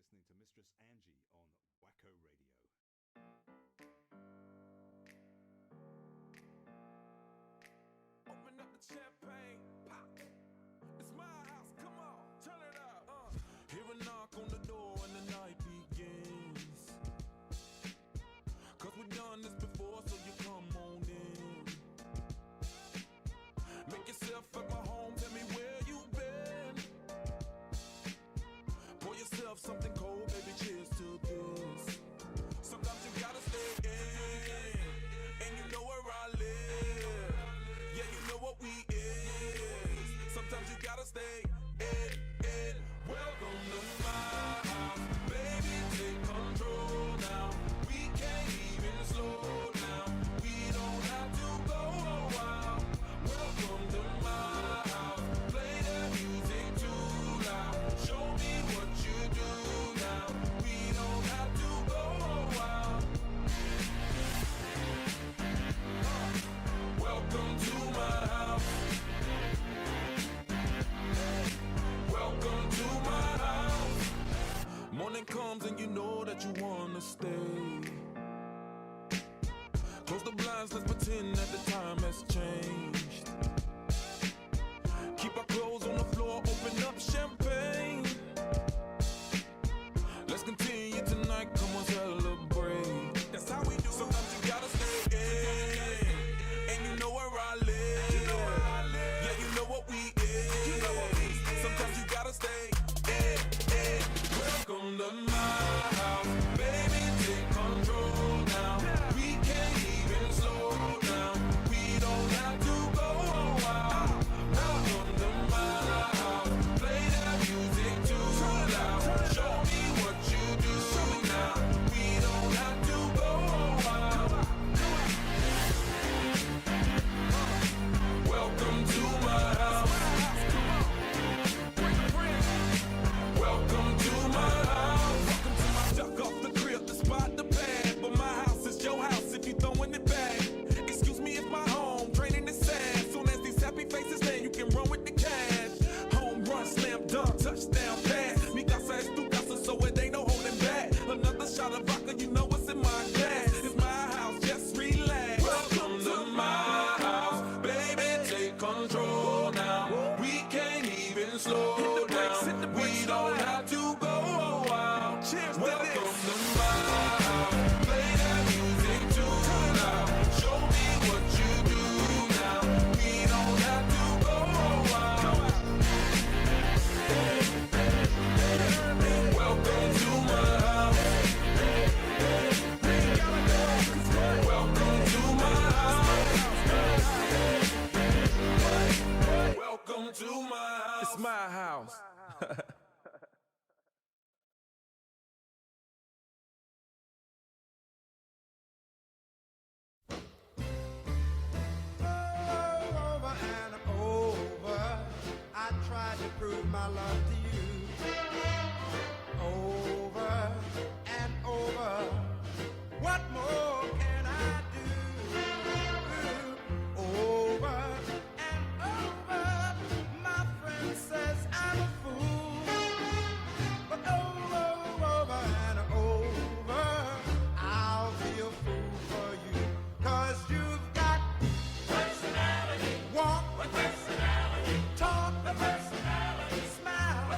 listening to Mistress Angie on Wacko Radio. Open up the champagne, pop. It's my house, come on, turn it up. Hear a knock on the door and the night begins. Cause we've done this before, so you come on in. Make yourself at my home, tell me where you've been. Pour yourself something cold, baby, cheers to this. Sometimes you gotta stay in, and you know where I live. Yeah, you know what we is. Sometimes you gotta stay in. Welcome to my house, baby, take control now. We can't even slow down. We don't have to go a while. Welcome to my house, play the music too loud. Show me what you do now. We don't have to go a while. Welcome to my house. Welcome to my house. Morning comes and you know that you wanna stay. Close the blinds, let's pretend that the time has changed. Keep our clothes on the floor, open up champagne. Let's continue tonight, come on, celebrate. That's how we do. Sometimes you gotta stay in, and you know where I live. Yeah, you know what we is. Sometimes you gotta stay in. Welcome to my house, baby, take control now. We can't even slow down. We don't have to go a while. Welcome to my house, play that music too loud. Show me what you do now. We don't have to go a while. Welcome to my house. Welcome to my house. Duck off the crib, the spot, the pad. But my house is your house if you throwing it back. Excuse me if my home draining is sad. Soon as these happy faces land, you can run with the cash. Home run, slam dunk, touchdown pass. Mi casa es tu casa, so it ain't no holding back. Another shot of vodka, you know what's in my glass. It's my house, just relax. Welcome to my house, baby, take control now. We can't even slow down. We don't have to go a while. Welcome to my house, play that music too loud. Show me what you do now. We don't have to go a while. Welcome to my house. Welcome to my house. Welcome to my house. It's my house. Over and over, I tried to prove my love to you. Over and over, what more can I do? Over and over, my friend says I'm a fool. But over and over, I'll be a fool for you. 'Cause you've got personality, walk with personality, talk with personality, smile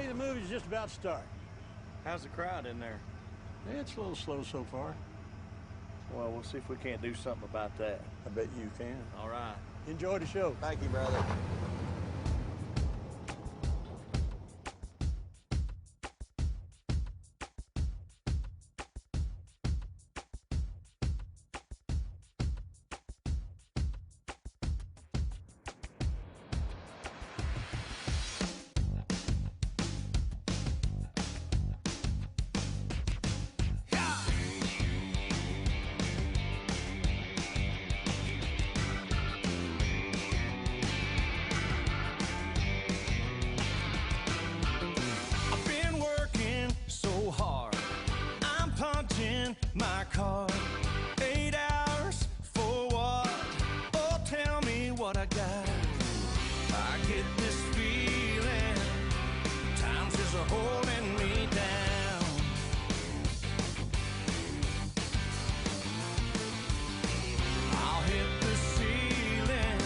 the movie's just about to start. How's the crowd in there? It's a little slow so far. Well, we'll see if we can't do something about that. I bet you can. All right. Enjoy the show. Thank you, brother. My card, 8 hours for what? Oh, tell me what I got. I get this feeling, times is a holding me down. I'll hit the ceiling,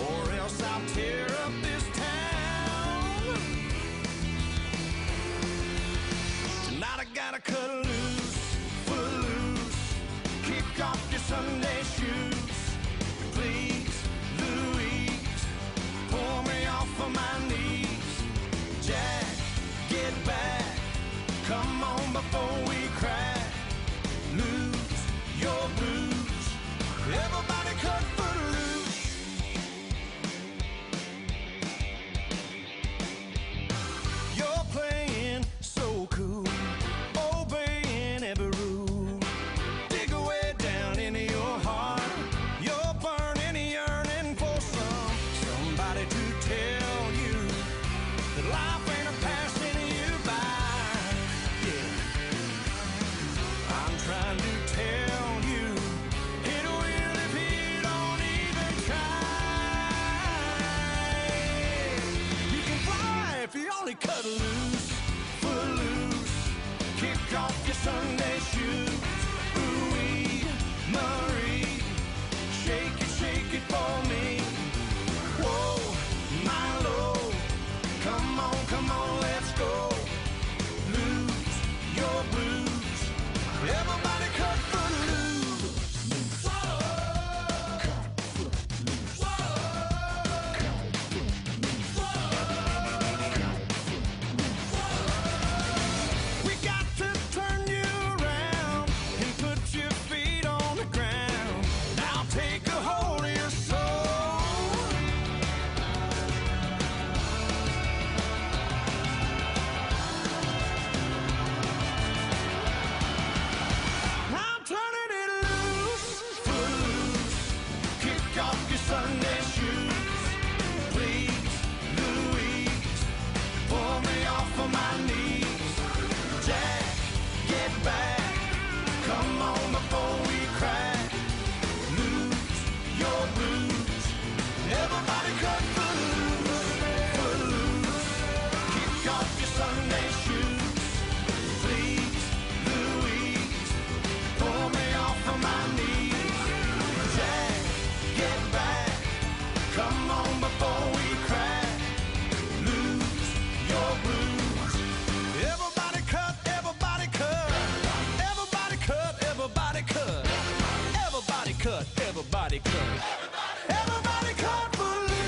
or else I'll tear up this town. Tonight I gotta cut loose. Kick off your Sunday shoes, please, Louise. Pull me off of my knees. Jack, get back. Come on before we crack. Lose your blues. Everybody cut footloose. You're playing so cool, obeying every rule. Cut loose, footloose, kick off your Sunday shoes. Ooh-wee, Marie, shake it for me. Whoa, my lord, come on, let's go. Lose your blues, everybody cut footloose. Sunday shoes, please, Louise, pull me off of my knees. Jack, get back, come on before we crack. Lose your blues, everybody cut footloose, footloose. Kick off your Sunday shoes, please, Louise, pull me off of my knees. Jack, get back. Come on before we crack. Lose your blues. Everybody cut, everybody cut. Everybody cut, everybody cut. Everybody cut, everybody cut. Everybody cut for loose.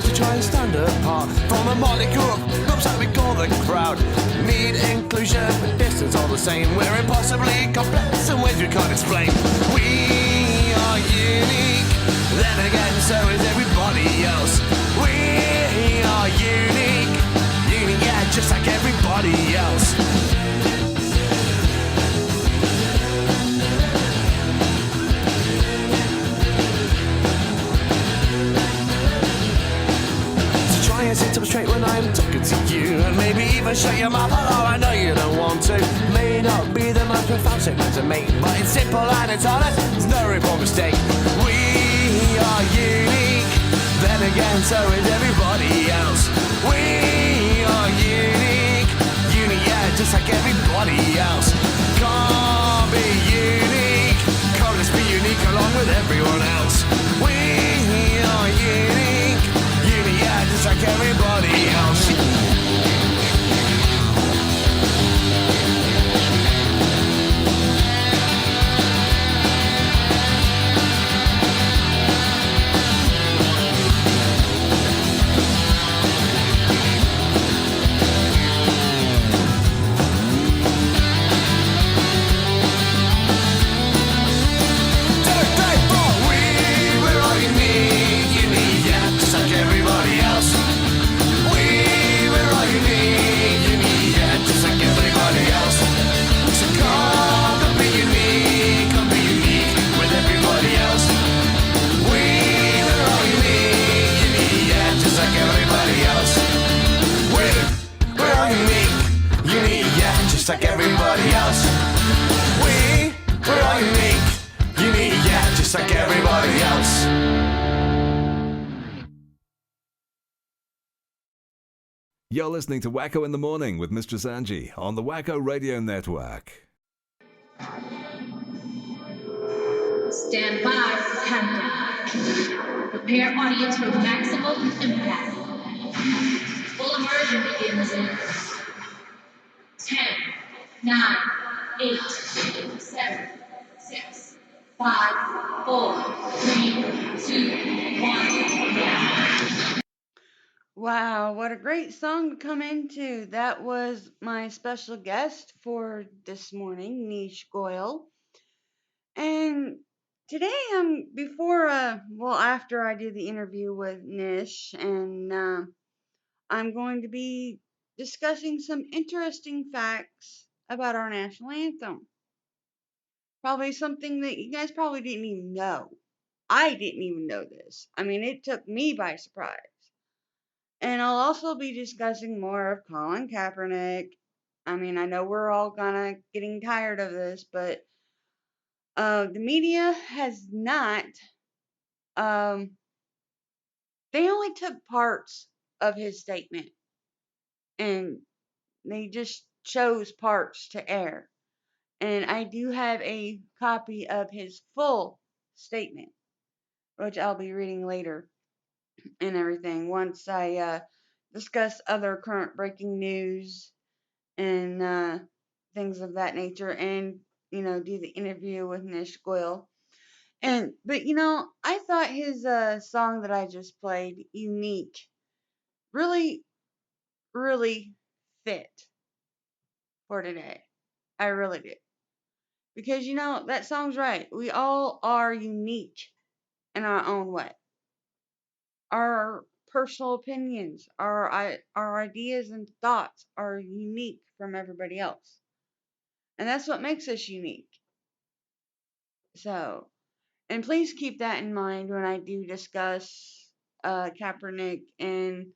To try and stand apart from a motley crew of looks like we call the crowd. Need inclusion, but distance all the same. We're impossibly complex in ways we can't explain. We are unique, then again so is everybody else. We are unique, yeah, just like everybody else. I'm talking to you, and maybe even shut your mouth. Although I know you don't want to. May not be the most profound statement to make, but it's simple and it's honest. There's no room for mistake. We are unique. Then again, so is everybody else. We are unique. Unique, yeah, just like everybody else. Can't be unique. Can't just be unique along with everyone else. We are unique. Unique, yeah, just like everybody else. Like everybody else. We're all unique. Unique, yeah, just like everybody else. You're listening to Wacko in the Morning with Mistress Angie on the Wacko Radio Network. Stand by for countdown. Prepare audience for maximum impact. Full immersion begins in 10, 9, 8, 7, 6, 5, 4, 3, 2, 1. Wow, what a great song to come into. That was my special guest for this morning, NishGoyal. And today after I do the interview with Nish, and I'm going to be discussing some interesting facts about our national anthem. Probably something that you guys probably didn't even know. I didn't even know this. I mean, it took me by surprise. And I'll also be discussing more of Colin Kaepernick. I mean, I know we're all kind of getting tired of this, but the media has not. They only took parts of his statement, and they just chose parts to air. And I do have a copy of his full statement, which I'll be reading later and everything once I discuss other current breaking news and things of that nature, and do the interview with NishGoyal. But I thought his song that I just played, Unique, really, really fit for today. I really did. Because that song's right. We all are unique in our own way. Our personal opinions, our ideas and thoughts are unique from everybody else. And that's what makes us unique. So, and please keep that in mind when I do discuss Kaepernick and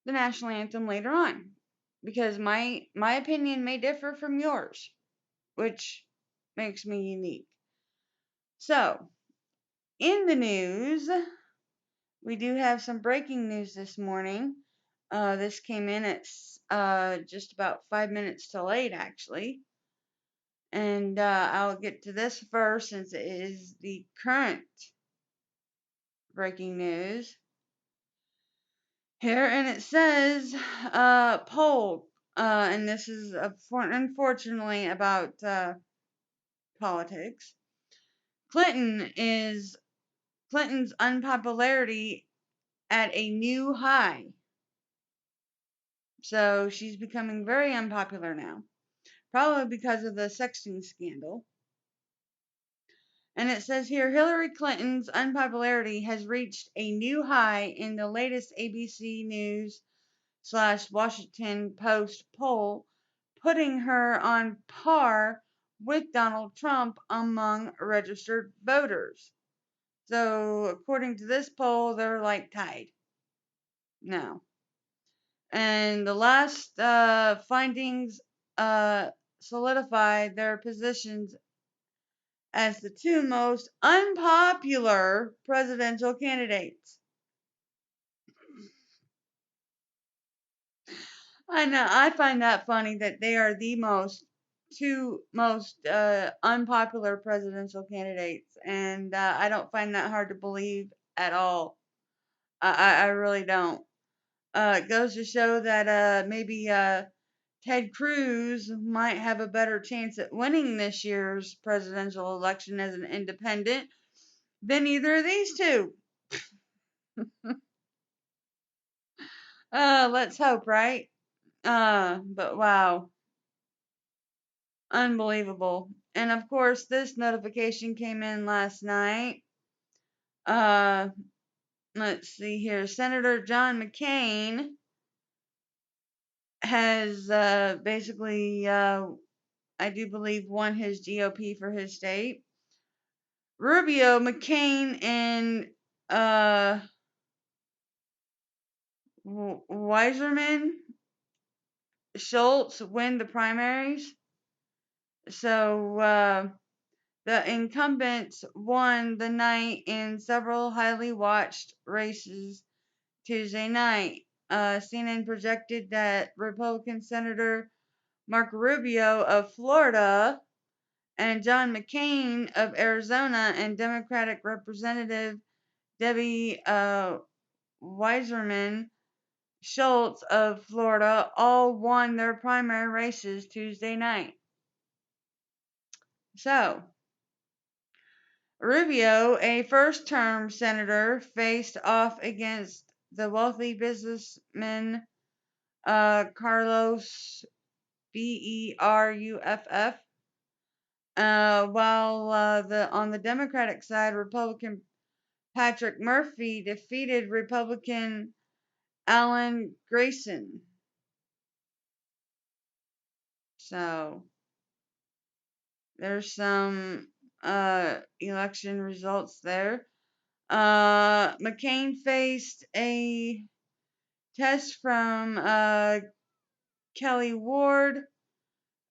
the national anthem later on, because my opinion may differ from yours, which makes me unique. So, in the news, we do have some breaking news this morning. This came in at just about 5 minutes till 8, actually. And I'll get to this first since it is the current breaking news here. And it says, poll, and this is unfortunately about politics. Clinton's unpopularity at a new high. So she's becoming very unpopular now, probably because of the sexting scandal. And it says here, Hillary Clinton's unpopularity has reached a new high in the latest ABC News / Washington Post poll, putting her on par with Donald Trump among registered voters. So according to this poll, they're like tied. No. And the last findings solidified their positions as the two most unpopular presidential candidates. I know, I find that funny that they are the two most unpopular presidential candidates, and I don't find that hard to believe at all. I really don't. It goes to show that maybe Ted Cruz might have a better chance at winning this year's presidential election as an independent than either of these two. Let's hope, right? But wow, unbelievable. And of course, this notification came in last night. Uh, let's see here. Senator John McCain has basically, I do believe, won his GOP for his state. Rubio, McCain, and Weiserman Schultz win the primaries. So the incumbents won the night in several highly watched races Tuesday night. CNN projected that Republican Senator Marco Rubio of Florida and John McCain of Arizona and Democratic Representative Debbie Weiserman Schultz of Florida all won their primary races Tuesday night. So, Rubio, a first-term senator, faced off against the wealthy businessman Carlos Beruff, while on the Democratic side, Republican Patrick Murphy defeated Republican Alan Grayson. So there's some election results there. McCain faced a test from Kelly Ward,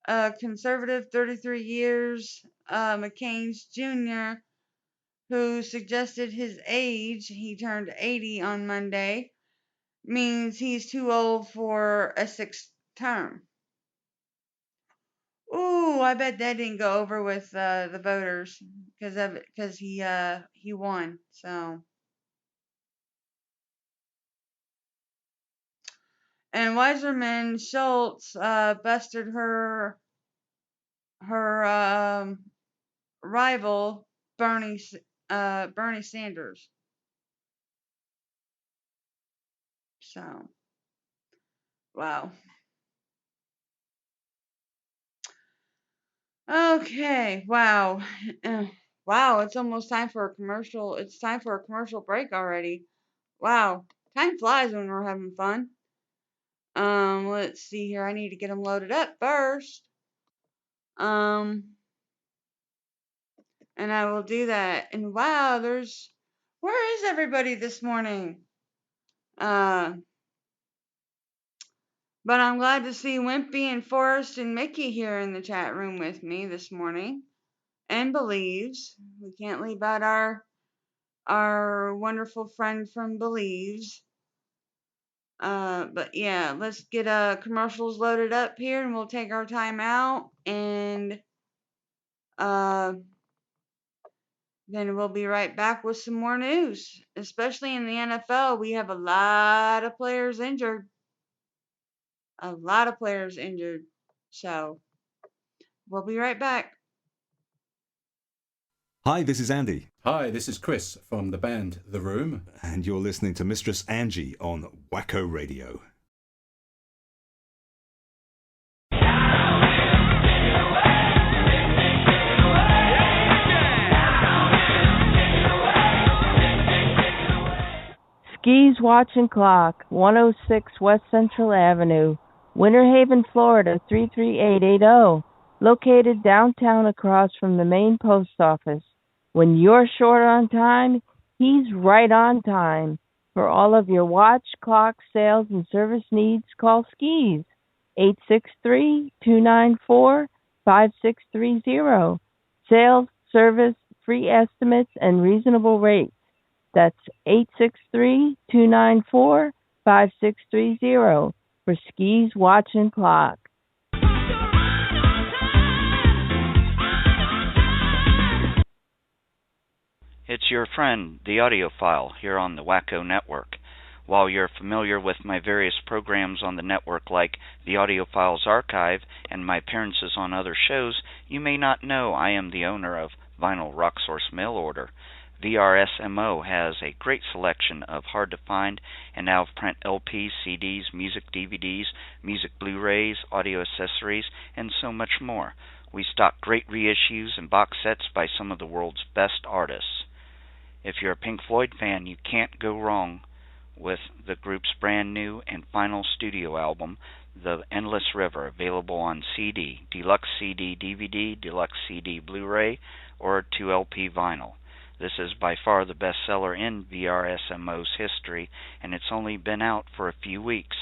a conservative, 33 years, McCain's junior, who suggested his age, he turned 80 on Monday, means he's too old for a sixth term. Ooh, I bet that didn't go over with the voters because he won. So, and Weiserman Schultz bested her rival Bernie Sanders. So, wow. Okay, wow. Wow, it's almost time for a commercial. It's time for a commercial break already. Wow, time flies when we're having fun. Let's see here. I need to get them loaded up first. And I will do that. And wow, where is everybody this morning? But I'm glad to see Wimpy and Forrest and Mickey here in the chat room with me this morning. And Believes. We can't leave out our wonderful friend from Believes. But yeah, let's get commercials loaded up here and we'll take our time out and then we'll be right back with some more news. Especially in the NFL, we have a lot of players injured. A lot of players injured. So, we'll be right back. Hi, this is Andy. Hi, this is Chris from the band The Room. And you're listening to Mistress Angie on Wacko Radio. Skis Watch and Clock, 106 West Central Avenue, Winter Haven, Florida, 33880. Located downtown across from the main post office. When you're short on time, he's right on time. For all of your watch, clock, sales, and service needs, call Skis 863-294-5630. Sales, service, free estimates, and reasonable rates. That's 863-294-5630 for Skis Watch and Clock. It's your friend, the audiophile, here on the Wacko Network. While you're familiar with my various programs on the network like the Audiophiles Archive and my appearances on other shows, you may not know I am the owner of Vinyl Rock Source Mail Order. VRSMO has a great selection of hard-to-find and out-of-print LPs, CDs, music DVDs, music Blu-rays, audio accessories, and so much more. We stock great reissues and box sets by some of the world's best artists. If you're a Pink Floyd fan, you can't go wrong with the group's brand new and final studio album, The Endless River, available on CD, Deluxe CD DVD, Deluxe CD Blu-ray, or 2LP vinyl. This is by far the best seller in VRSMO's history, and it's only been out for a few weeks.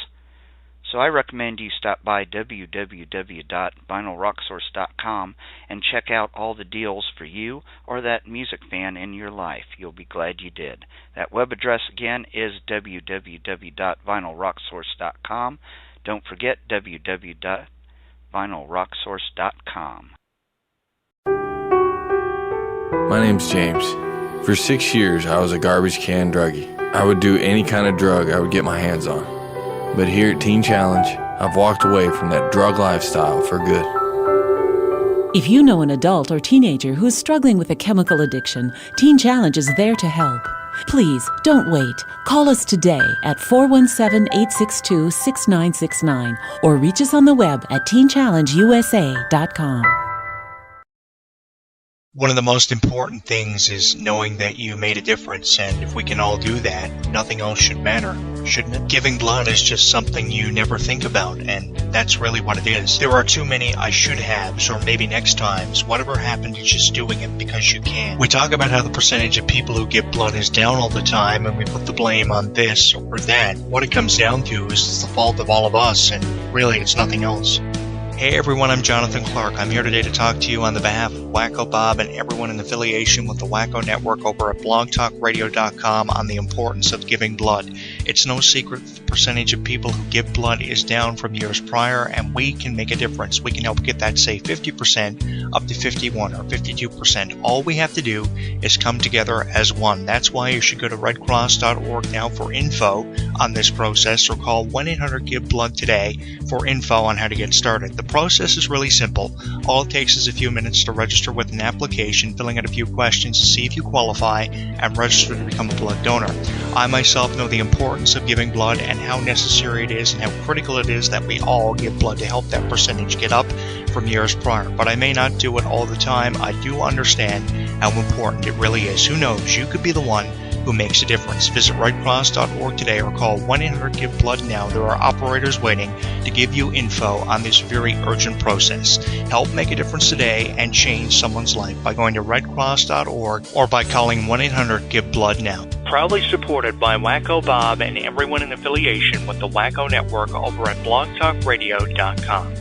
So I recommend you stop by www.vinylrocksource.com and check out all the deals for you or that music fan in your life. You'll be glad you did. That web address again is www.vinylrocksource.com. Don't forget www.vinylrocksource.com. My name's James. For 6 years, I was a garbage can druggie. I would do any kind of drug I would get my hands on. But here at Teen Challenge, I've walked away from that drug lifestyle for good. If you know an adult or teenager who is struggling with a chemical addiction, Teen Challenge is there to help. Please, don't wait. Call us today at 417-862-6969 or reach us on the web at teenchallengeusa.com. One of the most important things is knowing that you made a difference, and if we can all do that, nothing else should matter, shouldn't it? Giving blood is just something you never think about, and that's really what it is. There are too many I should haves, or maybe next times. Whatever happened to just doing it because you can. We talk about how the percentage of people who give blood is down all the time, and we put the blame on this or that. What it comes down to is it's the fault of all of us, and really it's nothing else. Hey everyone, I'm Jonathan Clark. I'm here today to talk to you on the behalf of Wacko Bob and everyone in affiliation with the Wacko Network over at blogtalkradio.com on the importance of giving blood. It's no secret that the percentage of people who give blood is down from years prior, and we can make a difference. We can help get that, say, 50% up to 51 or 52%. All we have to do is come together as one. That's why you should go to redcross.org now for info on this process, or call 1-800-GIVE-BLOOD today for info on how to get started. The process is really simple. All it takes is a few minutes to register with an application, filling out a few questions to see if you qualify, and register to become a blood donor. I myself know the importance of giving blood and how necessary it is and how critical it is that we all give blood to help that percentage get up from years prior. But I may not do it all the time. I do understand how important it really is. Who knows? You could be the one who makes a difference. Visit redcross.org today or call 1-800-GIVE-BLOOD now. There are operators waiting to give you info on this very urgent process. Help make a difference today and change someone's life by going to redcross.org or by calling 1-800-GIVE-BLOOD now. Proudly supported by Wacko Bob and everyone in affiliation with the Wacko Network over at blogtalkradio.com.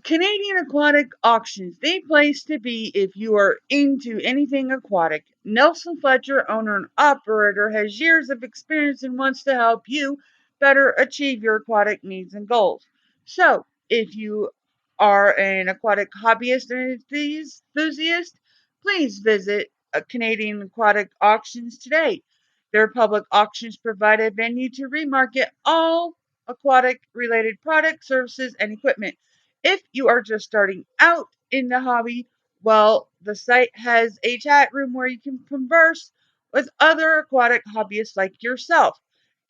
Canadian Aquatic Auctions, the place to be if you are into anything aquatic. Nelson Fletcher, owner and operator, has years of experience and wants to help you better achieve your aquatic needs and goals. So, if you are an aquatic hobbyist or enthusiast, please visit Canadian Aquatic Auctions today. Their public auctions provide a venue to remarket all aquatic-related products, services, and equipment. If you are just starting out in the hobby, well, the site has a chat room where you can converse with other aquatic hobbyists like yourself.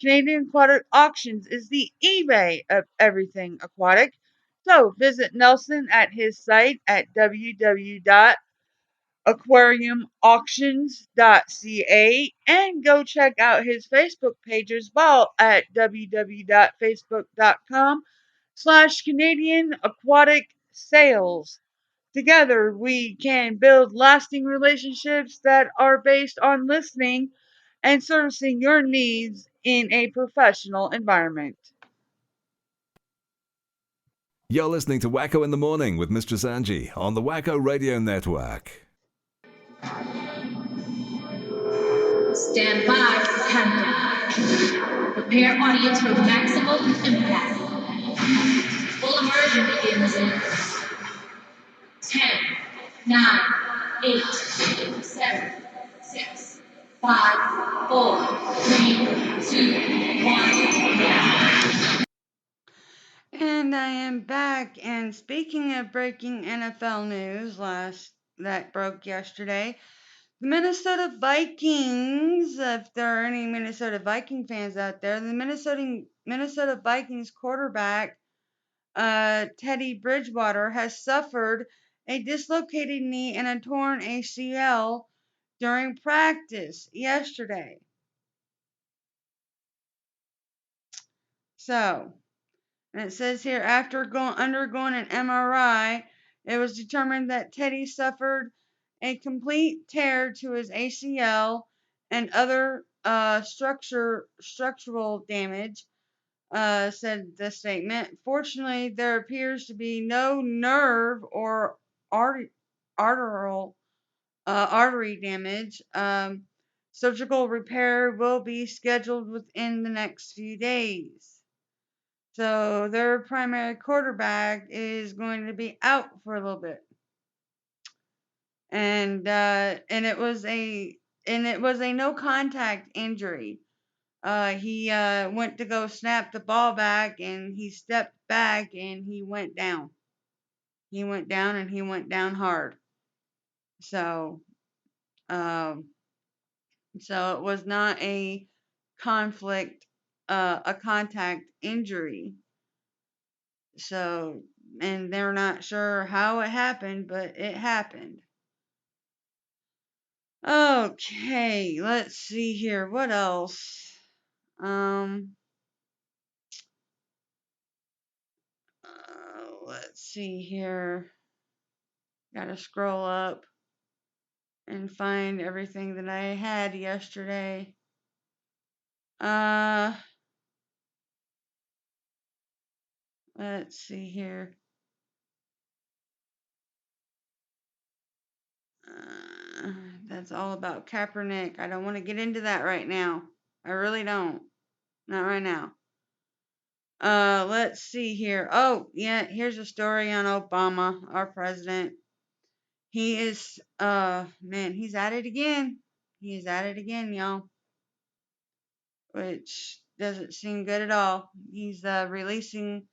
Canadian Aquatic Auctions is the eBay of everything aquatic. So visit Nelson at his site at www.aquariumauctions.ca and go check out his Facebook page as well at www.facebook.com/Canadian Aquatic Sales. Together, we can build lasting relationships that are based on listening and servicing your needs in a professional environment. You're listening to Wacko in the Morning with Mistress Angie on the Wacko Radio Network. Stand by for countdown. Prepare audience for maximum impact. Full immersion begins in 10, 9, 8, 7, 6, 5, 4, 3, 2, 1. And I am back. And speaking of breaking NFL news that broke yesterday, the Minnesota Vikings, if there are any Minnesota Viking fans out there, the Minnesota Vikings quarterback Teddy Bridgewater has suffered a dislocated knee and a torn ACL during practice yesterday. So, and it says here, after undergoing an MRI, it was determined that Teddy suffered a complete tear to his ACL and other structural damage, said the statement. Fortunately, there appears to be no nerve or arterial artery damage. Surgical repair will be scheduled within the next few days. So their primary quarterback is going to be out for a little bit, and it was a no contact injury. He went to go snap the ball back, and he stepped back, and he went down. He went down, and he went down hard. So, so it was not a contact injury. So, and they're not sure how it happened, but it happened. Okay, let's see here. What else? Let's see here. Gotta scroll up and find everything that I had yesterday. Let's see here. That's all about Kaepernick. I don't want to get into that right now. I really don't. Not right now. Let's see here. Oh, yeah, here's a story on Obama, our president. He is, man, he's at it again. He's at it again, y'all. Which doesn't seem good at all. He's releasing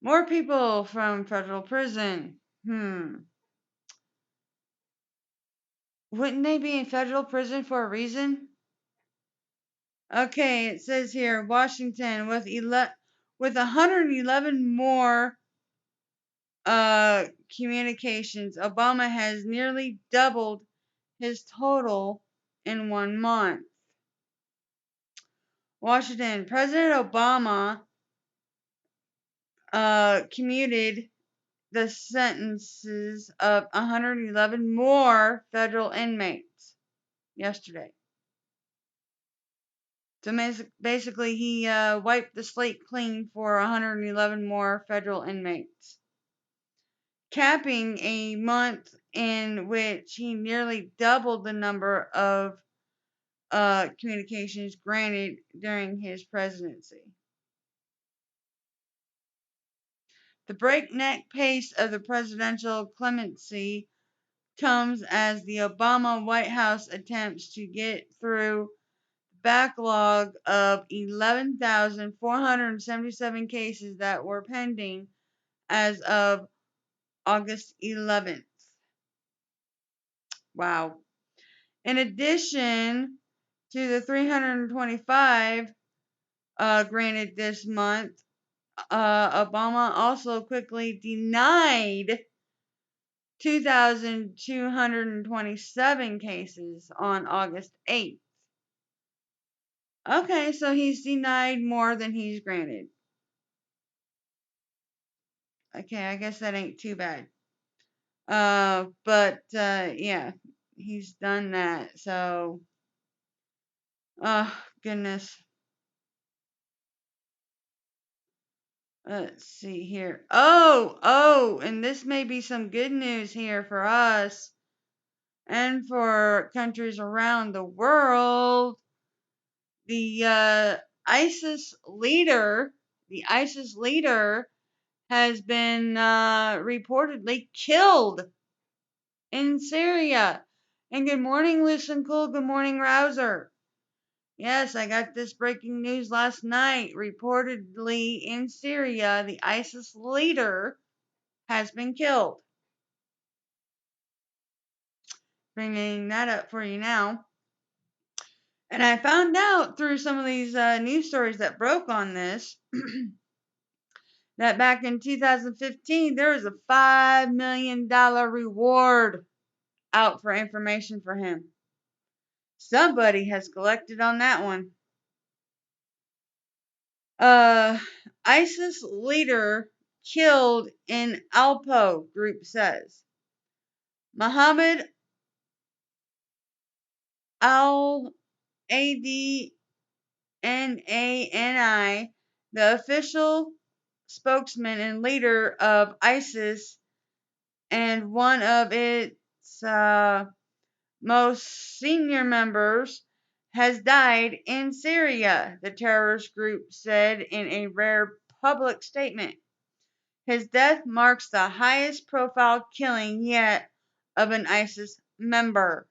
more people from federal prison. Wouldn't they be in federal prison for a reason? Okay, it says here, Washington with 111 more communications. Obama has nearly doubled his total in 1 month. Washington, President Obama commuted the sentences of 111 more federal inmates yesterday. So basically, he wiped the slate clean for 111 more federal inmates, capping a month in which he nearly doubled the number of communications granted during his presidency. The breakneck pace of the presidential clemency comes as the Obama White House attempts to get through the backlog of 11,477 cases that were pending as of August 11th. Wow. In addition to the 325 granted this month, Obama also quickly denied 2,227 cases on August 8th. Okay, so he's denied more than he's granted. Okay, I guess that ain't too bad. Yeah, he's done that. So, oh, goodness. Let's see here. And this may be some good news here for us and for countries around the world. The ISIS leader, the ISIS leader has been reportedly killed in Syria. And good morning, Listen Cool. Good morning, Rouser. Yes, I got this breaking news last night. Reportedly in Syria, the ISIS leader has been killed. Bringing that up for you now. And I found out through some of these news stories that broke on this that back in 2015, there was a $5 million reward out for information for him. Somebody has collected on that one. ISIS leader killed in Aleppo, group says. Mohammed al-Adnani, the official spokesman and leader of ISIS and one of its most senior members, has died in Syria, the terrorist group said in a rare public statement. His death marks the highest profile killing yet of an ISIS member.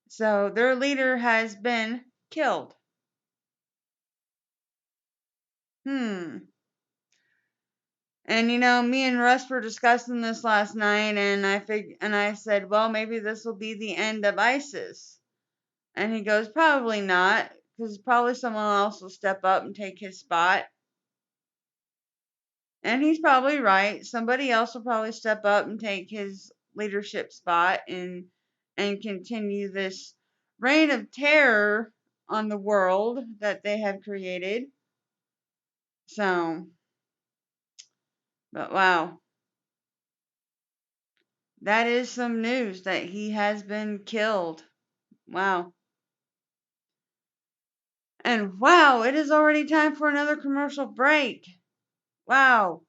So their leader has been killed. And me and Russ were discussing this last night, and I said, well, maybe this will be the end of ISIS. And he goes, probably not, because probably someone else will step up and take his spot. And he's probably right. Somebody else will probably step up and take his leadership spot and continue this reign of terror on the world that they have created. So, but wow. That is some news that he has been killed. Wow. And wow, it is already time for another commercial break. Wow.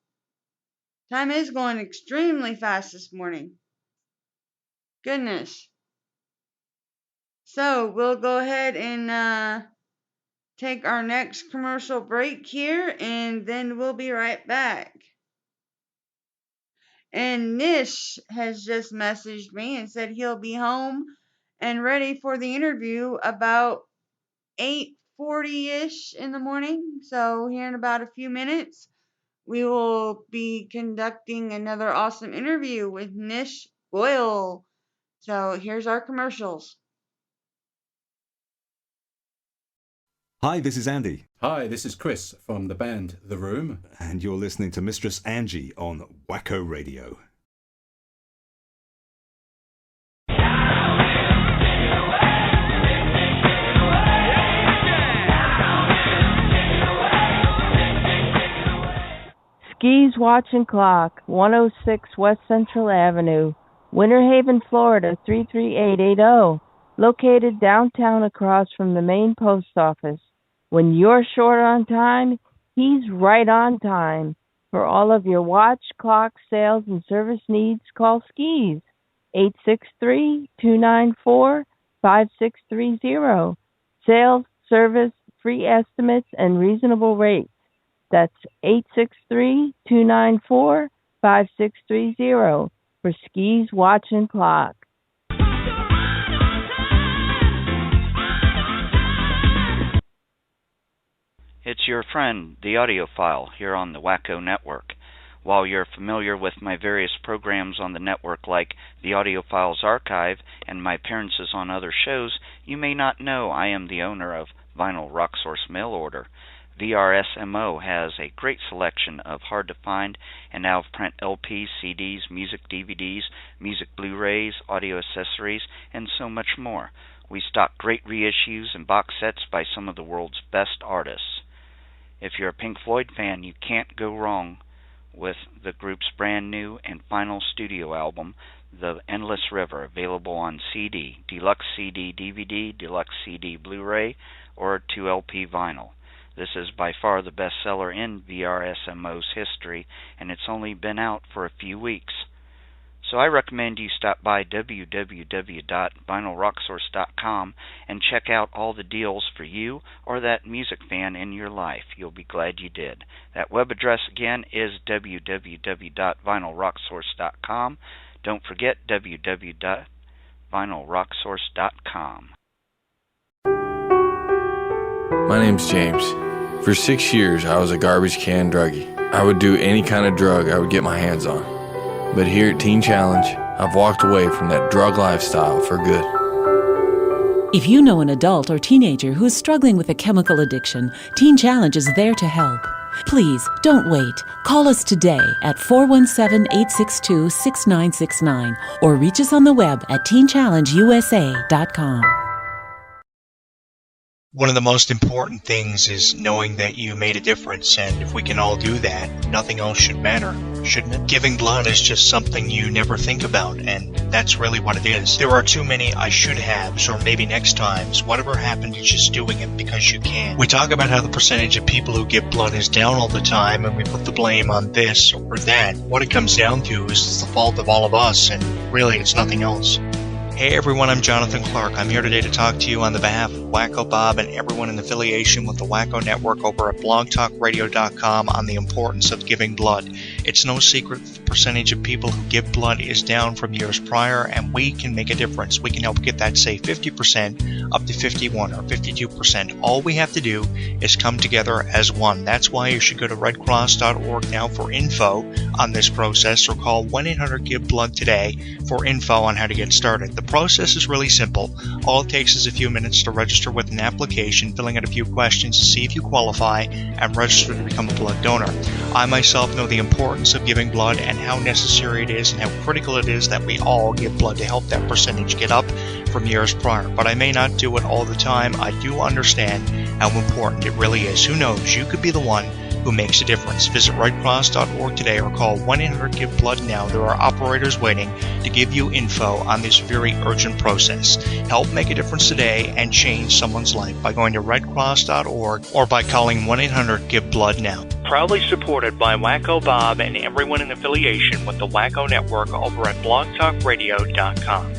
Time is going extremely fast this morning. Goodness. So we'll go ahead and take our next commercial break here, and then we'll be right back. And Nish has just messaged me and said he'll be home and ready for the interview about 8:40ish in the morning. So here in about a few minutes, we will be conducting another awesome interview with NishGoyal. So here's our commercials. Hi, this is Andy. Hi, this is Chris from the band The Room. And you're listening to Mistress Angie on Wacko Radio. Skis Watch and Clock, 106 West Central Avenue, Winter Haven, Florida, 33880. Located downtown across from the main post office. When you're short on time, he's right on time. For all of your watch, clock, sales, and service needs, call Skis, 863-294-5630. Sales, service, free estimates, and reasonable rates. That's 863-294-5630 for Skis Watch and Clock. It's your friend, the audiophile, here on the Wacko Network. While you're familiar with my various programs on the network like the Audiophiles Archive and my appearances on other shows, you may not know I am the owner of Vinyl Rock Source Mail Order. VRSMO has a great selection of hard-to-find and out-of-print LPs, CDs, music DVDs, music Blu-rays, audio accessories, and so much more. We stock great reissues and box sets by some of the world's best artists. If you're a Pink Floyd fan, you can't go wrong with the group's brand new and final studio album, The Endless River, available on CD, Deluxe CD DVD, Deluxe CD Blu-ray, or 2LP vinyl. This is by far the best seller in VRSMO's history, and it's only been out for a few weeks. So I recommend you stop by www.vinylrocksource.com and check out all the deals for you or that music fan in your life. You'll be glad you did. That web address again is www.vinylrocksource.com. Don't forget www.vinylrocksource.com. My name's James. For 6 years, I was a garbage can druggie. I would do any kind of drug I would get my hands on. But here at Teen Challenge, I've walked away from that drug lifestyle for good. If you know an adult or teenager who is struggling with a chemical addiction, Teen Challenge is there to help. Please, don't wait. Call us today at 417-862-6969 or reach us on the web at teenchallengeusa.com. One of the most important things is knowing that you made a difference, and if we can all do that, nothing else should matter, shouldn't it? Giving blood is just something you never think about, and that's really what it is. There are too many I should haves, or maybe next times. Whatever happened to just doing it because you can. We talk about how the percentage of people who give blood is down all the time, and we put the blame on this or that. What it comes down to is it's the fault of all of us, and really it's nothing else. Hey everyone, I'm Jonathan Clark. I'm here today to talk to you on the behalf of Wacko Bob and everyone in affiliation with the Wacko Network over at blogtalkradio.com on the importance of giving blood. It's no secret that the percentage of people who give blood is down from years prior, and we can make a difference. We can help get that, say, 50% up to 51 or 52%. All we have to do is come together as one. That's why you should go to redcross.org now for info on this process, or call 1-800-GIVE-BLOOD today for info on how to get started. The process is really simple. All it takes is a few minutes to register with an application, filling out a few questions to see if you qualify, and register to become a blood donor. I myself know the importance of giving blood and how necessary it is and how critical it is that we all give blood to help that percentage get up from years prior. But I may not do it all the time. I do understand how important it really is. Who knows? You could be the one who makes a difference. Visit redcross.org today or call 1-800-GIVE-BLOOD now. There are operators waiting to give you info on this very urgent process. Help make a difference today and change someone's life by going to redcross.org or by calling 1-800-GIVE-BLOOD now. Proudly supported by Wacko Bob and everyone in affiliation with the Wacko Network over at blogtalkradio.com.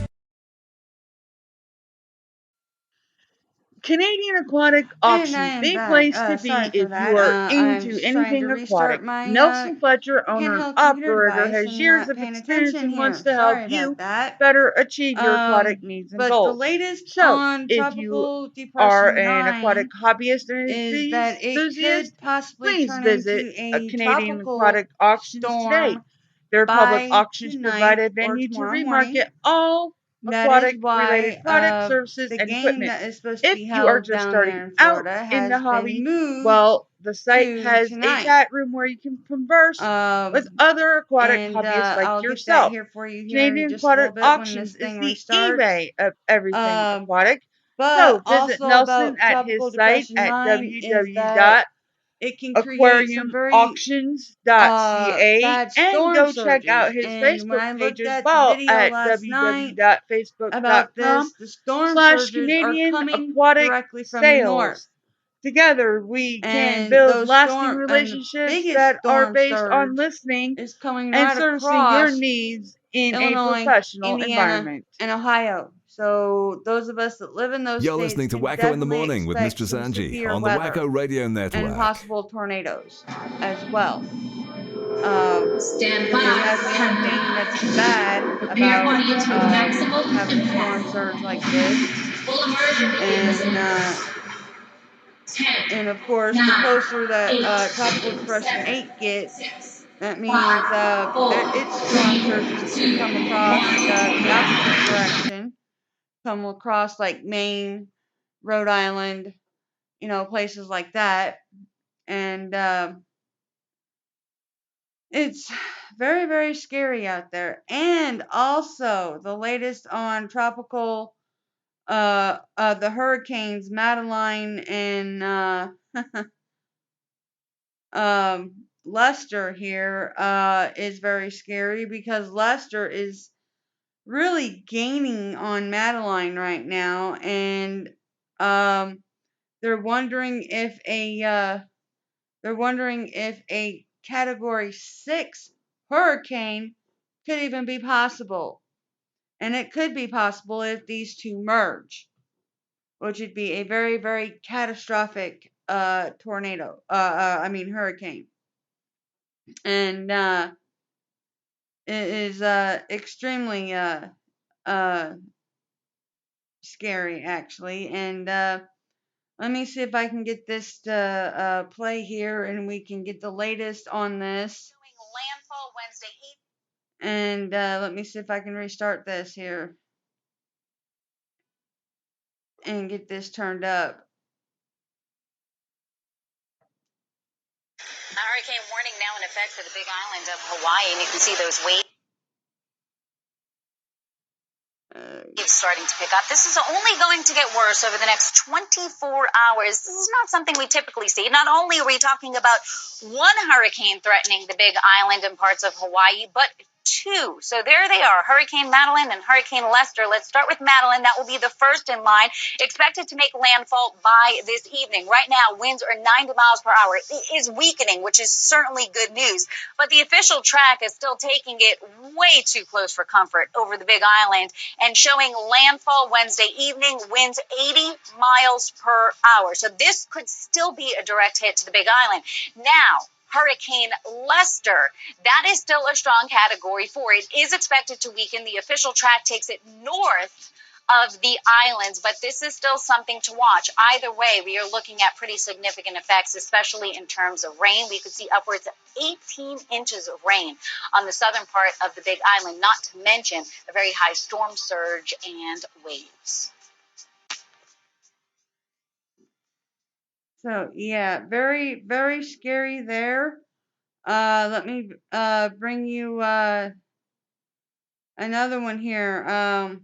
Canadian Aquatic Auctions, the place to be if you are into anything aquatic. Nelson Fletcher, owner and operator, has years of experience and wants to help you better achieve your aquatic needs and goals. The latest so, on if Tropical you Depression are an 9 aquatic hobbyist and is that it enthusiast, could possibly please turn visit into a a Canadian tropical Aquatic Auctions today. storm Their public by auctions tonight provide a or venue to tomorrow morning. remarket all That is aquatic-related why products, services, the and game equipment. that is supposed to If be you are held just down there starting in out Florida in has the been hobby, moved well, the site to has tonight. a chat room where you can converse with other aquatic And hobbyists like I'll get that yourself. here for you here Canadian in just a little Aquatic bit when Auctions this is thing the restarts. eBay of everything aquatic. But So visit also Nelson about at Tropical his site Depression at 9 is that it can create some very aquariumauctions.ca bad and storm go check out surges. his And when Facebook I page looked as at the well video at last night about this, the storm surges are www.facebook.com/Canadian coming Aquatic directly from the north. Sales. Together, we can And build those lasting the relationships biggest that are storm based on surge listening is coming and right servicing your across needs in a Illinois, professional Indiana, environment. and Ohio. So those of us that live in those You're states listening to can Wacko in the definitely Morning with expect Mr. some Zanji severe on the weather Wacko Radio and Network. possible tornadoes as well. Stand I by. mean, that's the only thing that's bad Prepare about audience with maximum having a storm impact. surge like this. Full immersion begins in 10, And of course, the 9, closer that 8, Tropical Depression 7, 8 gets, 6, that means 5, 4, its storm 3, surges can 2, come across 1. the opposite direction, come across like Maine, Rhode Island, places like that. And it's very, very scary out there. And also, the latest on tropical, the hurricanes Madeline and Lester here is very scary because Lester is really gaining on Madeline right now, and um, they're wondering if a Category 6 hurricane could even be possible, and it could be possible if these two merge, which would be a very, very catastrophic tornado. I mean hurricane, and it is extremely uh scary actually. And let me see if I can get this to play here, and we can get the latest on this. Landfall Wednesday evening. And let me see if I can restart this here and get this turned up. A hurricane warning now in effect for the Big Island of Hawaii, and you can see those waves starting to pick up. This is only going to get worse over the next 24 hours. This is not something we typically see. Not only are we talking about one hurricane threatening the Big Island and parts of Hawaii, but two. So there they are, Hurricane Madeline and Hurricane Lester. Let's start with Madeline. That will be the first in line, expected to make landfall by this evening. Right now, winds are 90 miles per hour. It is weakening, which is certainly good news. But the official track is still taking it way too close for comfort over the Big Island and showing landfall Wednesday evening, winds 80 miles per hour. So this could still be a direct hit to the Big Island. Now, Hurricane Lester, that is still a strong Category 4. It is expected to weaken. The official track takes it north of the islands, but this is still something to watch. Either way, we are looking at pretty significant effects, especially in terms of rain. We could see upwards of 18 inches of rain on the southern part of the Big Island, not to mention a very high storm surge and waves. So yeah, very, very scary there. Let me bring you another one here.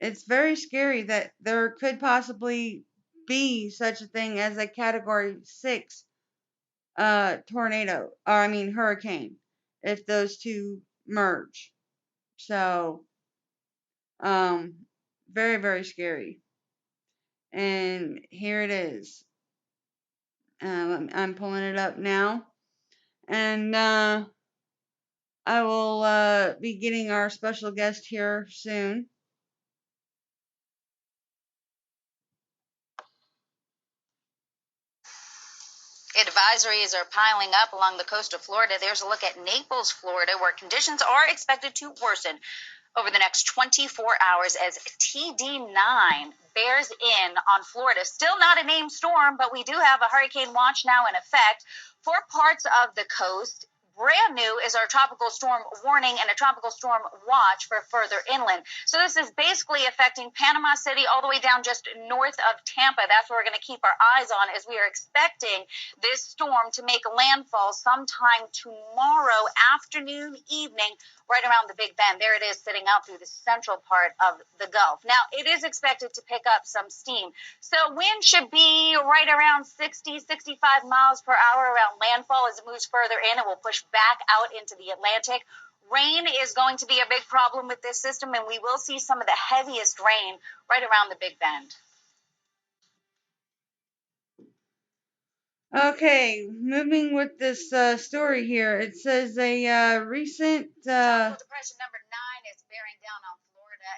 It's very scary that there could possibly be such a thing as a Category 6 tornado, or I mean hurricane, if those two merge. So very, very scary. And here it is. I'm pulling it up now, and I will be getting our special guest here soon. Advisories are piling up along the coast of Florida. There's a look at Naples, Florida, where conditions are expected to worsen over the next 24 hours as TD9 bears in on Florida. Still not a named storm, but we do have a hurricane watch now in effect for parts of the coast. Brand new is our tropical storm warning and a tropical storm watch for further inland. So this is basically affecting Panama City all the way down just north of Tampa. That's where we're going to keep our eyes on, as we are expecting this storm to make landfall sometime tomorrow afternoon, evening, right around the Big Bend. There it is, sitting out through the central part of the Gulf. Now, it is expected to pick up some steam. So wind should be right around 60, 65 miles per hour around landfall. As it moves further in, it will push back out into the Atlantic. Rain is going to be a big problem with this system, and we will see some of the heaviest rain right around the Big Bend. Okay, moving with this story here. It says a recent Tropical depression number 9 is bearing down on Florida,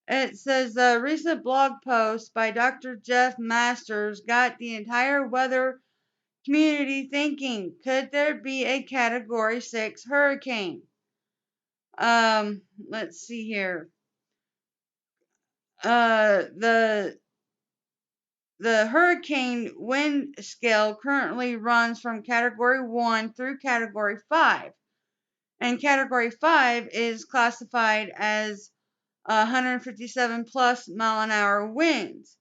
and it says a recent blog post by Dr. Jeff Masters got the entire weather community thinking, could there be a Category 6 hurricane? Let's see here. The hurricane wind scale currently runs from Category 1 through Category 5. And Category 5 is classified as 157 plus mile an hour winds.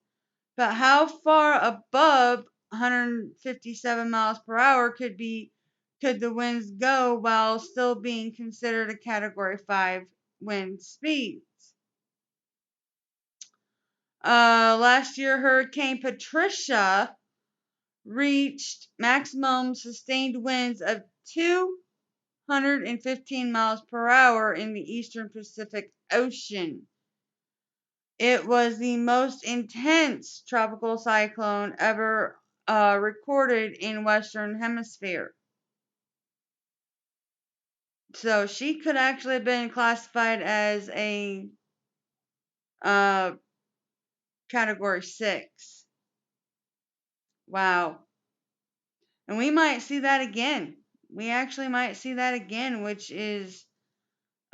But how far above 157 miles per hour could the winds go while still being considered a Category 5 wind speeds? Last year, Hurricane Patricia reached maximum sustained winds of 215 miles per hour in the eastern Pacific Ocean. It was the most intense tropical cyclone ever recorded in Western Hemisphere. So she could actually have been classified as a category 6. Wow. And we might see that again. We actually might see that again, which is,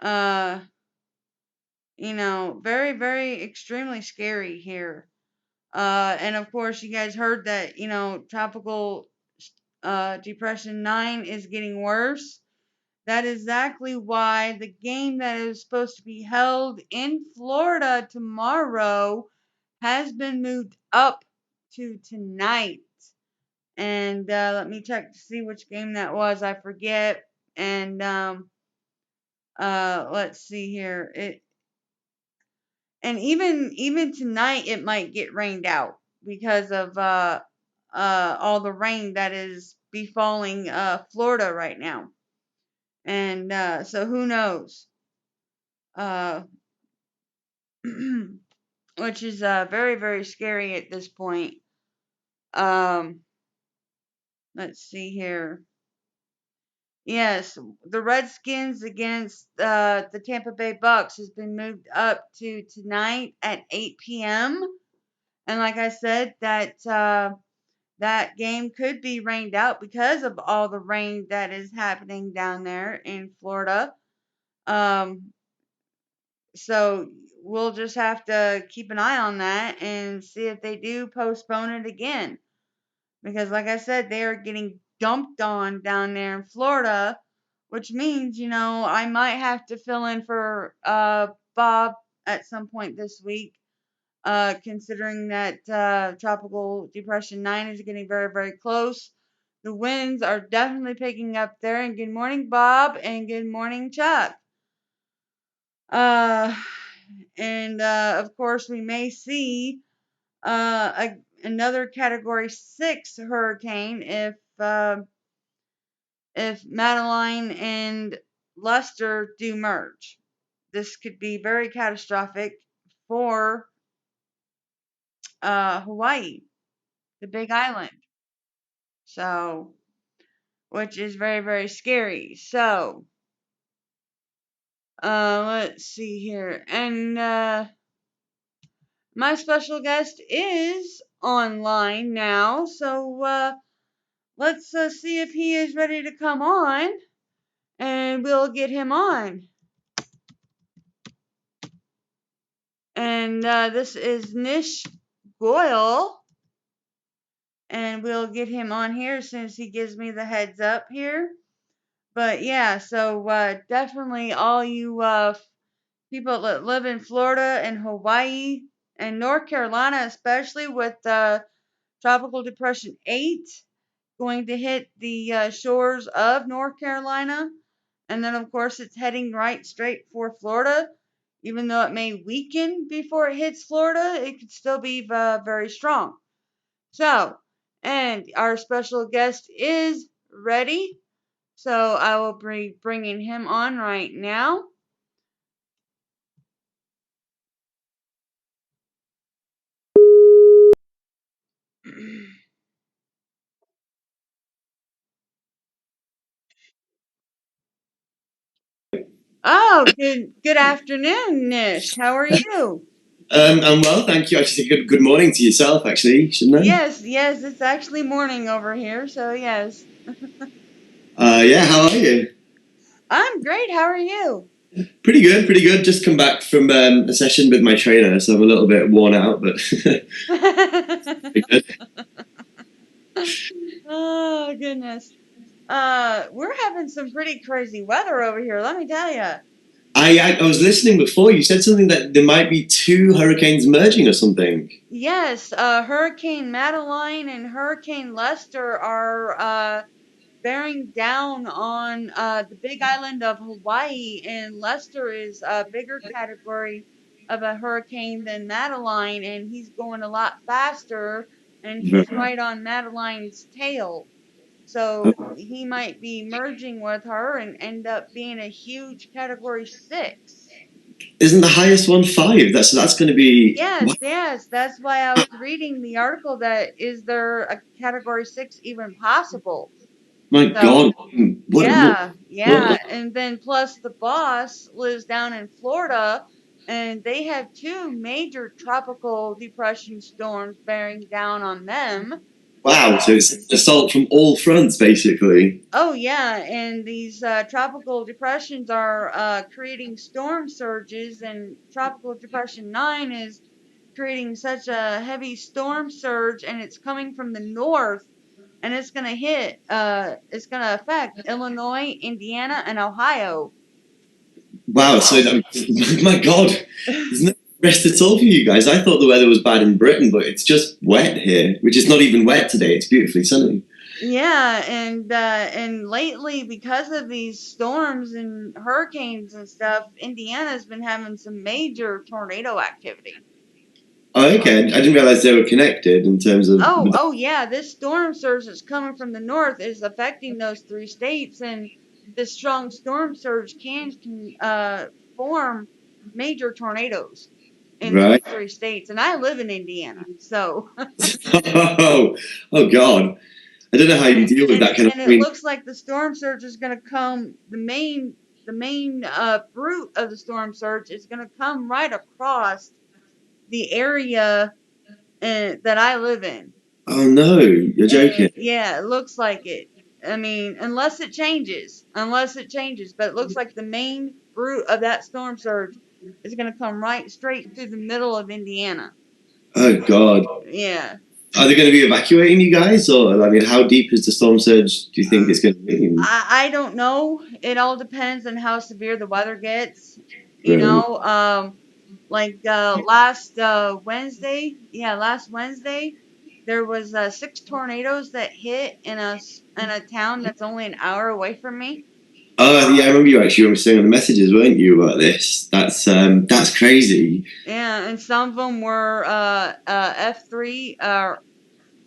very, very extremely scary here. And of course, you guys heard that, tropical depression 9 is getting worse. That is exactly why the game that is supposed to be held in Florida tomorrow has been moved up to tonight. And let me check to see which game that was. I forget. And let's see here. Even tonight it might get rained out because of all the rain that is befalling Florida right now. And so who knows? Which is very, very scary at this point. Let's see here. Yes, the Redskins against the Tampa Bay Bucks has been moved up to tonight at 8 p.m. And like I said, that game could be rained out because of all the rain that is happening down there in Florida. So we'll just have to keep an eye on that and see if they do postpone it again. Because like I said, they are getting dumped on down there in Florida, which means, I might have to fill in for Bob at some point this week, considering that Tropical Depression 9 is getting very, very close. The winds are definitely picking up there. And good morning, Bob, and good morning, Chuck. And of course, we may see another Category 6 hurricane if Madeline and Lester do merge. This could be very catastrophic for Hawaii, the Big Island. So, which is very, very scary. So, let's see here. And my special guest is online now. So, let's see if he is ready to come on. And we'll get him on. And this is NishGoyal. And we'll get him on here as soon as he gives me the heads up here. But yeah, so definitely all you people that live in Florida and Hawaii and North Carolina, especially with Tropical Depression 8 going to hit the shores of North Carolina. And then, of course, it's heading right straight for Florida. Even though it may weaken before it hits Florida, it could still be very strong. So, and our special guest is ready. So I will be bringing him on right now. Oh, good afternoon, Nish. How are you? I'm well, thank you. I should say good morning to yourself, actually, shouldn't I? Yes, it's actually morning over here, so yes. Yeah, how are you? I'm great. How are you? Pretty good. Just come back from a session with my trainer, so I'm a little bit worn out, but pretty good. Oh, goodness. We're having some pretty crazy weather over here, let me tell you. I was listening before. You said something that there might be 2 hurricanes merging or something. Yes, Hurricane Madeline and Hurricane Lester are bearing down on the big island of Hawaii, and Lester is a bigger category of a hurricane than Madeline, and he's going a lot faster and he's right on Madeline's tail. So he might be merging with her and end up being a huge Category 6. Isn't the highest one 5? That's going to be... Yes, yes. That's why I was reading the article that is there a Category 6 even possible? My God. Yeah. And then plus the boss lives down in Florida, and they have 2 major tropical depression storms bearing down on them. Wow, so it's an assault from all fronts, basically. Oh, yeah, and these tropical depressions are creating storm surges, and Tropical Depression 9 is creating such a heavy storm surge, and it's coming from the north, and it's going to affect Illinois, Indiana, and Ohio. Wow, so, my God, there's no rest at all for you guys. I thought the weather was bad in Britain, but it's just wet here, which is not even wet today. It's beautifully sunny. Yeah, and lately, because of these storms and hurricanes and stuff, Indiana's been having some major tornado activity. Oh, okay. I didn't realize they were connected in terms of... Oh yeah, this storm surge that's coming from the north is affecting those 3 states, and this strong storm surge can form major tornadoes in those 3 states. And I live in Indiana, so... oh, God. I don't know how you deal with that kind of thing. And it looks like the storm surge is going to come, the main root of the storm surge is going to come right across the area that I live in. Oh, no. You're joking. Yeah, it looks like it. I mean, unless it changes. But it looks like the main root of that storm surge is going to come right straight through the middle of Indiana. Oh, God. Yeah. Are they going to be evacuating you guys? Or, I mean, how deep is the storm surge do you think it's going to be? I don't know. It all depends on how severe the weather gets. You know, last Wednesday, there was 6 tornadoes that hit in a town that's only an hour away from me. Oh, yeah, I remember you actually were saying on the messages, weren't you, about this? That's crazy. Yeah, and some of them were F3.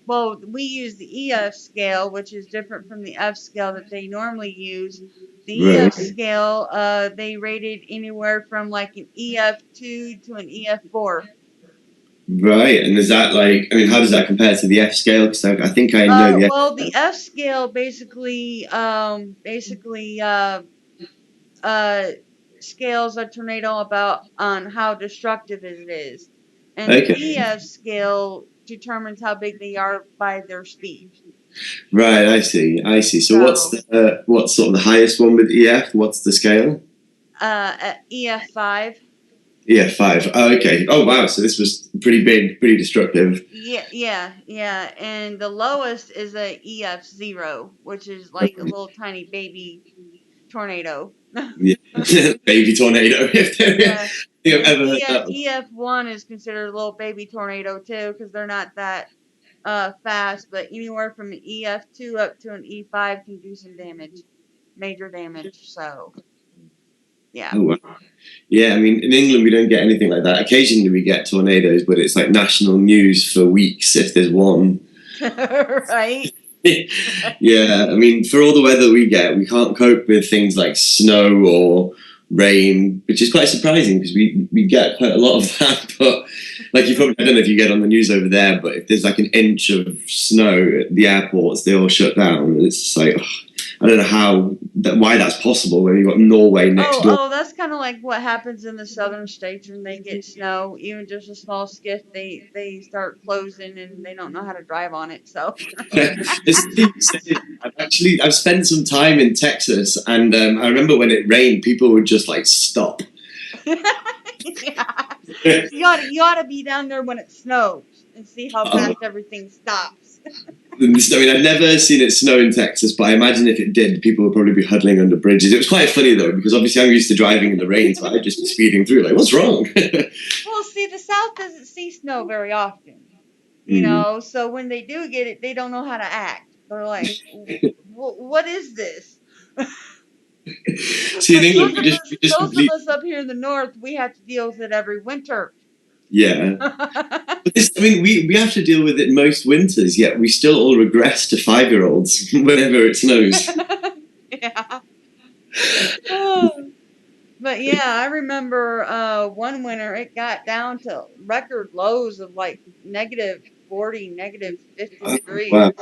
Well, we use the EF scale, which is different from the F scale that they normally use. The EF scale, they rated anywhere from like an EF2 to an EF4. Right, and is that how does that compare to the F scale? Because I think I know the F. Well, the F scale basically scales a tornado about on how destructive it is, and the EF scale determines how big they are by their speed. Right, I see. So what's sort of the highest one with EF? What's the scale? EF5. EF5. Oh, okay. Oh, wow. So this was pretty big, pretty destructive. Yeah. And the lowest is a EF0, which is like a little tiny baby tornado. Yeah. Baby tornado. If I've ever heard that. EF1 is considered a little baby tornado too, because they're not that fast. But anywhere from an EF2 up to an E5 can do some damage, major damage. So, yeah. Oh, wow. Yeah, I mean, in England we don't get anything like that. Occasionally we get tornadoes, but it's like national news for weeks if there's one. Right? Yeah, I mean, for all the weather we get, we can't cope with things like snow or rain, which is quite surprising because we get quite a lot of that. But like I don't know if you get on the news over there, but if there's like an inch of snow at the airports, they all shut down. It's just like, I don't know why that's possible when you've got Norway next door. Oh, that's kind of like what happens in the southern states when they get snow. Even just a small skiff, they start closing and they don't know how to drive on it. So I've spent some time in Texas, and I remember when it rained, people would just like stop. Yeah. You ought to be down there when it snows and see how fast everything stops. I mean, I've never seen it snow in Texas, but I imagine if it did, people would probably be huddling under bridges. It was quite funny, though, because obviously I'm used to driving in the rain, so I'd just be speeding through, like, what's wrong? Well, see, the South doesn't see snow very often, you know, so when they do get it, they don't know how to act. They're like, what is this? See, in England, we just those of us up here in the north, we have to deal with it every winter. Yeah. But this, I mean, we have to deal with it most winters, yet we still all regress to 5-year-olds whenever it snows. Yeah. Oh. But yeah, I remember one winter it got down to record lows of like -40, -50 degrees. Wow.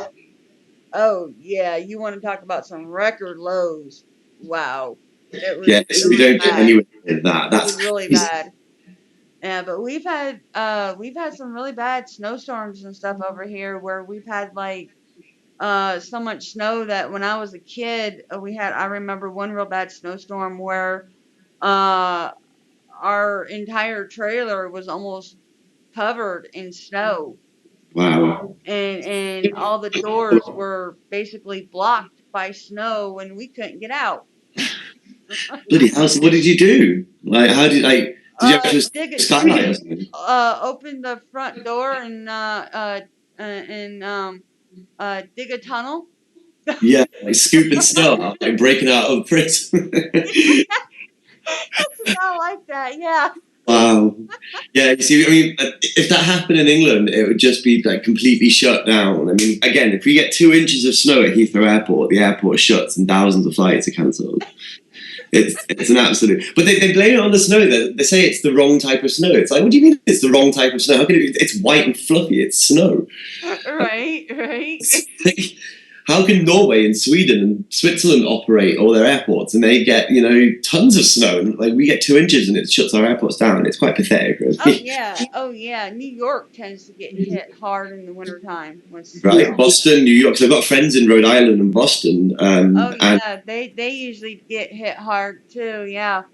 Oh yeah, you want to talk about some record lows? Wow, it was Yeah, so we don't get bad. anywhere near that. It That's was really crazy. bad. Yeah, but we've had some really bad snowstorms and stuff over here where we've had like so much snow that when I was a kid, I remember one real bad snowstorm where uh our entire trailer was almost covered in snow. Wow. And all the doors were basically blocked by snow and we couldn't get out. Bloody hell, so what did you do? Like, how did, like, did you have to Dig skylight or something? open the front door and dig a tunnel. Yeah, like scooping snow out, like breaking out of prison. It's about like that, yeah. Wow. Yeah, you see, I mean, if that happened in England, it would just be like completely shut down. I mean, again, if we get 2 inches of snow at Heathrow Airport, the airport shuts and thousands of flights are cancelled. It's an absolute. But they blame it on the snow. They say it's the wrong type of snow. It's like, what do you mean it's the wrong type of snow? How can it be? It's white and fluffy. It's snow. Right. Like, how can Norway and Sweden and Switzerland operate all their airports and they get, tons of snow and like we get 2 inches and it shuts our airports down? It's quite pathetic, really. Oh yeah. New York tends to get hit hard in the wintertime. Right, Boston, New York. So I've got friends in Rhode Island and Boston. And they usually get hit hard too. Yeah.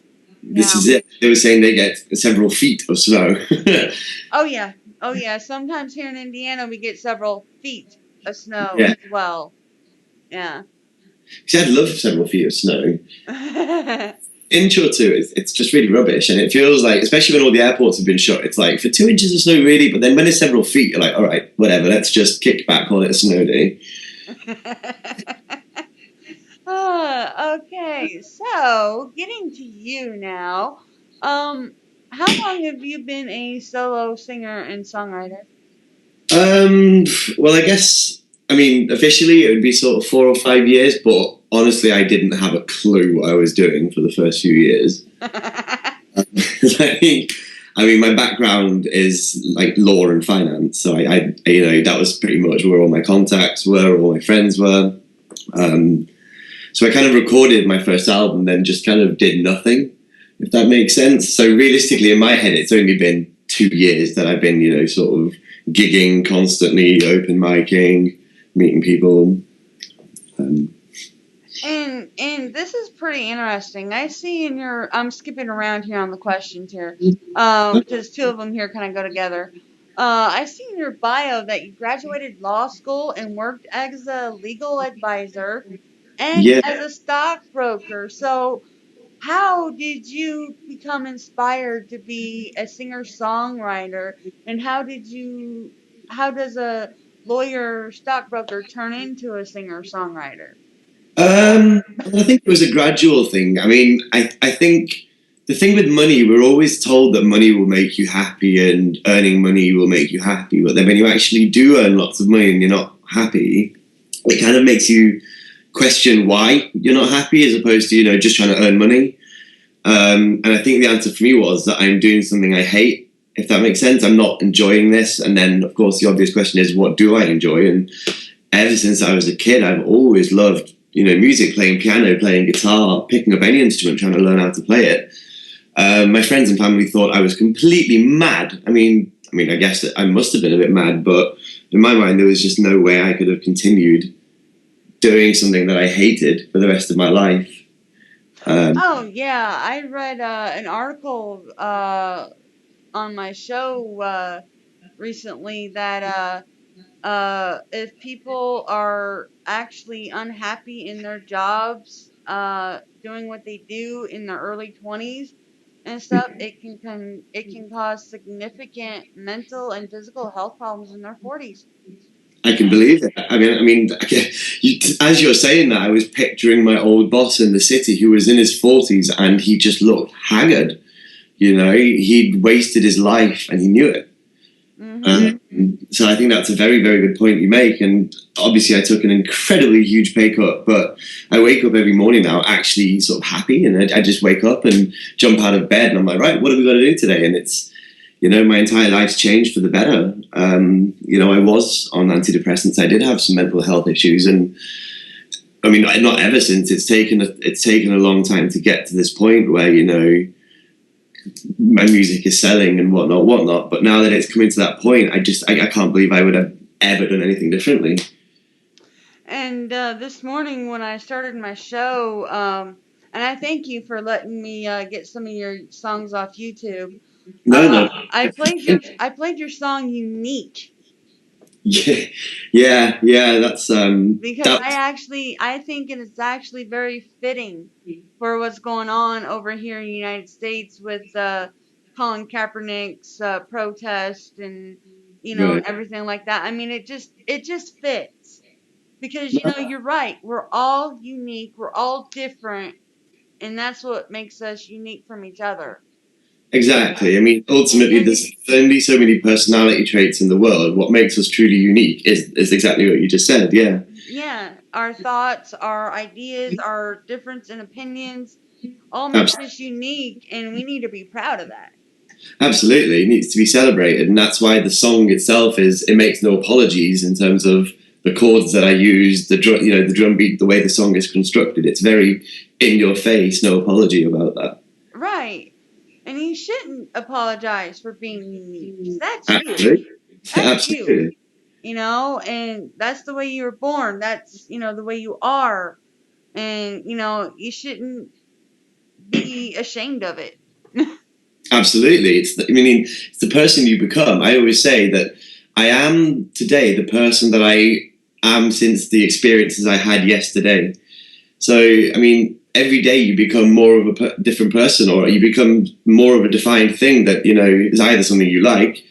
This is it. They were saying they get several feet of snow. Oh yeah. Sometimes here in Indiana we get several feet of snow Yeah. as well. Yeah. See, I'd love several feet of snow. Inch or two, it's just really rubbish, and it feels like, especially when all the airports have been shut, it's like for 2 inches of snow, really. But then when it's several feet, you're like, all right, whatever. Let's just kick back, call it a snow day. Okay, so getting to you now. How long have you been a solo singer and songwriter? Well, I guess, officially it would be sort of 4 or 5 years, but honestly, I didn't have a clue what I was doing for the first few years. My background is like law and finance, so I that was pretty much where all my contacts were, all my friends were. So I kind of recorded my first album, then just kind of did nothing, if that makes sense. So realistically, in my head, it's only been 2 years that I've been, sort of gigging constantly, open micing, meeting people. And this is pretty interesting. I see I'm skipping around here on the questions here, because 2 of them here kind of go together. I see in your bio that you graduated law school and worked as a legal advisor and as a stockbroker. So how did you become inspired to be a singer-songwriter, and how does a lawyer stockbroker turn into a singer-songwriter? I think it was a gradual thing. I think the thing with money, we're always told that money will make you happy and earning money will make you happy. But then when you actually do earn lots of money and you're not happy, it kind of makes you question why you're not happy, as opposed to, just trying to earn money. And I think the answer for me was that I'm doing something I hate, if that makes sense. I'm not enjoying this. And then, of course, the obvious question is, what do I enjoy? And ever since I was a kid, I've always loved music, playing piano, playing guitar, picking up any instrument, trying to learn how to play it. My friends and family thought I was completely mad. I guess that I must have been a bit mad, but in my mind, there was just no way I could have continued doing something that I hated for the rest of my life. I read an article on my show recently that if people are actually unhappy in their jobs, doing what they do in their early 20s and stuff, it can cause significant mental and physical health problems in their 40s. I can believe it. As you're saying that, I was picturing my old boss in the city who was in his 40s and he just looked haggard. You know, he'd wasted his life and he knew it. So I think that's a very, very good point you make. And obviously I took an incredibly huge pay cut, but I wake up every morning now actually sort of happy, and I just wake up and jump out of bed and I'm like, right, what are we going to do today? And it's, you know, my entire life's changed for the better. You know, I was on antidepressants. I did have some mental health issues, and I mean, not ever since. It's taken a long time to get to this point where, you know, my music is selling and whatnot. But now that it's coming to that point, I can't believe I would have ever done anything differently. And this morning when I started my show, and I thank you for letting me get some of your songs off YouTube. No. I played your song "Unique." Yeah. That's because I think it's actually very fitting for what's going on over here in the United States with Colin Kaepernick's protest and and everything like that. I mean, it just fits because you're right. We're all unique. We're all different, and that's what makes us unique from each other. Exactly. I mean, ultimately, there's only so many personality traits in the world. What makes us truly unique is exactly what you just said. Yeah. Yeah. Our thoughts, our ideas, our difference in opinions all makes us unique, and we need to be proud of that. Absolutely. It needs to be celebrated. And that's why the song itself it makes no apologies in terms of the chords that I use, the drum beat, the way the song is constructed. It's very in your face, no apology about that. Right. And you shouldn't apologize for being unique. That's Absolutely. you. That's Absolutely. You. And that's the way you were born. That's, the way you are. And, you shouldn't be ashamed of it. Absolutely. It's the person you become. I always say that I am today the person that I am since the experiences I had yesterday. So, I mean, every day you become more of a different person, or you become more of a defined thing that, is either something you like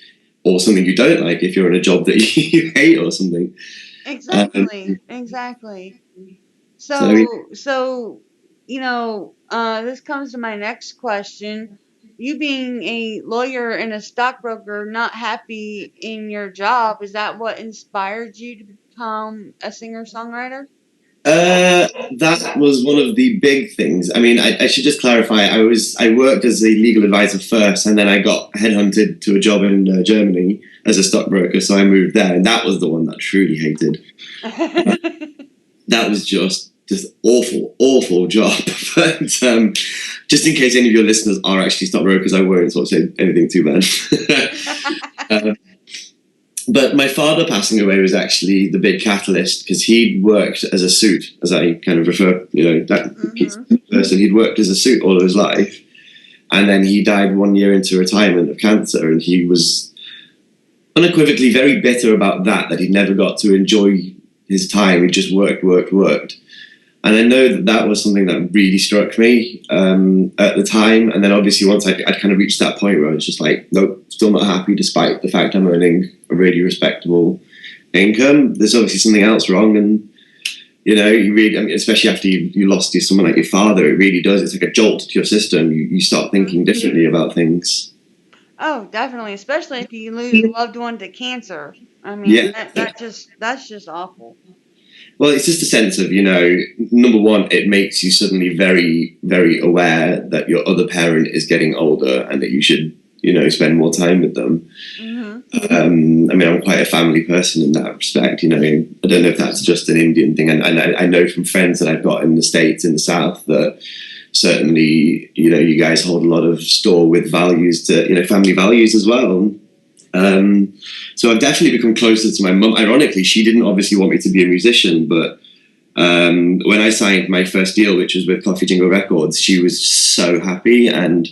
or something you don't like if you're in a job that you hate or something. Exactly. Exactly. So, this comes to my next question. You being a lawyer and a stockbroker, not happy in your job, is that what inspired you to become a singer-songwriter? That was one of the big things. I mean, I should just clarify. I worked as a legal advisor first, and then I got headhunted to a job in Germany as a stockbroker. So I moved there, and that was the one that I truly hated. That was just awful job. But just in case any of your listeners are actually stockbrokers, I won't sort of say anything too bad. But my father passing away was actually the big catalyst, because he'd worked as a suit, as I kind of refer, that person. He'd worked as a suit all of his life, and then he died 1 year into retirement of cancer, and he was unequivocally very bitter about that he'd never got to enjoy his time. He just worked. And I know that was something that really struck me at the time. And then obviously once I'd kind of reached that point where I was just like, nope, still not happy despite the fact I'm earning a really respectable income. There's obviously something else wrong. And, you really, I mean, especially after you lost someone like your father, it really does. It's like a jolt to your system. You start thinking differently about things. Oh, definitely. Especially if you lose a loved one to cancer. I mean, that's just awful. Well, it's just a sense of, number one, it makes you suddenly very, very aware that your other parent is getting older and that you should, spend more time with them. Mm-hmm. I mean, I'm quite a family person in that respect. I don't know if that's just an Indian thing. And I know from friends that I've got in the States, in the South, that certainly, you guys hold a lot of store with values to, family values as well. So I've definitely become closer to my mum. Ironically, she didn't obviously want me to be a musician, but when I signed my first deal, which was with Coffee Jingle Records, she was so happy. And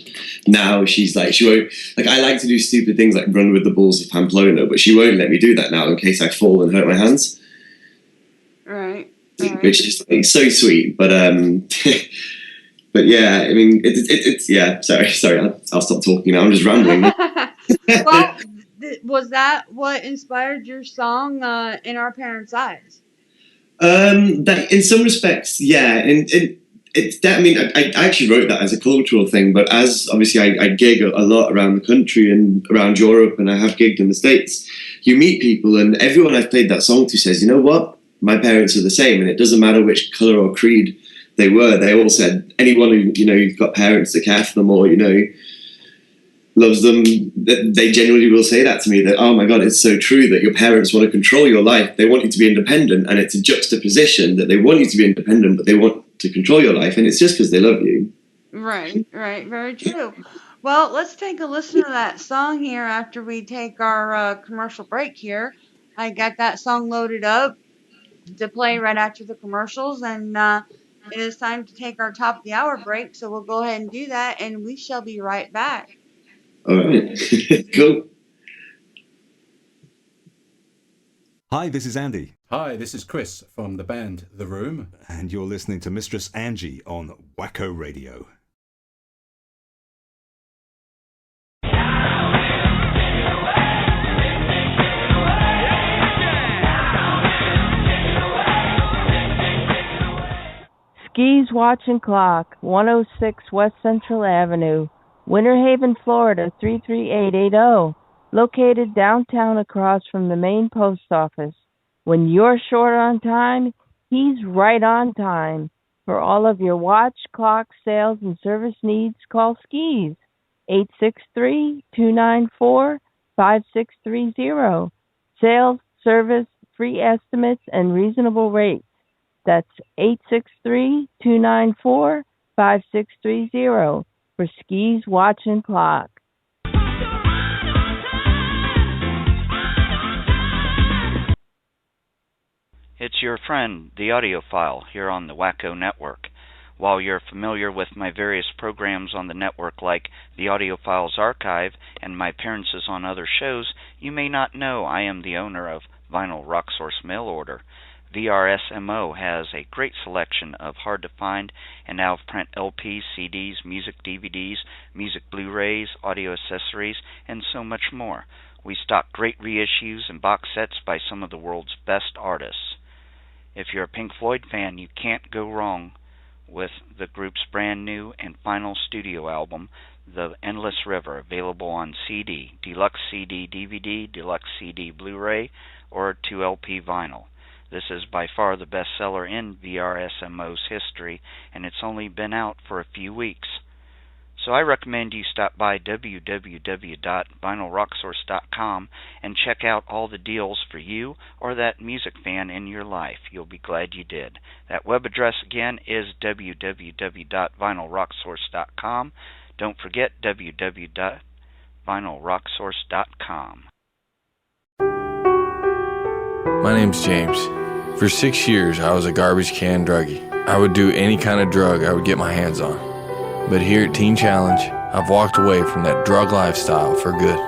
now she's like, she won't, like, I like to do stupid things like run with the bulls of Pamplona, but she won't let me do that now in case I fall and hurt my hands. Right. Which is like so sweet, but but yeah, I mean, it's yeah. Sorry, I'll stop talking now. I'm just rambling. Well, was that what inspired your song "In Our Parents' Eyes"? That in some respects, yeah. it's that. I mean, I actually wrote that as a cultural thing, but as obviously I gig a lot around the country and around Europe, and I have gigged in the States. You meet people, and everyone I've played that song to says, you know what, my parents are the same, and it doesn't matter which color or creed they were. They all said anyone who, you know, you've got parents that care for them or, you know, loves them, they genuinely will say that to me, that, oh my God, it's so true that your parents want to control your life. They want you to be independent, and it's a juxtaposition that they want you to be independent, but they want to control your life, and it's just because they love you. Right, very true. Well, let's take a listen to that song here after we take our commercial break here. I got that song loaded up to play right after the commercials, and it is time to take our top of the hour break, so we'll go ahead and do that, and we shall be right back. All right. Cool. Hi, this is Andy. Hi, this is Chris from the band The Room. And you're listening to Mistress Angie on Wacko Radio. Skis Watch and Clock, 106 West Central Avenue, Winter Haven, Florida, 33880. Located downtown across from the main post office. When you're short on time, he's right on time. For all of your watch, clock, sales, and service needs, call Skis. 863-294-5630. Sales, service, free estimates, and reasonable rates. That's 863-294-5630 for Skis Watch and Clock. It's your friend, the audiophile, here on the Wacko Network. While you're familiar with my various programs on the network like the Audiophiles Archive and my appearances on other shows, you may not know I am the owner of Vinyl Rock Source Mail Order. VRSMO has a great selection of hard-to-find and out-of-print LPs, CDs, music DVDs, music Blu-rays, audio accessories, and so much more. We stock great reissues and box sets by some of the world's best artists. If you're a Pink Floyd fan, you can't go wrong with the group's brand new and final studio album, The Endless River, available on CD, Deluxe CD DVD, Deluxe CD Blu-ray, or 2LP vinyl. This is by far the best seller in VRSMO's history, and it's only been out for a few weeks. So I recommend you stop by www.vinylrocksource.com and check out all the deals for you or that music fan in your life. You'll be glad you did. That web address again is www.vinylrocksource.com. Don't forget www.vinylrocksource.com. My name's James. For 6 years, I was a garbage can druggie. I would do any kind of drug I would get my hands on. But here at Teen Challenge, I've walked away from that drug lifestyle for good.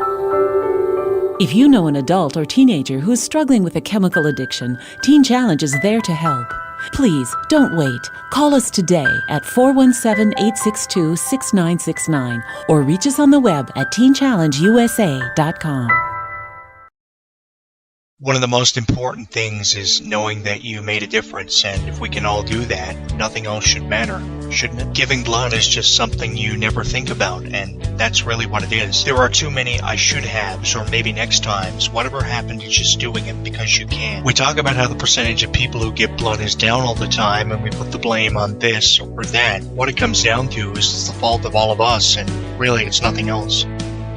If you know an adult or teenager who is struggling with a chemical addiction, Teen Challenge is there to help. Please, don't wait. Call us today at 417-862-6969 or reach us on the web at teenchallengeusa.com. One of the most important things is knowing that you made a difference, and if we can all do that, nothing else should matter, shouldn't it? Giving blood is just something you never think about, and that's really what it is. There are too many I should haves, or maybe next times. Whatever happened to just doing it because you can. We talk about how the percentage of people who give blood is down all the time, and we put the blame on this or that. What it comes down to is it's the fault of all of us, and really it's nothing else.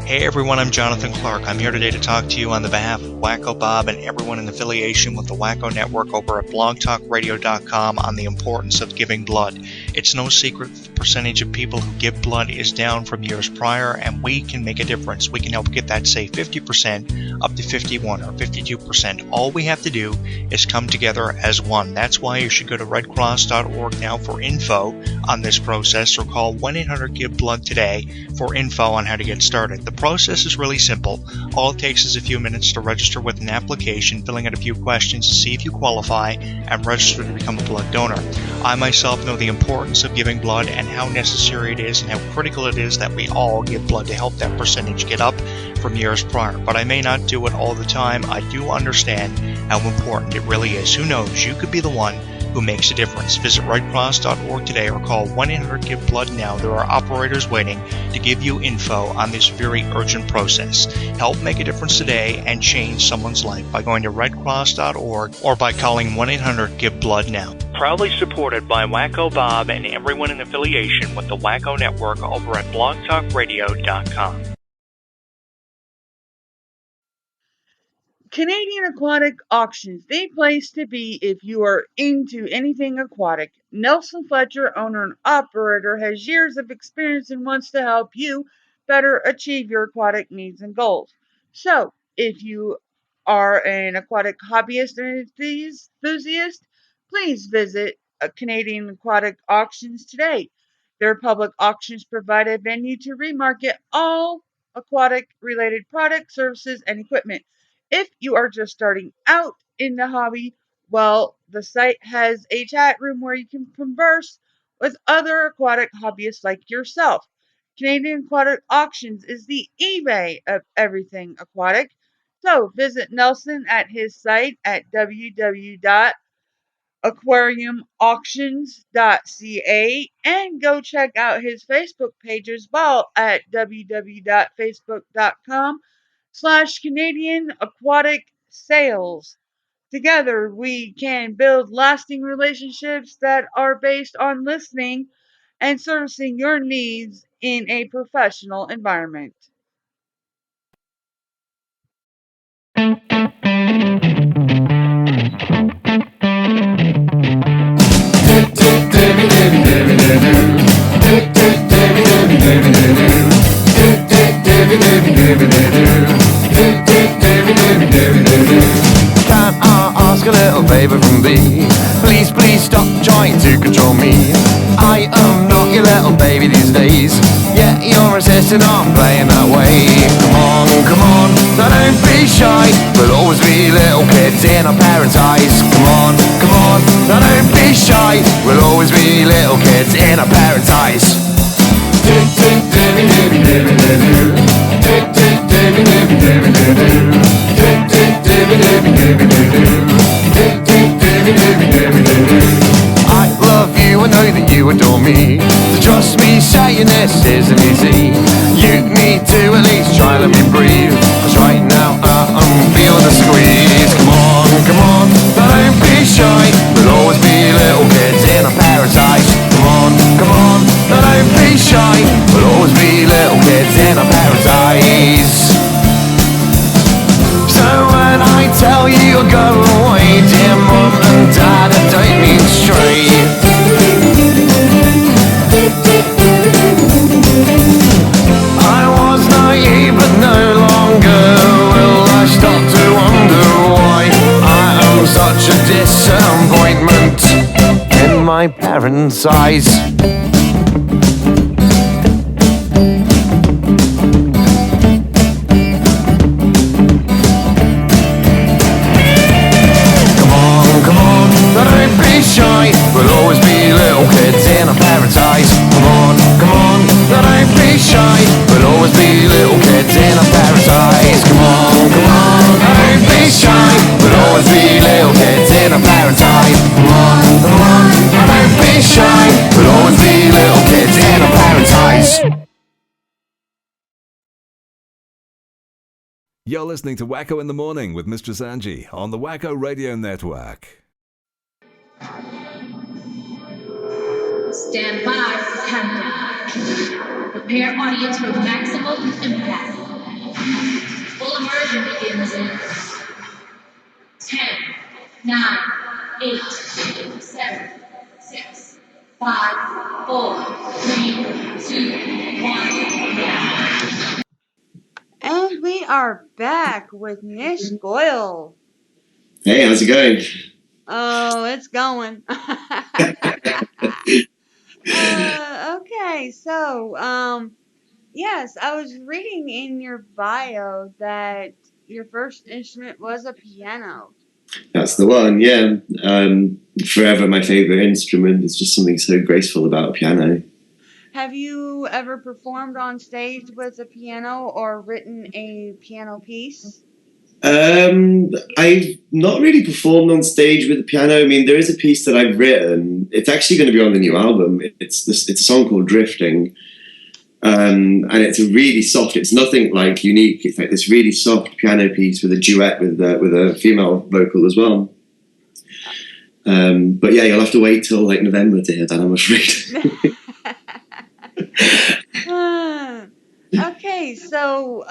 Hey everyone, I'm Jonathan Clark. I'm here today to talk to you on the behalf of Wacko Bob and everyone in affiliation with the Wacko Network over at blogtalkradio.com on the importance of giving blood. It's no secret that the percentage of people who give blood is down from years prior, and we can make a difference. We can help get that, say, 50% up to 51 or 52%. All we have to do is come together as one. That's why you should go to redcross.org now for info on this process, or call 1-800-GIVE-BLOOD today for info on how to get started. The process is really simple. All it takes is a few minutes to register with an application, filling out a few questions to see if you qualify, and register to become a blood donor. I myself know the importance of giving blood and how necessary it is and how critical it is that we all give blood to help that percentage get up from years prior. But I may not do it all the time. I do understand how important it really is. Who knows? You could be the one who makes a difference. Visit redcross.org today or call 1-800-GIVE-BLOOD-NOW. There are operators waiting to give you info on this very urgent process. Help make a difference today and change someone's life by going to redcross.org or by calling 1-800-GIVE-BLOOD-NOW. Proudly supported by Wacko Bob and everyone in affiliation with the Wacko Network over at blogtalkradio.com. Canadian Aquatic Auctions, the place to be if you are into anything aquatic. Nelson Fletcher, owner and operator, has years of experience and wants to help you better achieve your aquatic needs and goals. So, if you are an aquatic hobbyist or enthusiast, please visit Canadian Aquatic Auctions today. Their public auctions provide a venue to remarket all aquatic related products, services, and equipment. If you are just starting out in the hobby, well, the site has a chat room where you can converse with other aquatic hobbyists like yourself. Canadian Aquatic Auctions is the eBay of everything aquatic. So visit Nelson at his site at www.aquariumauctions.ca and go check out his Facebook page as well at www.facebook.com/Canadian Aquatic Sales. Together, we can build lasting relationships that are based on listening and servicing your needs in a professional environment. Can I ask a little favor from thee? Please, please stop trying to control me. I am not your little baby these days. Yeah, you're insisting on playing that way. Come on, now don't be shy. We'll always be little kids in our parents' eyes. Come on, now don't be shy. We'll always be little kids in our parents' eyes. I love you, I know that you adore me. So trust me, saying this isn't easy. You need to at least try, let me breathe. Cause right now I'm feeling the squeeze. Come on, don't be shy. We'll always be little kids in our parents' eyes. Come on, don't be shy. We'll always be little kids in our parents' eyes. So when I tell you you'll go away, dear mom and dad, I don't mean straight. I was naive but no longer will I start to wonder why I am such a disappointment in my parents' eyes. Don't be shy, we'll always be little kids in our parents' eyes. Come on, don't be shy, we'll always be little kids in our parents' eyes. Come on, don't be shy, we'll always be little kids in our parents' eyes. Come on, don't be shy, we'll always be little kids in our parents' eyes. You're listening to Wacko in the Morning with Mistress Angie on the Wacko Radio Network. Stand by for countdown. Prepare audience for maximum impact. Full immersion begins in 10, 9, 8, 7, 6, 5, 4, 3, 2, 1. And we are back with NishGoyal. Hey, how's it going? Oh, it's going. Okay, so, yes, I was reading in your bio that your first instrument was a piano. That's the one, yeah. Forever my favourite instrument. It's just something so graceful about a piano. Have you ever performed on stage with a piano or written a piano piece? I've not really performed on stage with the piano. I mean, there is a piece that I've written. It's actually going to be on the new album. It's a song called Drifting. And it's a really soft, it's nothing like unique. It's like this really soft piano piece with a duet with a female vocal as well. But yeah, you'll have to wait till like November to hear that, I'm afraid. Okay, so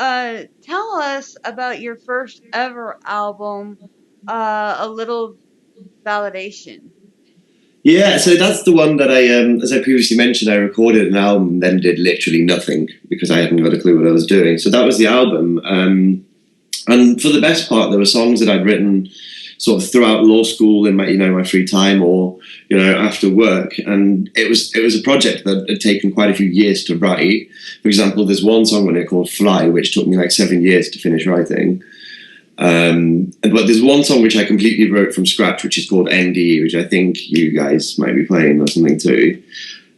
tell us about your first ever album, A Little Validation. Yeah, so that's the one that I, as I previously mentioned, I recorded an album and then did literally nothing because I hadn't got a clue what I was doing. So that was the album. And for the best part, there were songs that I'd written sort of throughout law school in my, my free time or, after work. And it was a project that had taken quite a few years to write. For example, there's one song on it called Fly, which took me like 7 years to finish writing. But there's one song which I completely wrote from scratch, which is called ND, which I think you guys might be playing or something too.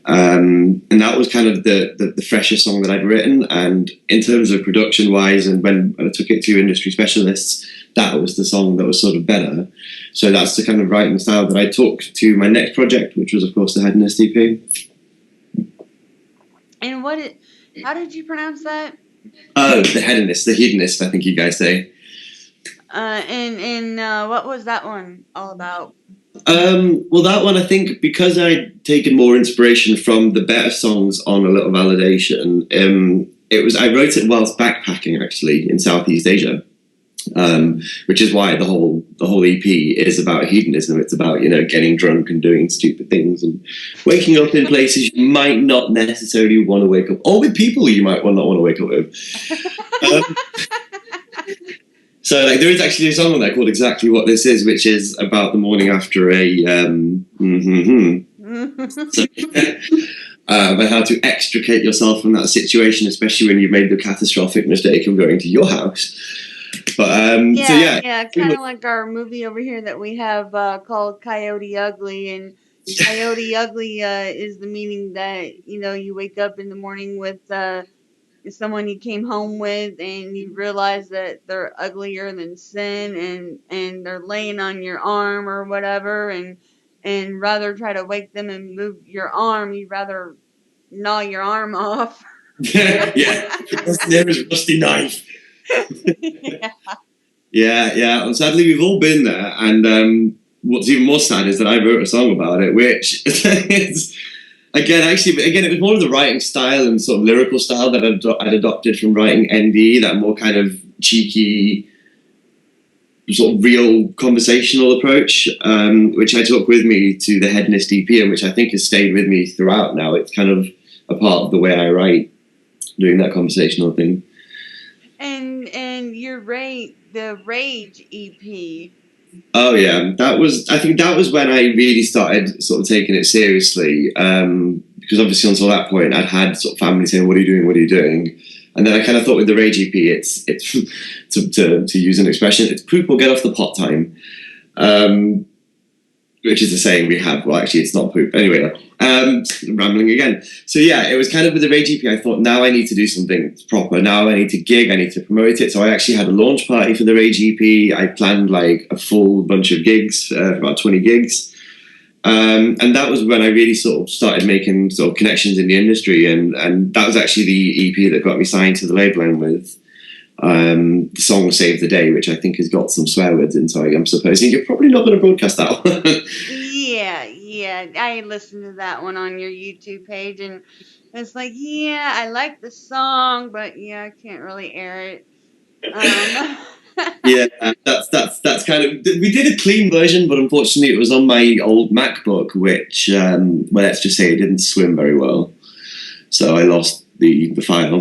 And that was kind of the freshest song that I'd written. And in terms of production wise, and when I took it to industry specialists, that was the song that was sort of better. So that's the kind of writing style that I took to my next project, which was of course the Hedonist EP. And how did you pronounce that? Oh, the Hedonist, I think you guys say. And what was that one all about? Well, that one, I think, because I'd taken more inspiration from the better songs on A Little Validation, I wrote it whilst backpacking, actually, in Southeast Asia, which is why the whole EP is about hedonism. It's about, getting drunk and doing stupid things and waking up in places you might not necessarily want to wake up, or with people you might not want to wake up with. So there is actually a song on there called Exactly What This Is, which is about the morning after about how to extricate yourself from that situation, especially when you've made the catastrophic mistake of going to your house. But kind of like our movie over here that we have called Coyote Ugly, and Coyote Ugly is the meaning that you wake up in the morning with someone you came home with and you realize that they're uglier than sin and they're laying on your arm or whatever, and rather try to wake them and move your arm, you'd rather gnaw your arm off. Yeah, there is a rusty knife. Yeah, and sadly we've all been there, and what's even more sad is that I wrote a song about it, which is Again, it was more of the writing style and sort of lyrical style that I'd adopted from writing ND, that more kind of cheeky, sort of real conversational approach, which I took with me to the Hedonist EP, and which I think has stayed with me throughout now. It's kind of a part of the way I write, doing that conversational thing. And the Rage EP. Oh yeah, I think that was when I really started sort of taking it seriously, because obviously until that point I'd had sort of family saying, what are you doing? And then I kind of thought with the Rage EP, it's to use an expression, it's poop or get off the pot time, which is a saying we have. Well, actually it's not poop. Anyway, rambling again. So yeah, it was kind of with the Rage EP, I thought, now I need to do something proper. Now I need to gig, I need to promote it. So I actually had a launch party for the Rage EP. I planned like a full bunch of gigs, about 20 gigs. And that was when I really sort of started making sort of connections in the industry. And that was actually the EP that got me signed to the label I'm with. The song Save the Day, which I think has got some swear words in, so I'm supposing you're probably not going to broadcast that one. Yeah, I listened to that one on your YouTube page, and it's like, yeah, I like the song, but yeah, I can't really air it. Yeah, that's kind of, we did a clean version, but unfortunately it was on my old MacBook, which, well, let's just say it didn't swim very well, so I lost the file.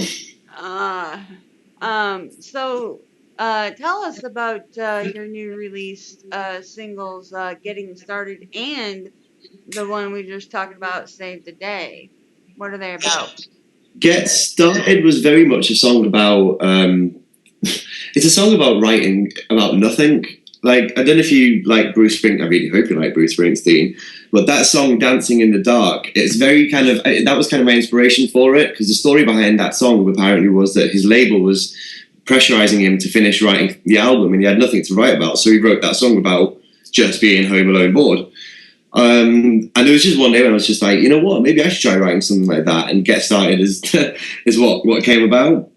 So tell us about your new released singles, Getting Started, and the one we just talked about, Save the Day. What are they about? Get Started was very much a song about, it's a song about writing about nothing. Like, I don't know if you like Bruce Springsteen, I really hope you like Bruce Springsteen, but that song, Dancing in the Dark, it's very kind of, that was kind of my inspiration for it, because the story behind that song apparently was that his label was pressurizing him to finish writing the album, and he had nothing to write about. So he wrote that song about just being home alone bored. And it was just one day when I was just like, you know what, maybe I should try writing something like that and get started is what came about.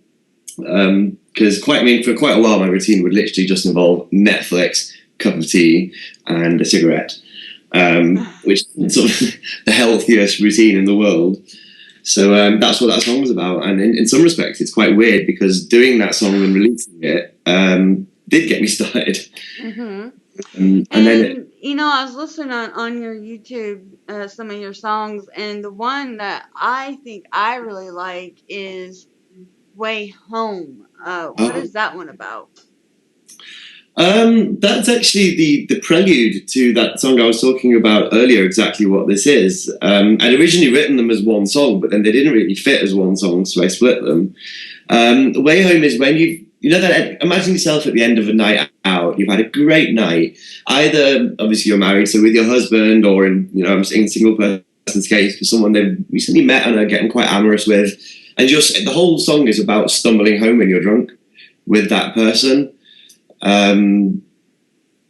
Because for quite a while my routine would literally just involve Netflix, cup of tea, and a cigarette, which is sort of the healthiest routine in the world. So that's what that song was about. And in some respects, it's quite weird because doing that song and releasing it did get me started. Mm-hmm. And then you know, I was listening on your YouTube, some of your songs, and the one that I think I really like is Way Home. What is that one about? That's actually the prelude to that song I was talking about earlier, exactly what this is. I'd originally written them as one song, but then they didn't really fit as one song, so I split them. Way Home is when you know that, imagine yourself at the end of a night out, you've had a great night. Either, obviously you're married, so with your husband, or in, you know, I'm saying single person's case, for someone they've recently met and are getting quite amorous with. And just, the whole song is about stumbling home when you're drunk with that person. That's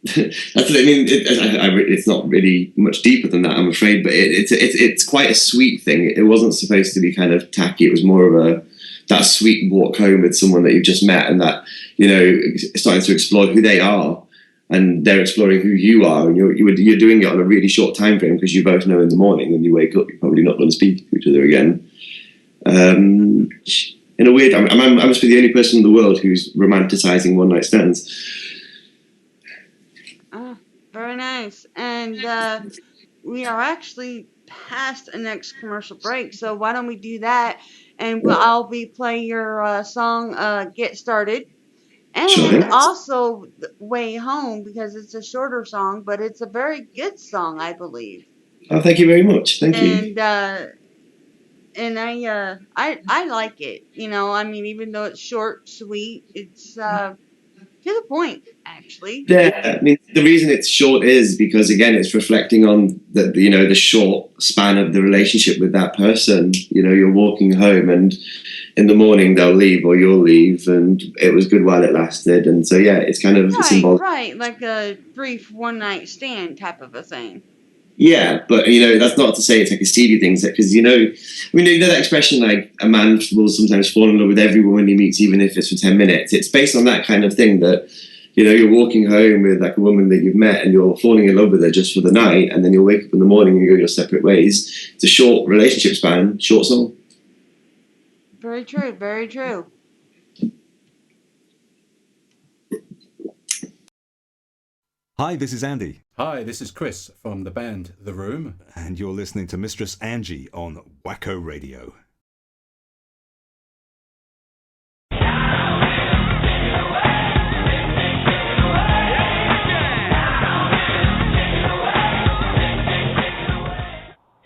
what I mean. It's not really much deeper than that, I'm afraid, but it's quite a sweet thing. It wasn't supposed to be kind of tacky. It was more of that sweet walk home with someone that you've just met, and that, you know, starting to explore who they are, and they're exploring who you are, and you're doing it on a really short time frame because you both know in the morning when you wake up you're probably not going to speak to each other again. In a weird, I must be the only person in the world who's romanticizing one night stands. Oh, very nice. And we are actually past the next commercial break, so why don't we do that? And I'll be playing your song, Get Started. And Sure. also Way Home, because it's a shorter song, but it's a very good song, I believe. Oh, thank you very much. Thank you. And I like it. You know, I mean, even though it's short, sweet, it's to the point, actually. Yeah, I mean, the reason it's short is because, again, it's reflecting on the short span of the relationship with that person. You know, you're walking home and in the morning they'll leave or you'll leave, and it was good while it lasted. And so, yeah, it's kind of symbolic. Right, like a brief one-night stand type of a thing. Yeah, but, you know, that's not to say it's like a seedy thing, because, you know, I mean, you know that expression, like, a man will sometimes fall in love with every woman he meets, even if it's for 10 minutes. It's based on that kind of thing that, you know, you're walking home with, like, a woman that you've met and you're falling in love with her just for the night, and then you'll wake up in the morning and you go your separate ways. It's a short relationship span, short song. Very true, very true. Hi, this is Andy. Hi, this is Chris from the band The Room. And you're listening to Mistress Angie on Wacko Radio.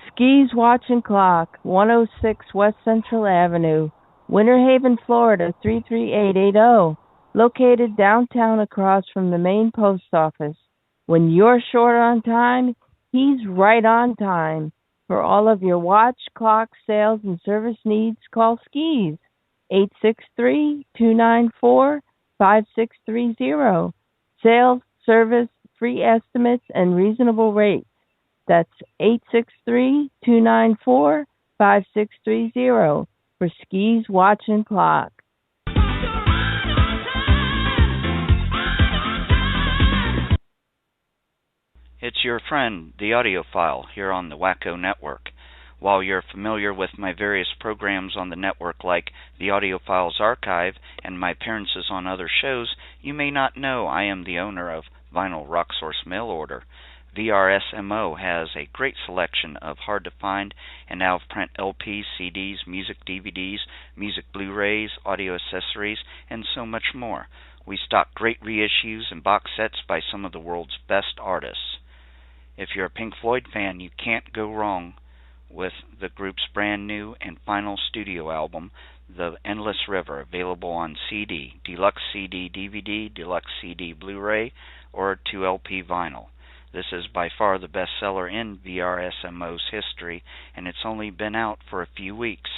Skis Watch and Clock, 106 West Central Avenue, Winter Haven, Florida, 33880. Located downtown across from the main post office. When you're short on time, he's right on time. For all of your watch, clock, sales, and service needs, call Skis. 863-294-5630. Sales, service, free estimates, and reasonable rates. That's 863-294-5630 for Skis Watch and Clock. It's your friend, the audiophile, here on the Wacko Network. While you're familiar with my various programs on the network like the Audiophiles Archive and my appearances on other shows, you may not know I am the owner of Vinyl Rock Source Mail Order. VRSMO has a great selection of hard-to-find and out-of-print LPs, CDs, music DVDs, music Blu-rays, audio accessories, and so much more. We stock great reissues and box sets by some of the world's best artists. If you're a Pink Floyd fan, you can't go wrong with the group's brand new and final studio album, The Endless River, available on CD, Deluxe CD DVD, Deluxe CD Blu-ray, or 2LP vinyl. This is by far the best seller in VRSMO's history, and it's only been out for a few weeks.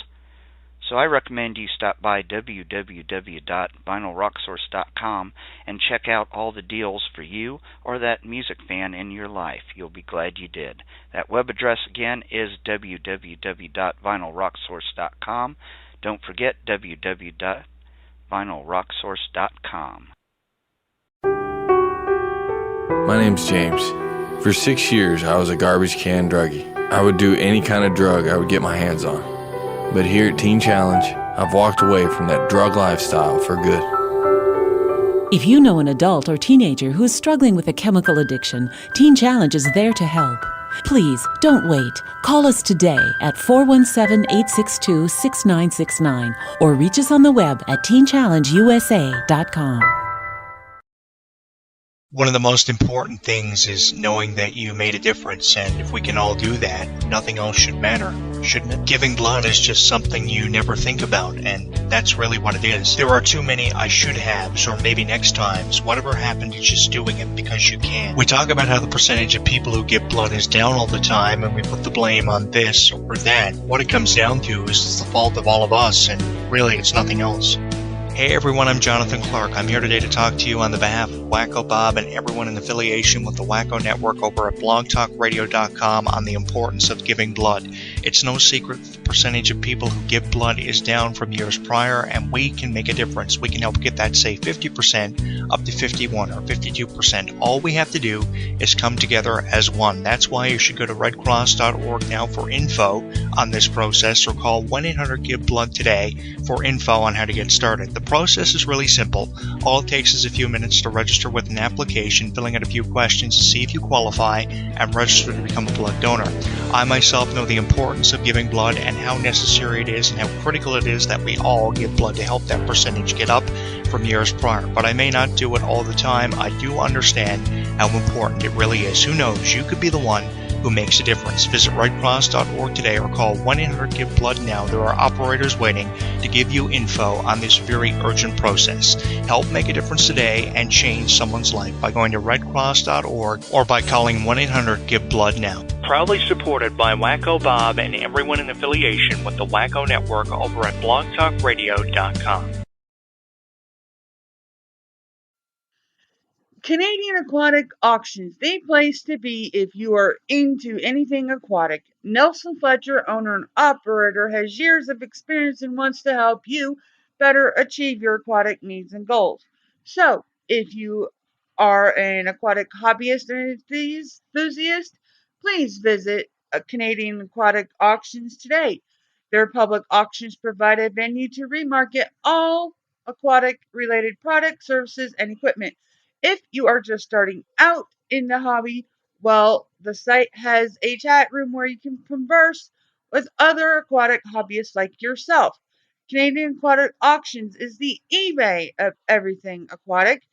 So I recommend you stop by www.vinylrocksource.com and check out all the deals for you or that music fan in your life. You'll be glad you did. That web address again is www.vinylrocksource.com. Don't forget www.vinylrocksource.com. My name's James. For 6 years, I was a garbage can druggie. I would do any kind of drug I would get my hands on. But here at Teen Challenge, I've walked away from that drug lifestyle for good. If you know an adult or teenager who is struggling with a chemical addiction, Teen Challenge is there to help. Please, don't wait. Call us today at 417-862-6969 or reach us on the web at teenchallengeusa.com. One of the most important things is knowing that you made a difference, and if we can all do that, nothing else should matter, shouldn't it? Giving blood is just something you never think about, and that's really what it is. There are too many I should haves, or maybe next times. Whatever happened to just doing it because you can. We talk about how the percentage of people who give blood is down all the time, and we put the blame on this or that. What it comes down to is it's the fault of all of us, and really it's nothing else. Hey everyone, I'm Jonathan Clark. I'm here today to talk to you on the behalf of Wacko Bob and everyone in affiliation with the Wacko Network over at blogtalkradio.com on the importance of giving blood. It's no secret that the percentage of people who give blood is down from years prior, and we can make a difference. We can help get that, say, 50% up to 51 or 52%. All we have to do is come together as one. That's why you should go to redcross.org now for info on this process, or call 1-800-GIVE-BLOOD today for info on how to get started. The process is really simple. All it takes is a few minutes to register with an application, filling out a few questions to see if you qualify, and register to become a blood donor. I myself know the importance of giving blood and how necessary it is and how critical it is that we all give blood to help that percentage get up from years prior. But I may not do it all the time. I do understand how important it really is. Who knows? You could be the one who makes a difference. Visit redcross.org today or call 1-800-GIVE-BLOOD now. There are operators waiting to give you info on this very urgent process. Help make a difference today and change someone's life by going to redcross.org or by calling 1-800-GIVE-BLOOD now. Proudly supported by Wacko Bob and everyone in affiliation with the Wacko Network over at blogtalkradio.com. Canadian Aquatic Auctions, the place to be if you are into anything aquatic. Nelson Fletcher, owner and operator, has years of experience and wants to help you better achieve your aquatic needs and goals. So, if you are an aquatic hobbyist or enthusiast, please visit Canadian Aquatic Auctions today. Their public auctions provide a venue to remarket all aquatic-related products, services, and equipment. If you are just starting out in the hobby, well, the site has a chat room where you can converse with other aquatic hobbyists like yourself. Canadian Aquatic Auctions is the eBay of everything aquatic.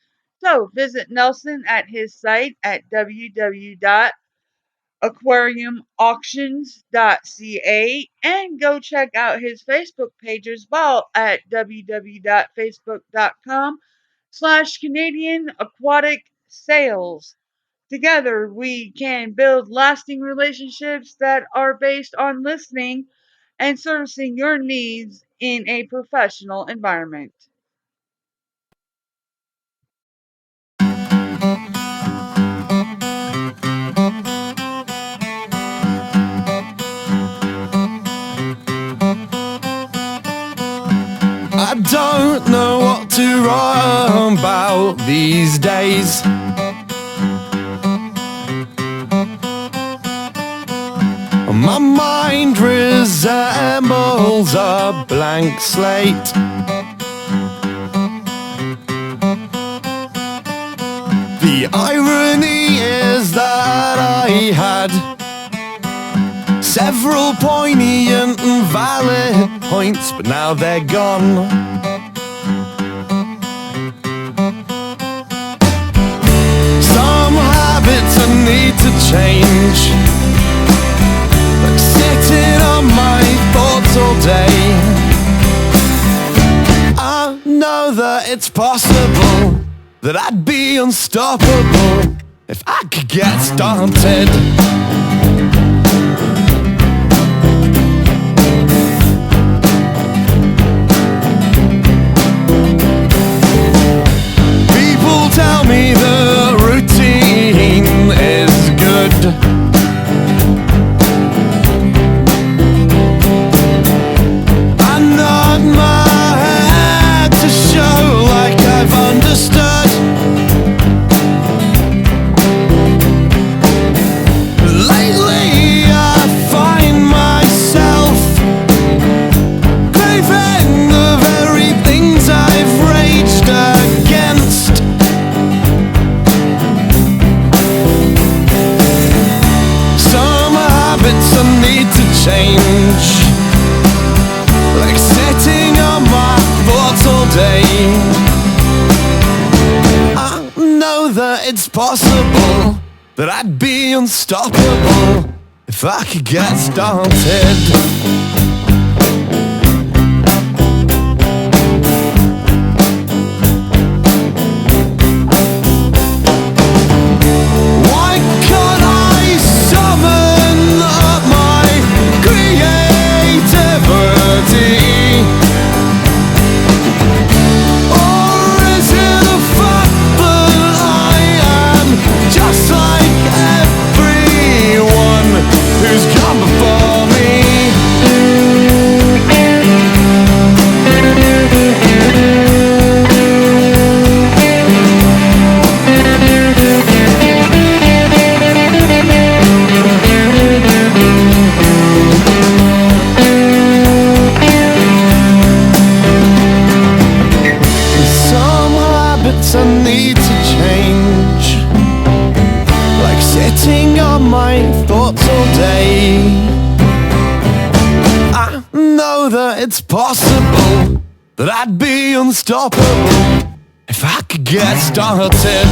So visit Nelson at his site at www.aquariumauctions.ca and go check out his Facebook page as well at www.facebook.com/Canadian Aquatic Sales. Together, we can build lasting relationships that are based on listening and servicing your needs in a professional environment. I don't know what to write about these days. My mind resembles a blank slate. The irony is that I had several poignant and valid points, but now they're gone. Some habits I need to change, like sitting on my thoughts all day. I know that it's possible that I'd be unstoppable if I could get started. it's possible that I'd be unstoppable if I could get started. Why can't I summon up my creativity? Or is it the fact that I am just like everyone who's gone before me? Some habits I need to change, like sitting on my thoughts all day. I know that it's possible that I'd be unstoppable if I could get started.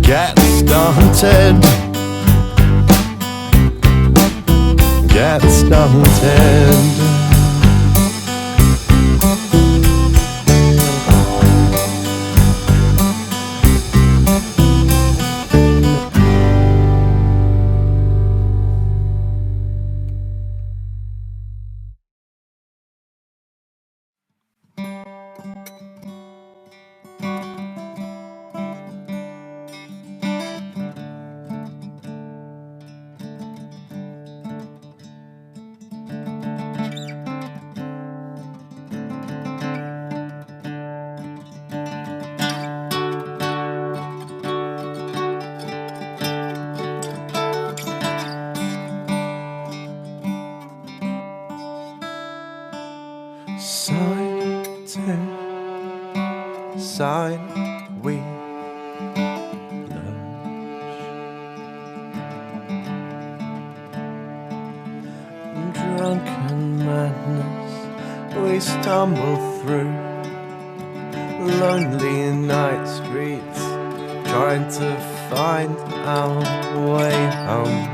Get started. Get started. Side to side we lurch. Drunken madness we stumble through lonely night streets, trying to find our way home.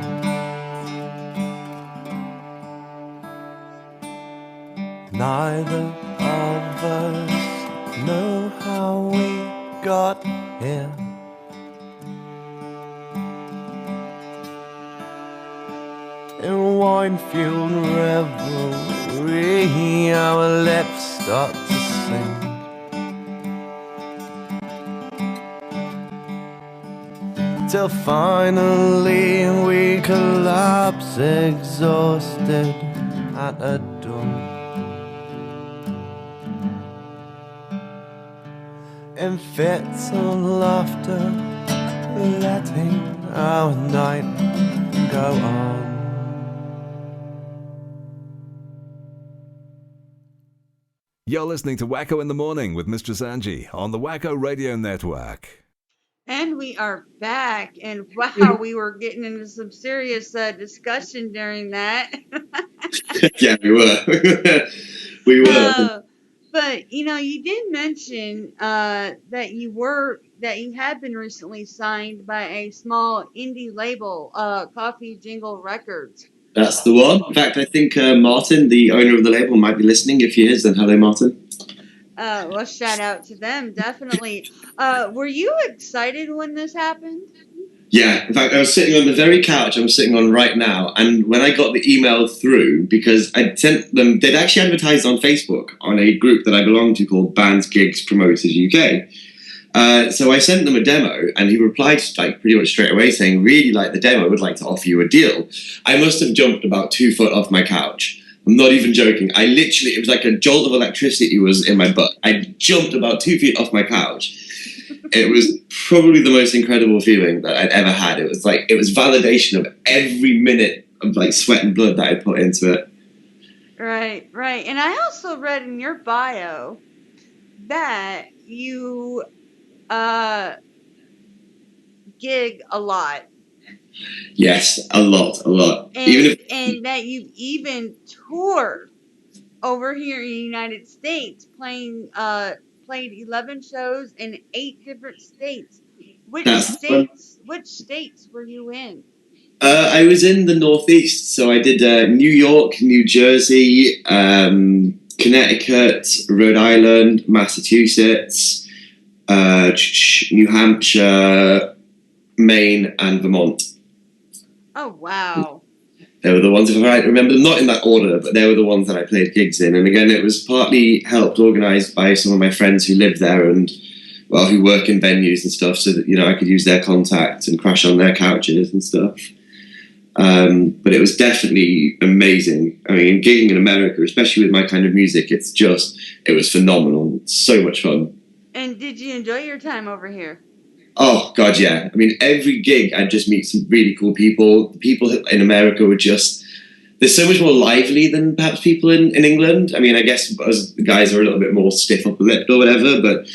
Neither of us know how we got here. In wine-fueled revelry, our lips start to sing. Till finally we collapse, exhausted at a door. In fits of laughter, letting our night go on. You're listening to Wacko in the Morning with Mistress Angie on the Wacko Radio Network. And we are back. And wow, we were getting into some serious discussion during that. Yeah, we were. We were. But you did mention that you had been recently signed by a small indie label, Coffee Jingle Records. That's the one. In fact, I think Martin, the owner of the label, might be listening. If he is, then hello, Martin. Well, shout out to them, definitely. Were you excited when this happened? Yeah, in fact, I was sitting on the very couch I'm sitting on right now, and when I got the email through, because I'd sent them, they'd actually advertised on Facebook on a group that I belong to called Bands, Gigs, Promoters UK. So I sent them a demo, and he replied like pretty much straight away saying, really like the demo, would like to offer you a deal. I must have jumped about 2 foot off my couch. I'm not even joking. It was like a jolt of electricity was in my butt. I jumped about 2 feet off my couch. It was probably the most incredible feeling that I'd ever had. It was validation of every minute of like sweat and blood that I put into it. Right. And I also read in your bio that you gig a lot. Yes, a lot. And that you've even toured over here in the United States playing played 11 shows in 8 different states. Which That's states were you in? I was in the Northeast, so I did New York, New Jersey, Connecticut, Rhode Island, Massachusetts, New Hampshire, Maine, and Vermont. Oh, wow. They were the ones, if I remember them, not in that order, but they were the ones that I played gigs in. And again, it was partly helped organised by some of my friends who lived there and, well, who work in venues and stuff, so that, you know, I could use their contacts and crash on their couches and stuff. But it was definitely amazing. I mean, gigging in America, especially with my kind of music, it was phenomenal. It's so much fun. And did you enjoy your time over here? Oh, God, yeah. I mean, every gig, I'd just meet some really cool people. The people in America were just... They're so much more lively than perhaps people in England. I mean, I guess us guys are a little bit more stiff upper lipped or whatever, but...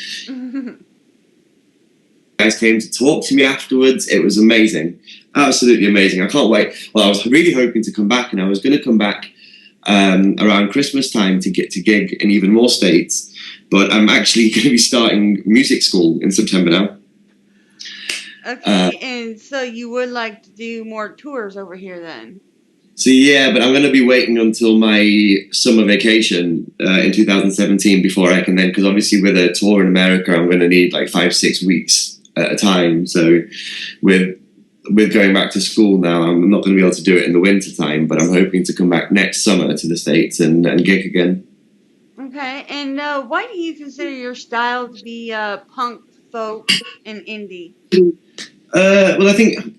guys came to talk to me afterwards. It was amazing. Absolutely amazing. I can't wait. Well, I was really hoping to come back, and I was going to come back around Christmas time to get to gig in even more states. But I'm actually going to be starting music school in September now. Okay, and so you would like to do more tours over here then? So yeah, but I'm going to be waiting until my summer vacation in 2017 before I can then, because obviously with a tour in America, I'm going to need like 5-6 weeks at a time. So with going back to school now, I'm not going to be able to do it in the winter time, but I'm hoping to come back next summer to the States and gig again. Okay, and why do you consider your style to be punk, folk, and indie? Well, I think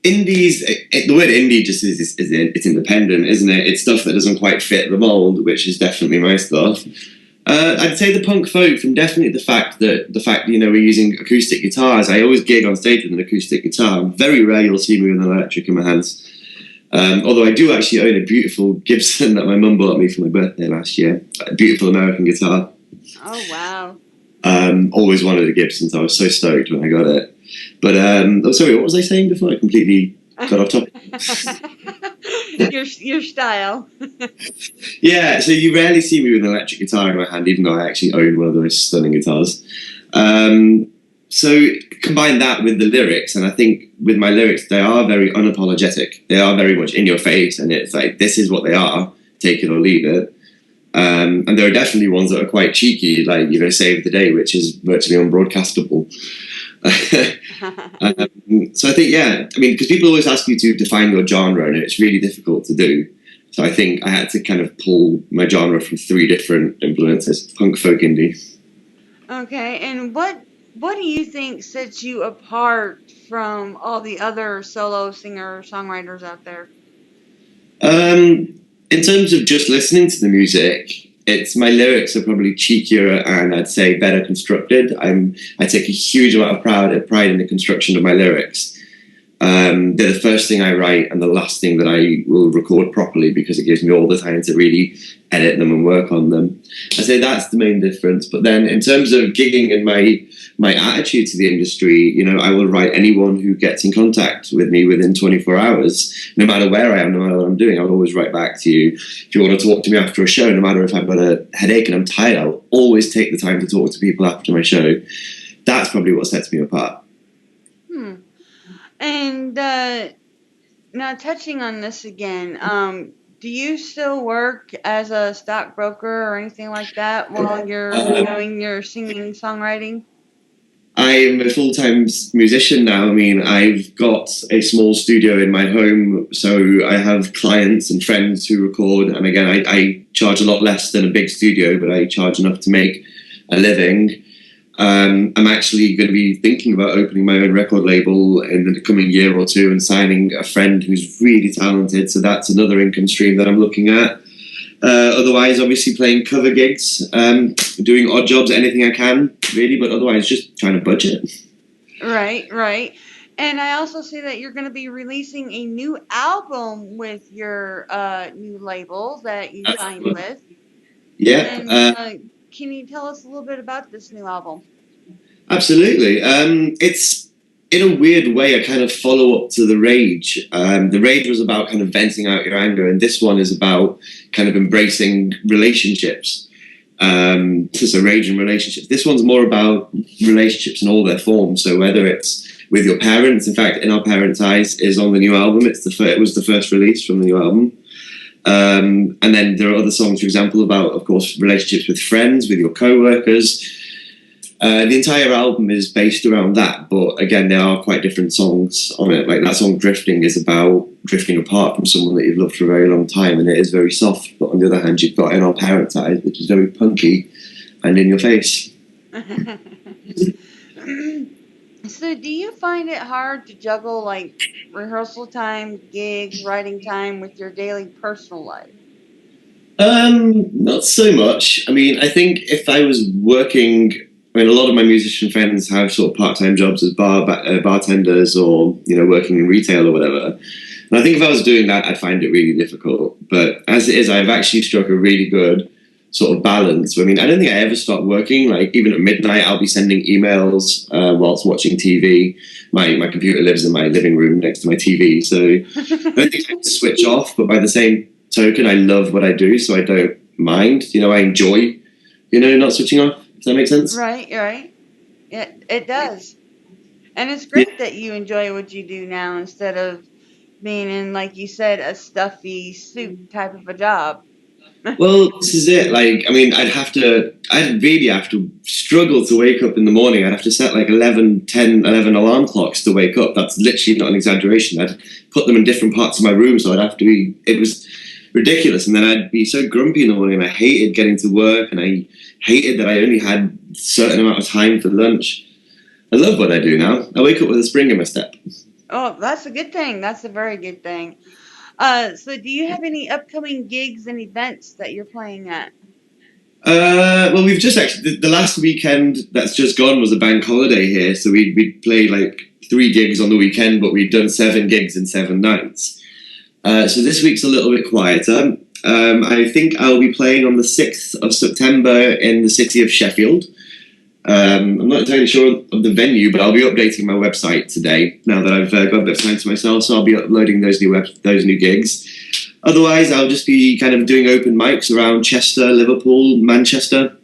indies, the word indie just is it's independent, isn't it? It's stuff that doesn't quite fit the mold, which is definitely my stuff. I'd say the punk folk from definitely the fact you know, we're using acoustic guitars. I always gig on stage with an acoustic guitar. Very rare you'll see me with an electric in my hands. Although I do actually own a beautiful Gibson that my mum bought me for my birthday last year. A beautiful American guitar. Oh, wow. Always wanted a Gibson, so I was so stoked when I got it. But, sorry, what was I saying before? I completely got off topic. Your style. Yeah, so you rarely see me with an electric guitar in my hand, even though I actually own one of those stunning guitars. So combine that with the lyrics, and I think with my lyrics, they are very unapologetic. They are very much in your face, and it's like, this is what they are, take it or leave it. And there are definitely ones that are quite cheeky, like, you know, Save the Day, which is virtually unbroadcastable. So I think, yeah, I mean, because people always ask you to define your genre, and it's really difficult to do. So I think I had to kind of pull my genre from 3 different influences: punk, folk, indie. Okay, and what do you think sets you apart from all the other solo singer-songwriters out there? In terms of just listening to the music, it's my lyrics are probably cheekier and I'd say better constructed. I take a huge amount of pride in the construction of my lyrics. They're the first thing I write and the last thing that I will record properly, because it gives me all the time to really edit them and work on them. I'd say that's the main difference. But then in terms of gigging and my attitude to the industry, you know, I will write anyone who gets in contact with me within 24 hours, no matter where I am, no matter what I'm doing. I'll always write back to you. If you want to talk to me after a show, no matter if I've got a headache and I'm tired, I'll always take the time to talk to people after my show. That's probably what sets me apart. And now touching on this again, do you still work as a stockbroker or anything like that while you're doing your singing songwriting? I'm a full-time musician now. I mean, I've got a small studio in my home, so I have clients and friends who record. And again, I charge a lot less than a big studio, but I charge enough to make a living. I'm actually going to be thinking about opening my own record label in the coming year or two and signing a friend who's really talented. So that's another income stream that I'm looking at. Otherwise, obviously playing cover gigs, doing odd jobs, anything I can, really, but otherwise just trying to budget. Right. And I also see that you're going to be releasing a new album with your new label that you signed with. Yeah. And, can you tell us a little bit about this new album? Absolutely. It's, in a weird way, a kind of follow-up to The Rage. The Rage was about kind of venting out your anger, and this one is about kind of embracing relationships. So raging relationships. This one's more about relationships in all their forms. So whether it's with your parents, in fact, In Our Parents' Eyes is on the new album. It was the first release from the new album. And then there are other songs, for example, about, of course, relationships with friends, with your co-workers. The entire album is based around that, but again, there are quite different songs on it. Like that song Drifting is about drifting apart from someone that you've loved for a very long time, and it is very soft. But on the other hand, you've got In Our Parents' Eyes, which is very punky and in your face. So do you find it hard to juggle like rehearsal time, gigs, writing time with your daily personal life? Not so much. I mean, I think if I was working, I mean, a lot of my musician friends have sort of part-time jobs as bartenders or, you know, working in retail or whatever. And I think if I was doing that, I'd find it really difficult. But as it is, I've actually struck a really good sort of balance. I mean, I don't think I ever stop working. Like even at midnight, I'll be sending emails whilst watching TV. My computer lives in my living room next to my TV, so I don't think I have to switch off. But by the same token, I love what I do, so I don't mind. You know, I enjoy, you know, not switching off. Does that make sense? Right. Yeah, it does. And it's great that you enjoy what you do now instead of being in, like you said, a stuffy suit type of a job. Well, this is it. Like, I mean, I'd really have to struggle to wake up in the morning. I'd have to set like 11 alarm clocks to wake up. That's literally not an exaggeration. I'd put them in different parts of my room, so it was ridiculous. And then I'd be so grumpy in the morning, and I hated getting to work, and I hated that I only had a certain amount of time for lunch. I love what I do now. I wake up with a spring in my step. Oh, that's a good thing. That's a very good thing. So do you have any upcoming gigs and events that you're playing at? Well, we've just actually, the last weekend that's just gone was a bank holiday here. So we played like 3 gigs on the weekend, but we've done 7 gigs in 7 nights. So this week's a little bit quieter. I think I'll be playing on the 6th of September in the city of Sheffield. I'm not entirely sure of the venue, but I'll be updating my website today now that I've got a bit of time to myself, so I'll be uploading those new gigs. Otherwise, I'll just be kind of doing open mics around Chester, Liverpool, Manchester.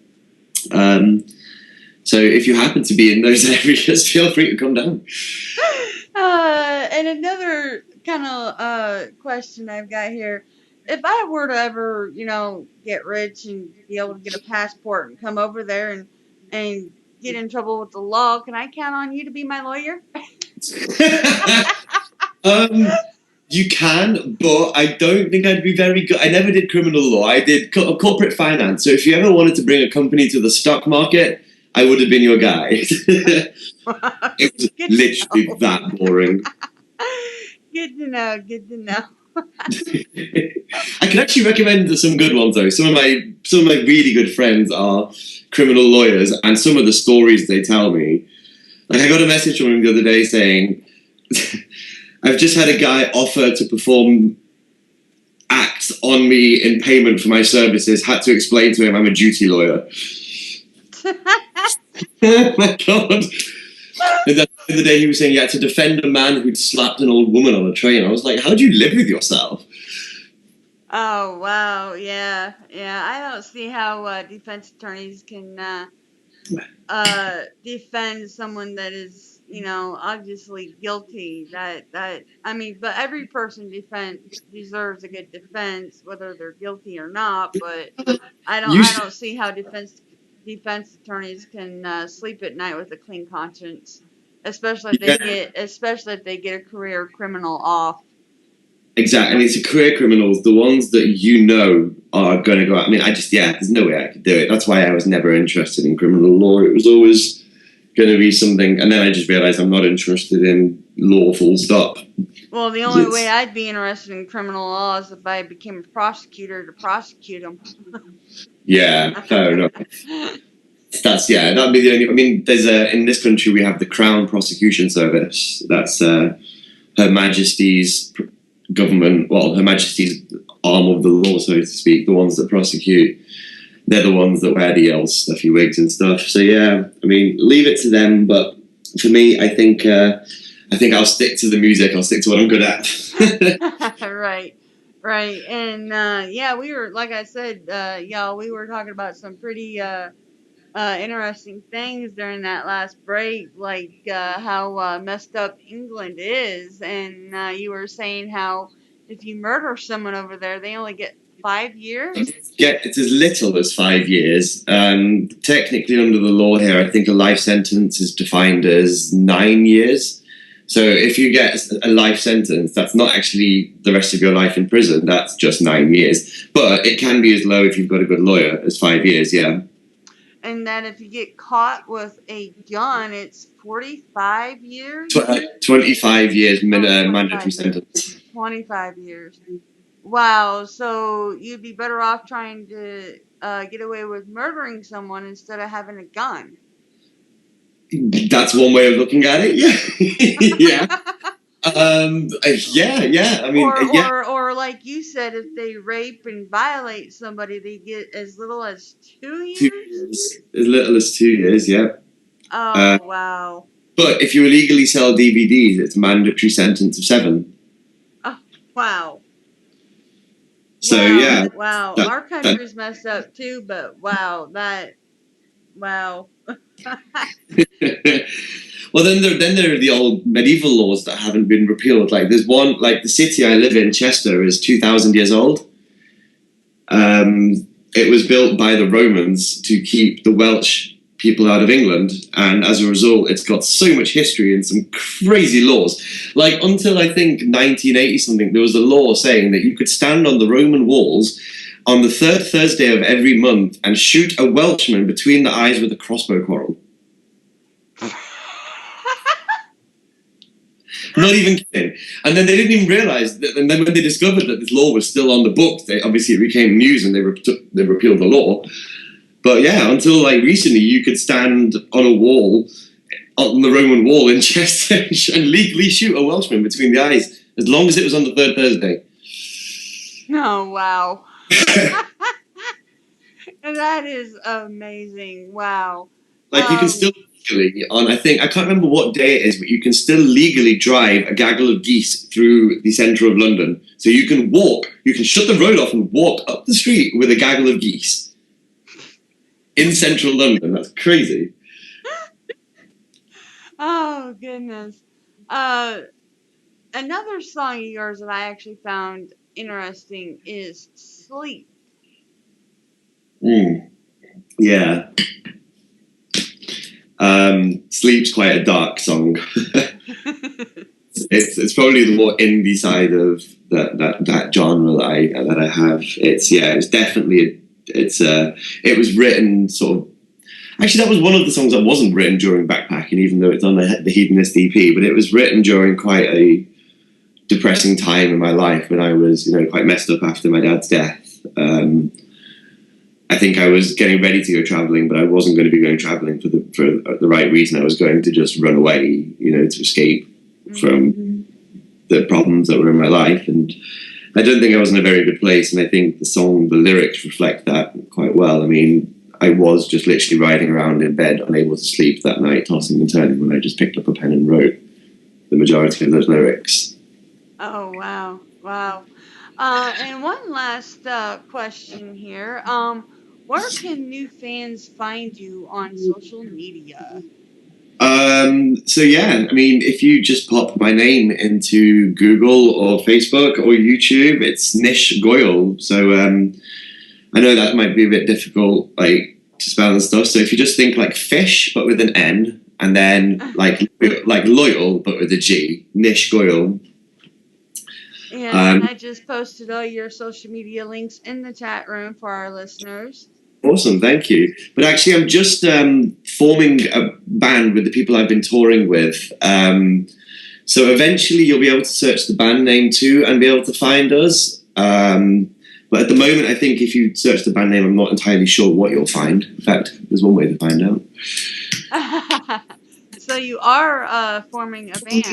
So if you happen to be in those areas, feel free to come down. And another kind of question I've got here. If I were to ever, you know, get rich and be able to get a passport and come over there and get in trouble with the law, can I count on you to be my lawyer? You can, but I don't think I'd be very good. I never did criminal law. I did corporate finance. So if you ever wanted to bring a company to the stock market, I would have been your guy. It was literally that boring. Good to know. I can actually recommend some good ones though. Some of my really good friends are criminal lawyers, and some of the stories they tell me. Like I got a message from him the other day saying, "I've just had a guy offer to perform acts on me in payment for my services. Had to explain to him I'm a duty lawyer." Oh my god. And then the other day he was saying he had to defend a man who'd slapped an old woman on a train. I was like, how do you live with yourself? Oh, wow. Yeah. I don't see how defense attorneys can defend someone that is, you know, obviously guilty. But every person deserves a good defense, whether they're guilty or not. But I don't see how defense attorneys can sleep at night with a clean conscience, especially if they get a career criminal off. Exactly, and it's the career criminals, the ones that you know are going to go out. I mean, there's no way I could do it. That's why I was never interested in criminal law. It was always going to be something, and then I just realized I'm not interested in law, full stop. Well, the only way I'd be interested in criminal law is if I became a prosecutor to prosecute them. Yeah, fair enough. That'd be the only. I mean, there's in this country we have the Crown Prosecution Service. That's Her Majesty's government. Well, Her Majesty's arm of the law, so to speak. The ones that prosecute. They're the ones that wear the stuffy wigs and stuff. So yeah, I mean, leave it to them. But for me, I think I'll stick to the music. I'll stick to what I'm good at. Right. Right. And yeah, we were, like I said, y'all, we were talking about some pretty interesting things during that last break, like how messed up England is. And you were saying how if you murder someone over there, they only get 5 years. Get it's as little as 5 years. Technically, under the law here, I think a life sentence is defined as 9 years. So if you get a life sentence, that's not actually the rest of your life in prison. That's just 9 years. But it can be as low, if you've got a good lawyer, as 5 years. Yeah. And that if you get caught with a gun, it's 45 years. 25 years mandatory sentence. 25 years. Wow. So you'd be better off trying to get away with murdering someone instead of having a gun. That's one way of looking at it. Yeah. Yeah. I mean, or like you said, if they rape and violate somebody, they get as little as 2 years. 2 years. As little as 2 years. Yeah. Oh wow. But if you illegally sell DVDs, it's a mandatory sentence of 7. Oh wow. So wow, yeah. Wow. Our country's messed up too, but wow. Well, then there are the old medieval laws that haven't been repealed. Like there's one, like the city I live in, Chester, is 2,000 years old. It was built by the Romans to keep the Welsh people out of England, and as a result, it's got so much history and some crazy laws. Like until I think 1980 something, there was a law saying that you could stand on the Roman walls on the third Thursday of every month and shoot a Welshman between the eyes with a crossbow quarrel. Not even kidding. And then they didn't even realise that. And then when they discovered that this law was still on the books, obviously it became news and they repealed the law. But yeah, until like recently, you could stand on a wall, on the Roman wall in Chester, and legally shoot a Welshman between the eyes, as long as it was on the third Thursday. Oh wow. That is amazing. Wow. Like you can still legally I can't remember what day it is, but you can still legally drive a gaggle of geese through the centre of London. So you can shut the road off and walk up the street with a gaggle of geese in central London. That's crazy. Oh goodness. Another song of yours that I actually found interesting is Sleep. Yeah. Sleep's quite a dark song. It's probably the more indie side of that genre that I have. It was written sort of. Actually, that was one of the songs that wasn't written during backpacking, even though it's on the Hedonist EP. But it was written during quite a depressing time in my life when I was, quite messed up after my dad's death. I think I was getting ready to go traveling, but I wasn't going to be going traveling for the right reason. I was going to just run away, to escape from the problems that were in my life. And I don't think I was in a very good place. And I think the lyrics reflect that quite well. I mean, I was just literally riding around in bed, unable to sleep that night, tossing and turning, when I just picked up a pen and wrote the majority of those lyrics. Oh, wow. Wow. And one last question here. Where can new fans find you on social media? So yeah, I mean, if you just pop my name into Google or Facebook or YouTube, it's NishGoyal. So I know that might be a bit difficult, like to spell and stuff. So if you just think like fish but with an N, and then like loyal but with a G, NishGoyal. Yeah, and I just posted all your social media links in the chat room for our listeners. Awesome, thank you. But actually, I'm just forming a band with the people I've been touring with. So eventually you'll be able to search the band name too and be able to find us. But at the moment, I think if you search the band name, I'm not entirely sure what you'll find. In fact, there's one way to find out. So you are forming a band.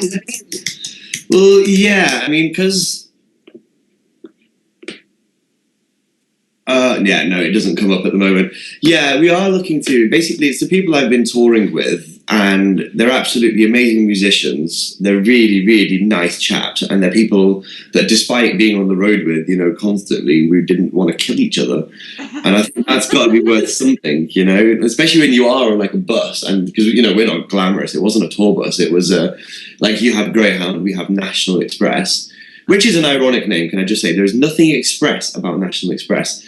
Well, yeah, I mean, because Yeah, no, it doesn't come up at the moment. Yeah, we are looking to, basically, it's the people I've been touring with, and they're absolutely amazing musicians. They're really, really nice chaps, and they're people that, despite being on the road with, constantly, we didn't want to kill each other. And I think that's got to be worth something, especially when you are on like a bus, and because, we're not glamorous. It wasn't a tour bus. It was like you have Greyhound, we have National Express, which is an ironic name, can I just say? There's nothing express about National Express.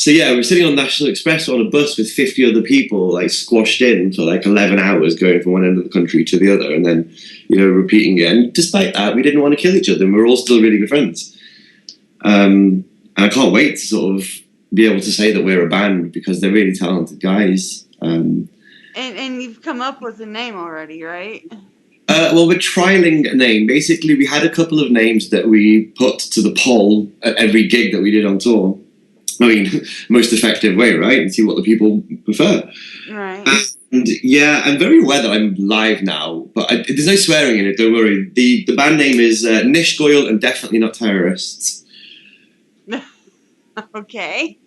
So yeah, we're sitting on National Express on a bus with 50 other people, like squashed in for like 11 hours, going from one end of the country to the other, and then, repeating it. And despite that, we didn't want to kill each other, and we're all still really good friends. And I can't wait to sort of be able to say that we're a band, because they're really talented guys. And you've come up with a name already, right? Well, we're trialing a name. Basically, we had a couple of names that we put to the poll at every gig that we did on tour. I mean, most effective way, right? And see what the people prefer. Right. And yeah, I'm very aware that I'm live now, but there's no swearing in it, don't worry. The band name is NishGoyal and Definitely Not Terrorists. Okay.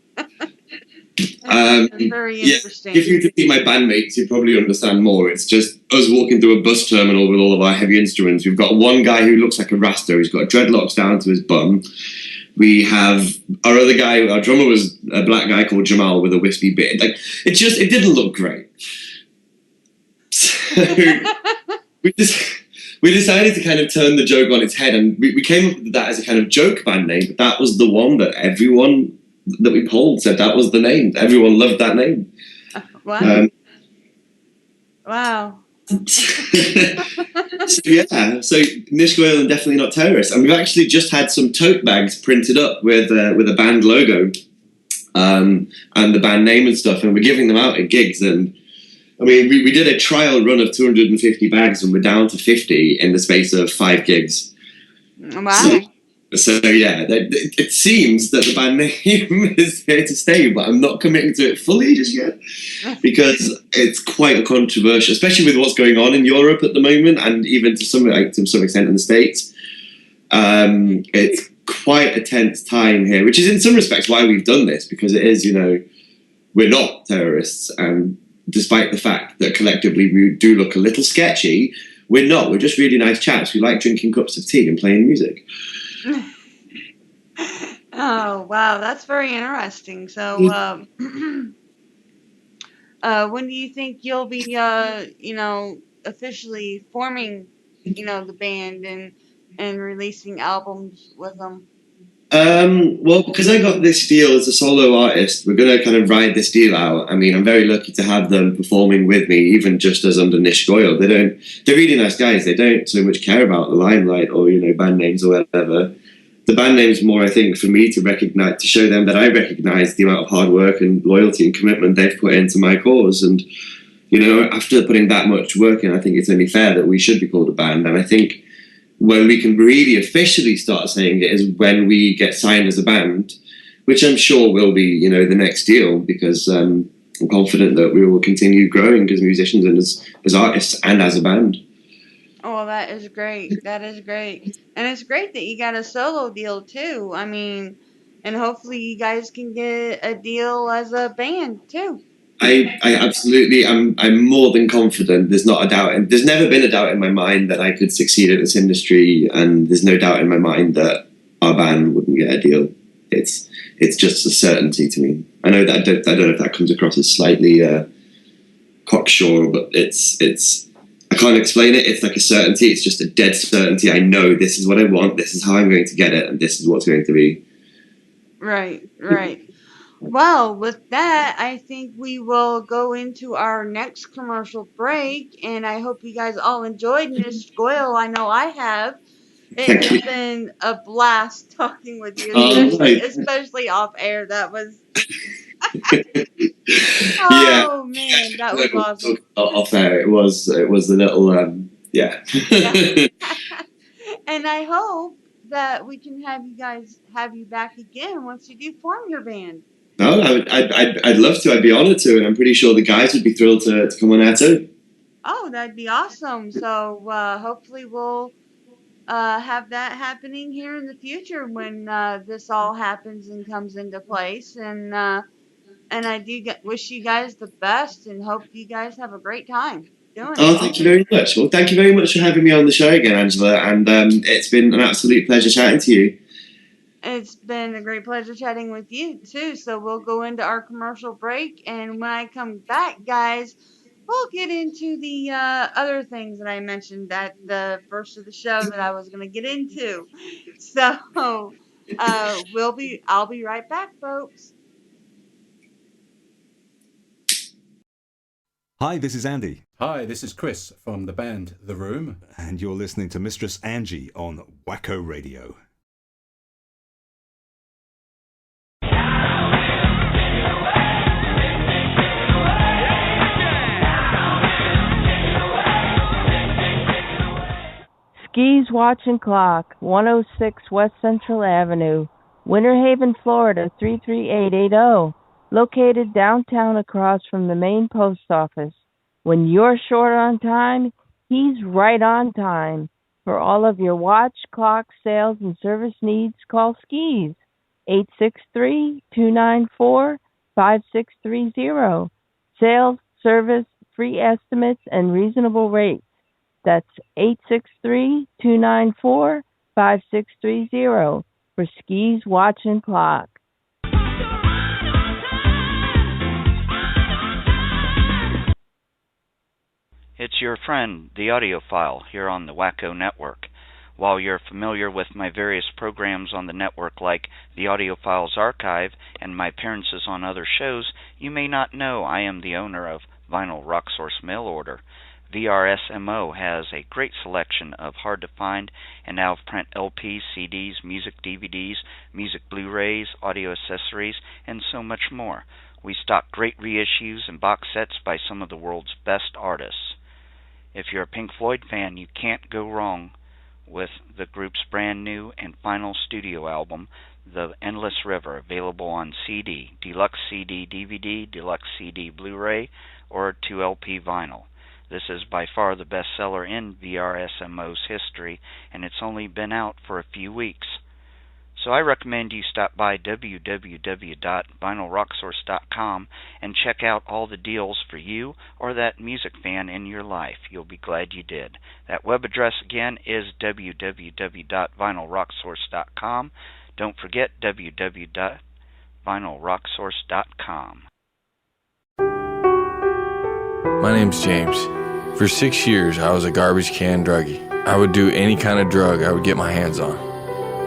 Very interesting. If you were to meet my bandmates, you'd probably understand more. It's just us walking through a bus terminal with all of our heavy instruments. We've got one guy who looks like a Rasta. He's got dreadlocks down to his bum. We have our other guy. Our drummer was a black guy called Jamal with a wispy beard. Like, it didn't look great. So we decided to kind of turn the joke on its head, and we came up with that as a kind of joke band name. But that was the one that everyone that we polled said that was the name. Everyone loved that name. Wow. Wow. So NishGoyal and Definitely Not Terrorists, and we've actually just had some tote bags printed up with a band logo and the band name and stuff, and we're giving them out at gigs. And I mean, we did a trial run of 250 bags, and we're down to 50 in the space of 5 gigs. Wow. So yeah, it seems that the band name is here to stay, but I'm not committing to it fully just yet, because it's quite a controversial, especially with what's going on in Europe at the moment, and even to some extent in the States. It's quite a tense time here, which is in some respects why we've done this, because it is, we're not terrorists, and despite the fact that collectively we do look a little sketchy, we're not. We're just really nice chaps who like drinking cups of tea and playing music. Oh, wow, that's very interesting. So, when do you think you'll be, officially forming, the band and releasing albums with them? Well, because I got this deal as a solo artist, we're going to kind of ride this deal out. I mean, I'm very lucky to have them performing with me, even just as under NishGoyal. They're really nice guys. They don't so much care about the limelight or, band names or whatever. The band name's more, I think, for me to recognize, to show them that I recognize the amount of hard work and loyalty and commitment they've put into my cause. And, after putting that much work in, I think it's only fair that we should be called a band. And I think when we can really officially start saying it is when we get signed as a band, which I'm sure will be, the next deal, because I'm confident that we will continue growing as musicians and as artists and as a band. Oh, that is great. That is great. And it's great that you got a solo deal too. I mean, and hopefully you guys can get a deal as a band too. I absolutely, I'm more than confident. There's not a doubt, and there's never been a doubt in my mind that I could succeed at this industry, and there's no doubt in my mind that our band wouldn't get a deal. It's just a certainty to me. I know that I don't know if that comes across as slightly cocksure, but it's I can't explain it. It's like a certainty. It's just a dead certainty. I know this is what I want. This is how I'm going to get it, and this is what's going to be. Right. Well, with that, I think we will go into our next commercial break, and I hope you guys all enjoyed NishGoyal. I know I have. It has been a blast talking with you, especially off air. That was... Oh, man, that was awesome. Off air, it was a little, yeah. And I hope that we can have you back again once you do form your band. No, I'd love to. I'd be honored to, and I'm pretty sure the guys would be thrilled to come on air too. Oh, that'd be awesome. So hopefully we'll have that happening here in the future when this all happens and comes into place. And I do wish you guys the best and hope you guys have a great time doing Oh, it. thank you very much. Well, thank you very much for having me on the show again, Angela. And it's been an absolute pleasure chatting to you. It's been a great pleasure chatting with you too. So we'll go into our commercial break, and when I come back, guys, we'll get into the other things that I mentioned at the first of the show that I was going to get into. So I'll be right back, folks. Hi, this is Andy. Hi, this is Chris from the band The Room. And you're listening to Mistress Angie on Wacko Radio. Skis Watch and Clock, 106 West Central Avenue, Winter Haven, Florida, 33880. Located downtown across from the main post office. When you're short on time, he's right on time. For all of your watch, clock, sales, and service needs, call Skis. 863-294-5630. Sales, service, free estimates, and reasonable rates. That's 863-294-5630 for Skis Watch and Clock. It's your friend, the audiophile, here on the Wacko Network. While you're familiar with my various programs on the network like the Audiophiles Archive and my appearances on other shows, you may not know I am the owner of Vinyl Rock Source Mail Order. VRSMO has a great selection of hard-to-find and out-of-print LPs, CDs, music DVDs, music Blu-rays, audio accessories, and so much more. We stock great reissues and box sets by some of the world's best artists. If you're a Pink Floyd fan, you can't go wrong with the group's brand new and final studio album, The Endless River, available on CD, Deluxe CD DVD, Deluxe CD Blu-ray, or 2LP vinyl. This is by far the best seller in VRSMO's history, and it's only been out for a few weeks. So I recommend you stop by www.vinylrocksource.com and check out all the deals for you or that music fan in your life. You'll be glad you did. That web address again is www.vinylrocksource.com. Don't forget www.vinylrocksource.com. My name's James. For 6 years, I was a garbage can druggie. I would do any kind of drug I would get my hands on.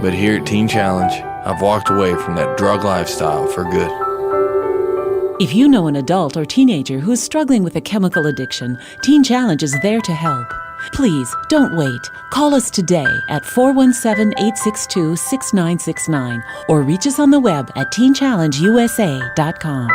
But here at Teen Challenge, I've walked away from that drug lifestyle for good. If you know an adult or teenager who is struggling with a chemical addiction, Teen Challenge is there to help. Please, don't wait. Call us today at 417-862-6969 or reach us on the web at teenchallengeusa.com.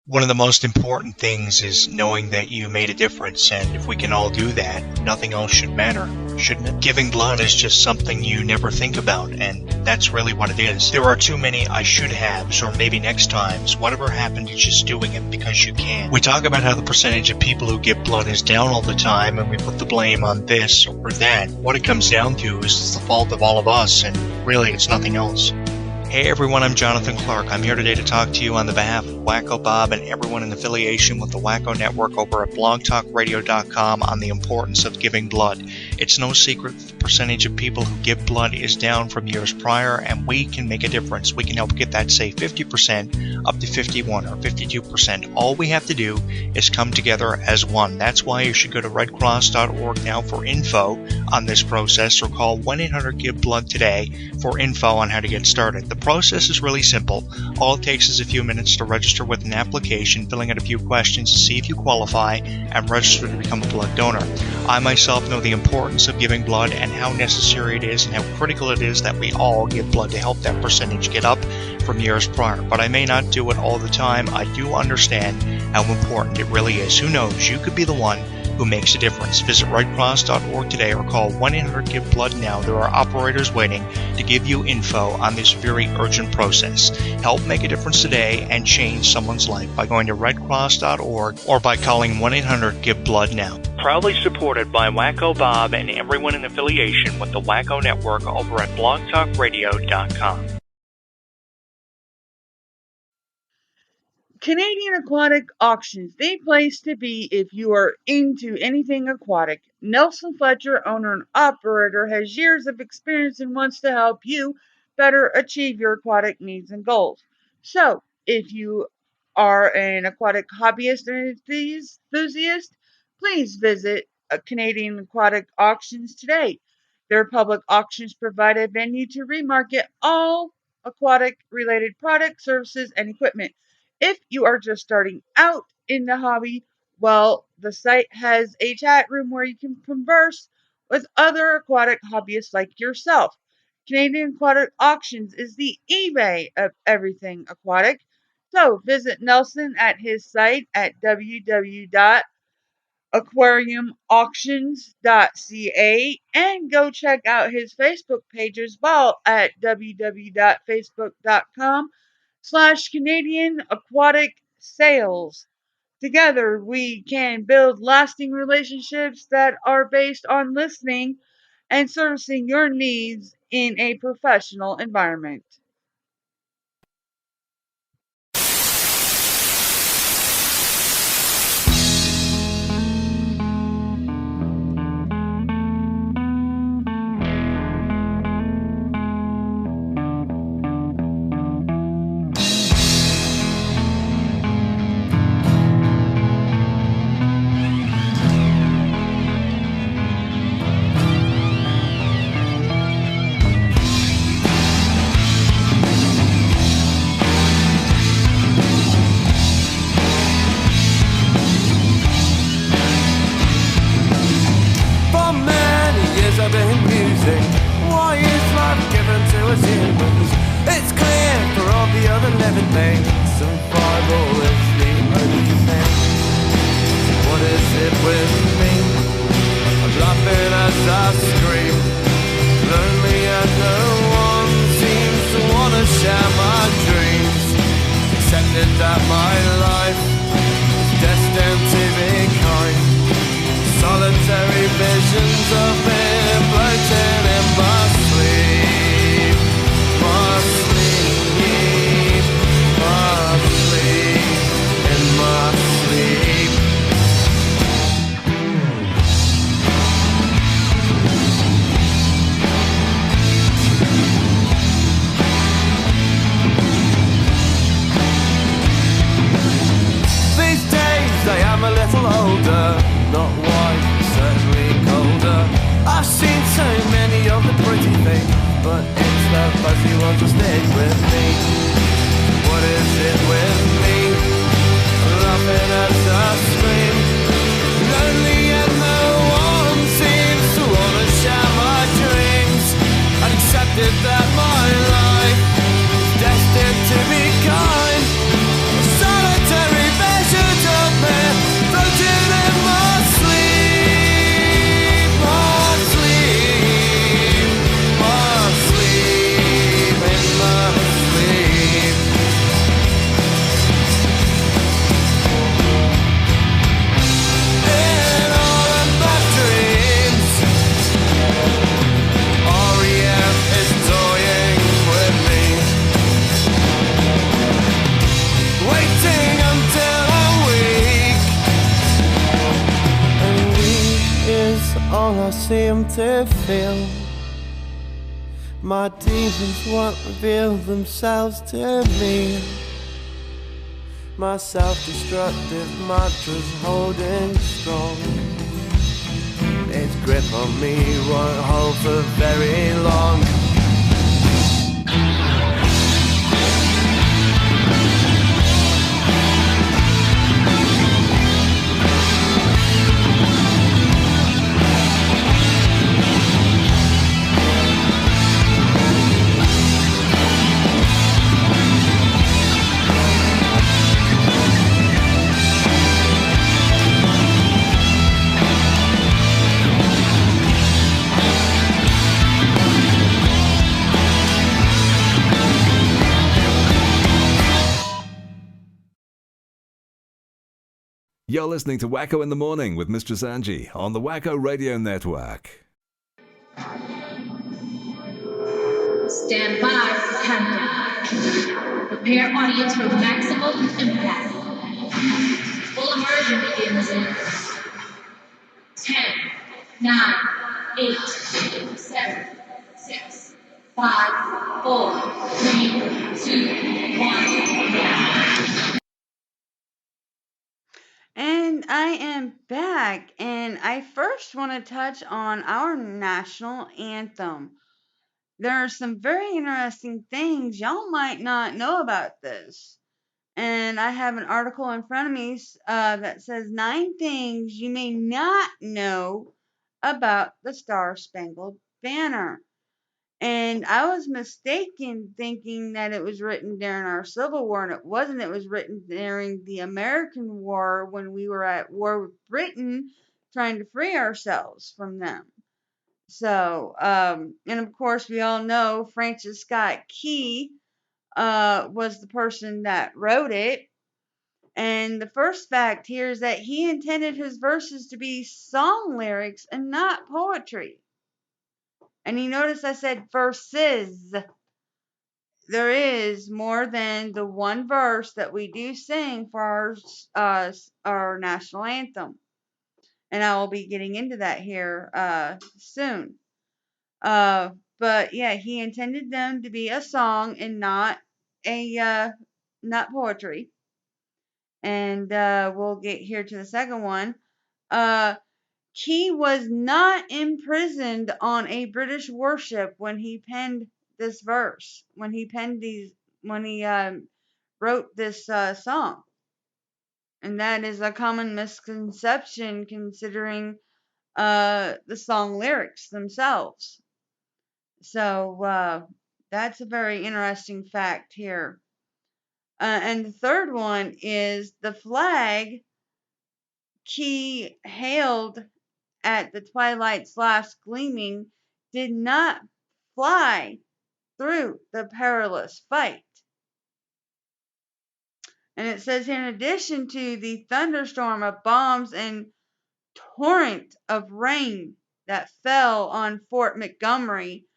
One of the most important things is knowing that you made a difference, and if we can all do that, nothing else should matter, shouldn't it? Giving blood is just something you never think about, and that's really what it is. There are too many I should haves, or maybe next times. Whatever happened to just doing it because you can. We talk about how the percentage of people who give blood is down all the time, and we put the blame on this or that. What it comes down to is it's the fault of all of us, and really it's nothing else. Hey everyone, I'm Jonathan Clark. I'm here today to talk to you on the behalf of Wacko Bob and everyone in affiliation with the Wacko Network over at blogtalkradio.com on the importance of giving blood. It's no secret that the percentage of people who give blood is down from years prior, and we can make a difference. We can help get that, say, 50% up to 51 or 52%. All we have to do is come together as one. That's why you should go to redcross.org now for info on this process, or call 1-800-GIVE-BLOOD today for info on how to get started. The process is really simple. All it takes is a few minutes to register with an application, filling out a few questions to see if you qualify, and register to become a blood donor. I myself know the importance of giving blood and how necessary it is and how critical it is that we all give blood to help that percentage get up from years prior. But I may not do it all the time. I do understand how important it really is. Who knows? You could be the one who makes a difference. Visit redcross.org today or call 1-800-GIVE-BLOOD now. There are operators waiting to give you info on this very urgent process. Help make a difference today and change someone's life by going to redcross.org or by calling 1-800-GIVE-BLOOD now. proudly supported by Wacko Bob and everyone in affiliation with the Wacko Network over at blogtalkradio.com. Canadian Aquatic Auctions, the place to be if you are into anything aquatic. Nelson Fletcher, owner and operator, has years of experience and wants to help you better achieve your aquatic needs and goals. So, if you are an aquatic hobbyist or enthusiast, please visit Canadian Aquatic Auctions today. Their public auctions provide a venue to remarket all aquatic related products, services, and equipment. If you are just starting out in the hobby, well, the site has a chat room where you can converse with other aquatic hobbyists like yourself. Canadian Aquatic Auctions is the eBay of everything aquatic. So visit Nelson at his site at www.aquariumauctions.ca and go check out his Facebook page as well at www.facebook.com/Canadian Aquatic Sales. Together, we can build lasting relationships that are based on listening and servicing your needs in a professional environment. To feel my demons won't reveal themselves to me. My self-destructive mantra's holding strong. Its grip on me won't hold for very long. You're listening to Wacko in the Morning with Mistress Angie on the Wacko Radio Network. Stand by for countdown. Prepare audience for maximum impact. Full immersion begins in 10, 9, 8, 7, 6, 5, 4, 3, 2, 1. And I am back, and I first want to touch on our national anthem. There are some very interesting things y'all might not know about this. And I have an article in front of me that says 9 things you may not know about the Star Spangled Banner. And I was mistaken thinking that it was written during our Civil War, and it wasn't. It was written during the American War when we were at war with Britain trying to free ourselves from them. So, and of course, we all know Francis Scott Key was the person that wrote it. And the first fact here is that he intended his verses to be song lyrics and not poetry. And you notice I said verses. There is more than the one verse that we do sing for our national anthem. And I will be getting into that here soon. But yeah, he intended them to be a song and not poetry. And we'll get here to the second one. Key was not imprisoned on a British warship when he penned this verse. When he wrote this song, and that is a common misconception considering the song lyrics themselves. So that's a very interesting fact here. And the third one is the flag Key hailed at the twilight's last gleaming did not fly through the perilous fight. And it says here, in addition to the thunderstorm of bombs and torrent of rain that fell on Fort Montgomery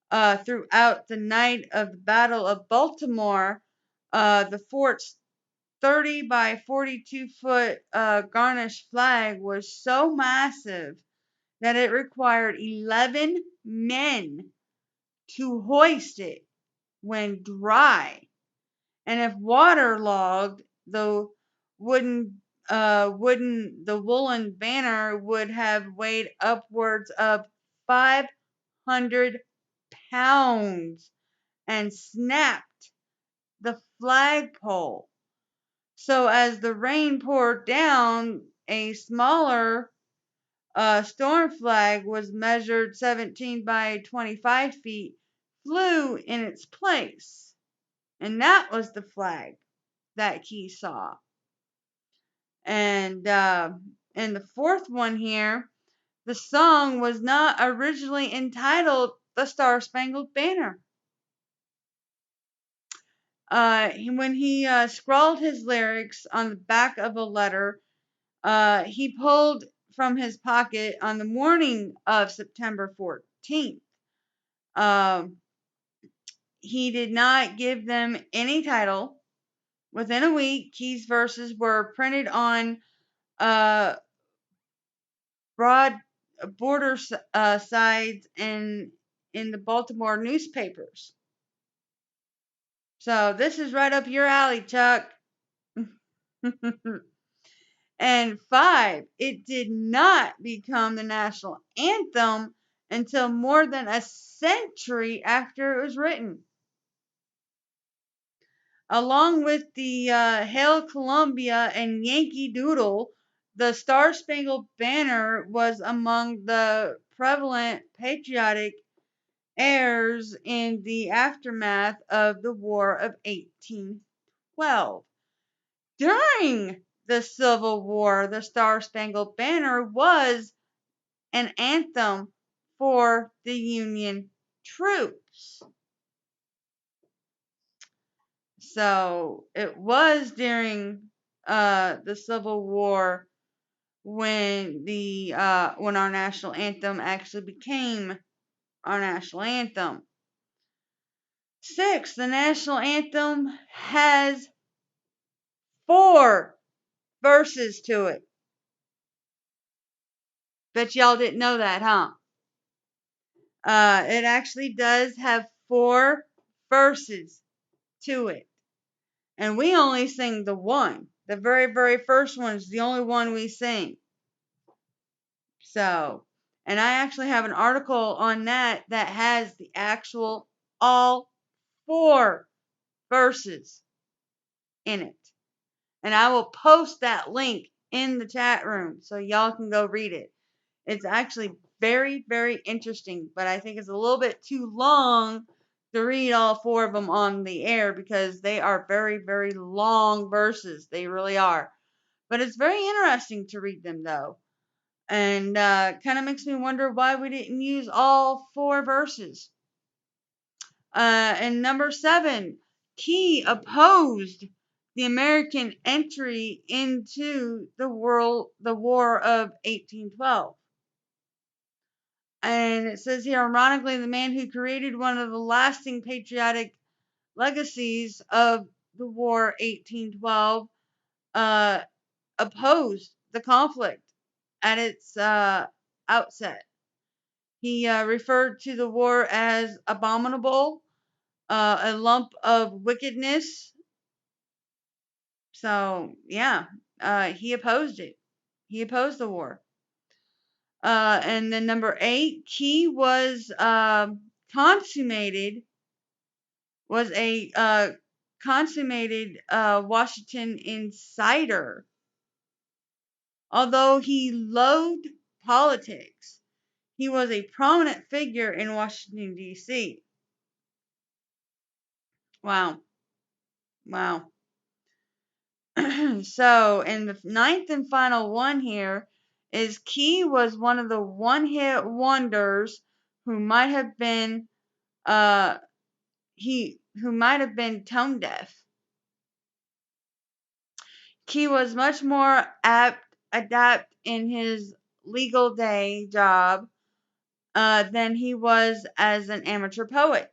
throughout the night of the Battle of Baltimore, the fort's 30 by 42 foot garnished flag was so massive that it required 11 men to hoist it when dry. And if waterlogged, the woolen banner would have weighed upwards of 500 pounds and snapped the flagpole. So as the rain poured down, a smaller storm flag was measured 17 by 25 feet, flew in its place. And that was the flag that Key saw. And the fourth one here, the song was not originally entitled The Star Spangled Banner. When he scrawled his lyrics on the back of a letter, he pulled from his pocket on the morning of September 14th. He did not give them any title. Within a week, Key's verses were printed on broad border sides and in the Baltimore newspapers. So this is right up your alley, Chuck. And 5, it did not become the national anthem until more than a century after it was written. Along with the Hail Columbia and Yankee Doodle, the Star Spangled Banner was among the prevalent patriotic airs in the aftermath of the War of 1812. During the Civil War, the Star Spangled Banner was an anthem for the Union troops. So it was during the Civil War when our national anthem actually became our national anthem. 6, the national anthem has 4 verses to it. Bet y'all didn't know that, huh? It actually does have 4 verses to it. And we only sing the one. The very, very first one is the only one we sing. So, and I actually have an article on that has the actual all 4 verses in it. And I will post that link in the chat room so y'all can go read it. It's actually very, very interesting, but I think it's a little bit too long to read all 4 of them on the air because they are very, very long verses. They really are. But it's very interesting to read them though. And kind of makes me wonder why we didn't use all 4 verses. And number 7, Key opposed the American entry into the War of 1812. And it says here, ironically, the man who created one of the lasting patriotic legacies of the War 1812 opposed the conflict at its outset. He referred to the war as abominable, a lump of wickedness. So, yeah, he opposed it. He opposed the war. And then number 8, Key was a consummated Washington insider. Although he loathed politics, he was a prominent figure in Washington, D.C. Wow. Wow. So, and the 9th and final one here is Key was one of the one-hit wonders who might have been tone deaf. Key was much more adept in his legal day job than he was as an amateur poet.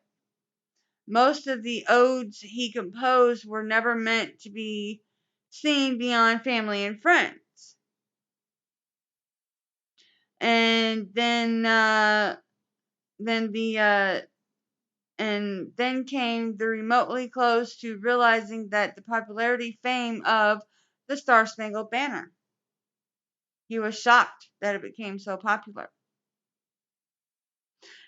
Most of the odes he composed were never meant to be seen beyond family and friends. And then came the remotely close to realizing that the popularity fame of the Star Spangled Banner. He was shocked that it became so popular.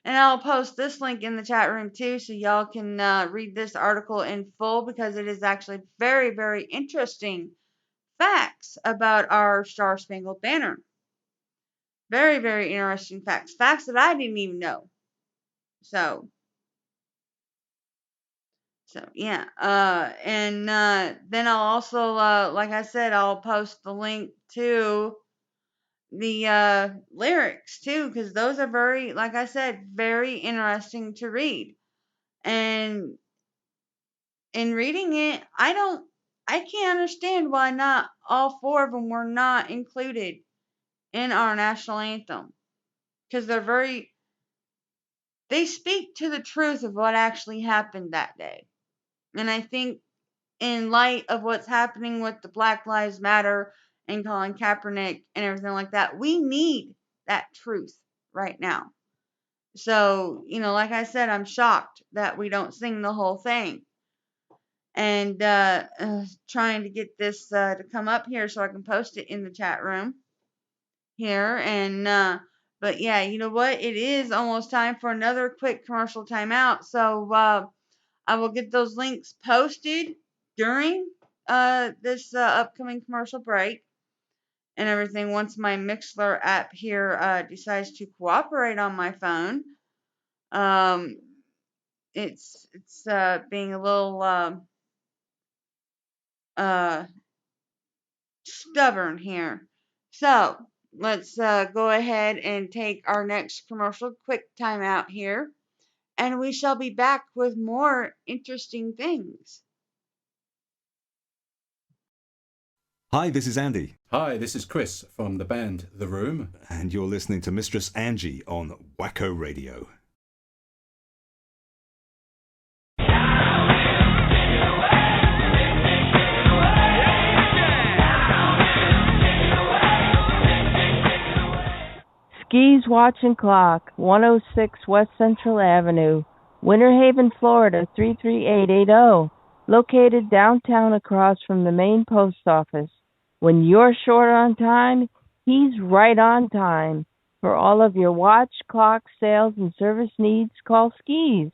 And I'll post this link in the chat room too, so y'all can read this article in full because it is actually very, very interesting facts about our Star Spangled Banner. Very, very interesting facts. Facts that I didn't even know. So yeah. And then I'll also, like I said, I'll post the link to the lyrics too, because those are very, like I said, very interesting to read. And in reading it, I can't understand why not all 4 of them were not included in our national anthem, because they speak to the truth of what actually happened that day. And I think in light of what's happening with the Black Lives Matter and Colin Kaepernick and everything like that, we need that truth right now. So, like I said, I'm shocked that we don't sing the whole thing. And trying to get this to come up here so I can post it in the chat room here. And but yeah, you know what? It is almost time for another quick commercial timeout. So I will get those links posted during this upcoming commercial break and everything once my Mixler app here decides to cooperate on my phone. It's being a little stubborn here. So let's go ahead and take our next commercial quick timeout here, and we shall be back with more interesting things. Hi, this is Andy. Hi, this is Chris from the band The Room. And you're listening to Mistress Angie on Wacko Radio. Skis Watch and Clock, 106 West Central Avenue, Winter Haven, Florida 33880. Located downtown across from the main post office. When you're short on time, he's right on time. For all of your watch, clock, sales, and service needs, call Skis.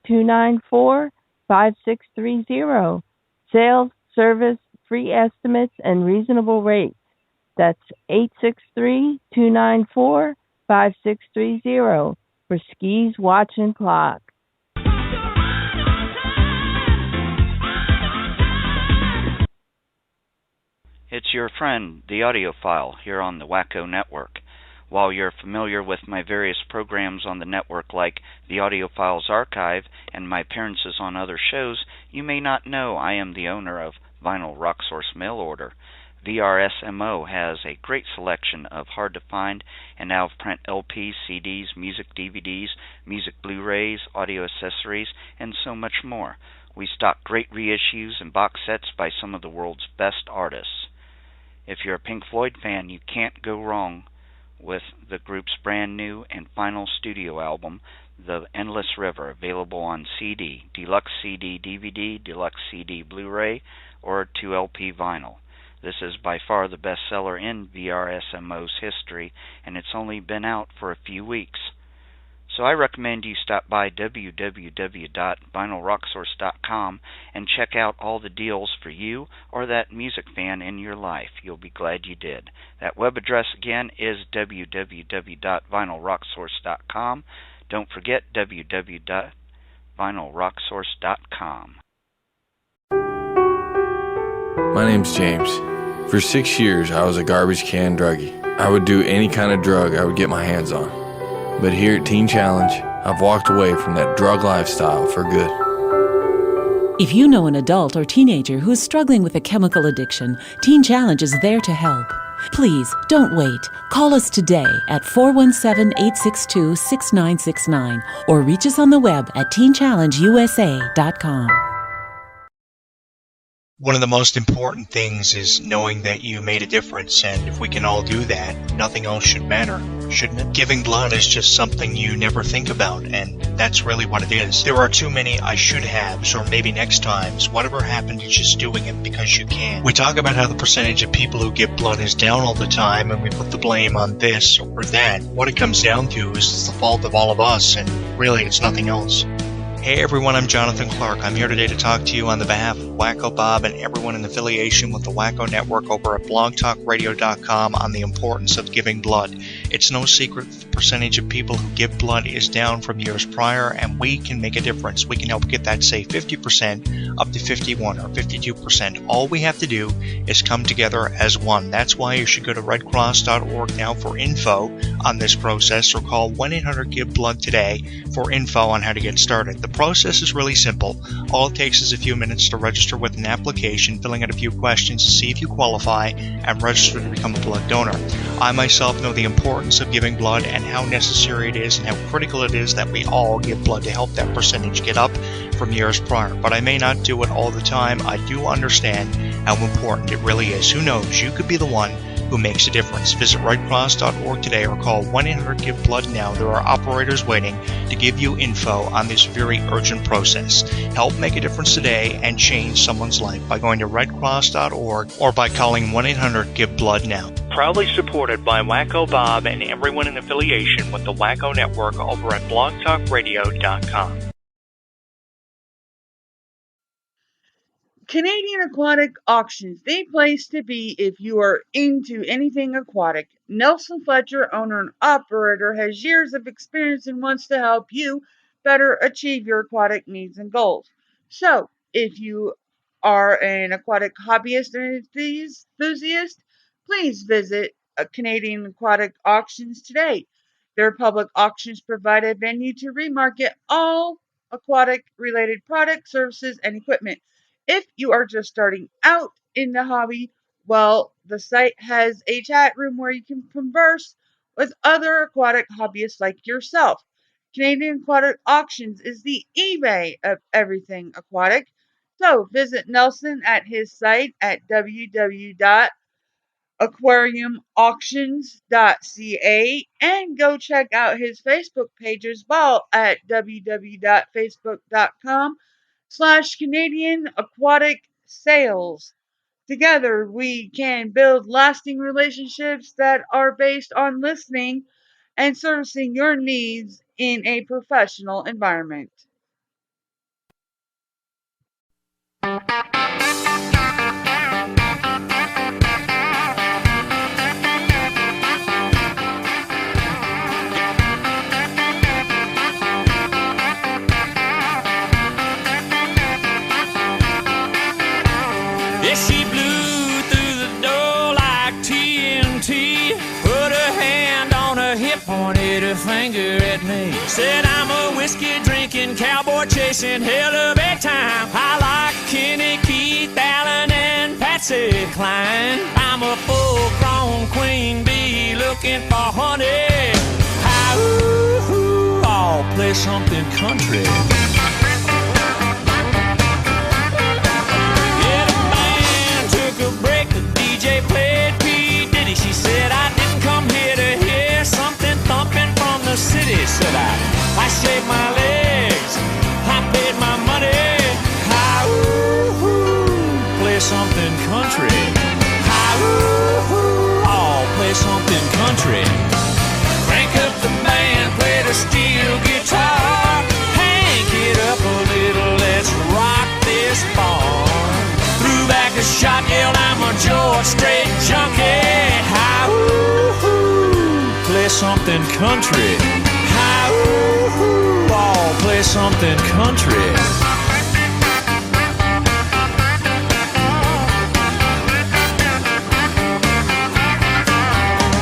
863-294-5630. Sales, service, free estimates, and reasonable rates. That's 863-294-5630 for Skis Watch and Clock. It's your friend, the audiophile, here on the Wacko Network. While you're familiar with my various programs on the network like the Audiophiles Archive and my appearances on other shows, you may not know I am the owner of Vinyl Rock Source Mail Order. VRSMO has a great selection of hard-to-find and out-of-print LPs, CDs, music DVDs, music Blu-rays, audio accessories, and so much more. We stock great reissues and box sets by some of the world's best artists. If you're a Pink Floyd fan, you can't go wrong with the group's brand new and final studio album, The Endless River, available on CD, Deluxe CD DVD, Deluxe CD Blu-ray, or 2LP vinyl. This is by far the best seller in VRSMO's history, and it's only been out for a few weeks. So I recommend you stop by www.vinylrocksource.com and check out all the deals for you or that music fan in your life. You'll be glad you did. That web address again is www.vinylrocksource.com. Don't forget www.vinylrocksource.com. My name's James. For 6 years, I was a garbage can druggie. I would do any kind of drug I would get my hands on. But here at Teen Challenge, I've walked away from that drug lifestyle for good. If you know an adult or teenager who is struggling with a chemical addiction, Teen Challenge is there to help. Please, don't wait. Call us today at 417-862-6969 or reach us on the web at teenchallengeusa.com. One of the most important things is knowing that you made a difference, and if we can all do that, nothing else should matter, shouldn't it? Giving blood is just something you never think about, and that's really what it is. There are too many I should haves, or maybe next times. Whatever happened to just doing it because you can. We talk about how the percentage of people who give blood is down all the time, and we put the blame on this or that. What it comes down to is it's the fault of all of us, and really it's nothing else. Hey everyone, I'm Jonathan Clark. I'm here today to talk to you on the behalf of Wacko Bob and everyone in affiliation with the Wacko Network over at blogtalkradio.com on the importance of giving blood. It's no secret that the percentage of people who give blood is down from years prior, and we can make a difference. We can help get that, say, 50% up to 51 or 52%. All we have to do is come together as one. That's why you should go to redcross.org now for info on this process, or call 1-800-GIVE-BLOOD today for info on how to get started. The process is really simple. All it takes is a few minutes to register with an application, filling out a few questions to see if you qualify, and register to become a blood donor. I myself know the importance of giving blood and how necessary it is and how critical it is that we all give blood to help that percentage get up from years prior. But I may not do it all the time. I do understand how important it really is. Who knows? You could be the one who makes a difference. Visit redcross.org today or call 1-800-GIVE-BLOOD now. There are operators waiting to give you info on this very urgent process. Help make a difference today and change someone's life by going to redcross.org or by calling 1-800-GIVE-BLOOD now. Proudly supported by Wacko Bob and everyone in affiliation with the Wacko Network over at blogtalkradio.com. Canadian Aquatic Auctions, the place to be if you are into anything aquatic. Nelson Fletcher, owner and operator, has years of experience and wants to help you better achieve your aquatic needs and goals. So, if you are an aquatic hobbyist or enthusiast, please visit Canadian Aquatic Auctions today. Their public auctions provide a venue to remarket all aquatic-related products, services, and equipment. If you are just starting out in the hobby, well, the site has a chat room where you can converse with other aquatic hobbyists like yourself. Canadian Aquatic Auctions is the eBay of everything aquatic. So visit Nelson at his site at www.aquariumauctions.ca and go check out his Facebook page as well at www.facebook.com/Canadian Aquatic Sales. Together, we can build lasting relationships that are based on listening and servicing your needs in a professional environment. Yeah, she blew through the door like TNT. Put her hand on her hip, pointed her finger at me. Said I'm a whiskey drinking, cowboy chasing, hell of a time. I like Kenny, Keith, Allen, and Patsy Cline. I'm a full-grown queen bee looking for honey. Hi-ooh, I'll play something country. Played P. Diddy. She said I didn't come here to hear something thumping from the city. Said I shaved my legs, I paid my money. Hi-ooh, play something country. Hi-ooh, I'll play something country. Crank up the band, play the steel guitar. Hank it up a little, let's rock this bar. Threw back a shot, yelled I'm a George Strait junkie. Hi-ooh, play something country. Hi-ooh, I'll play something country.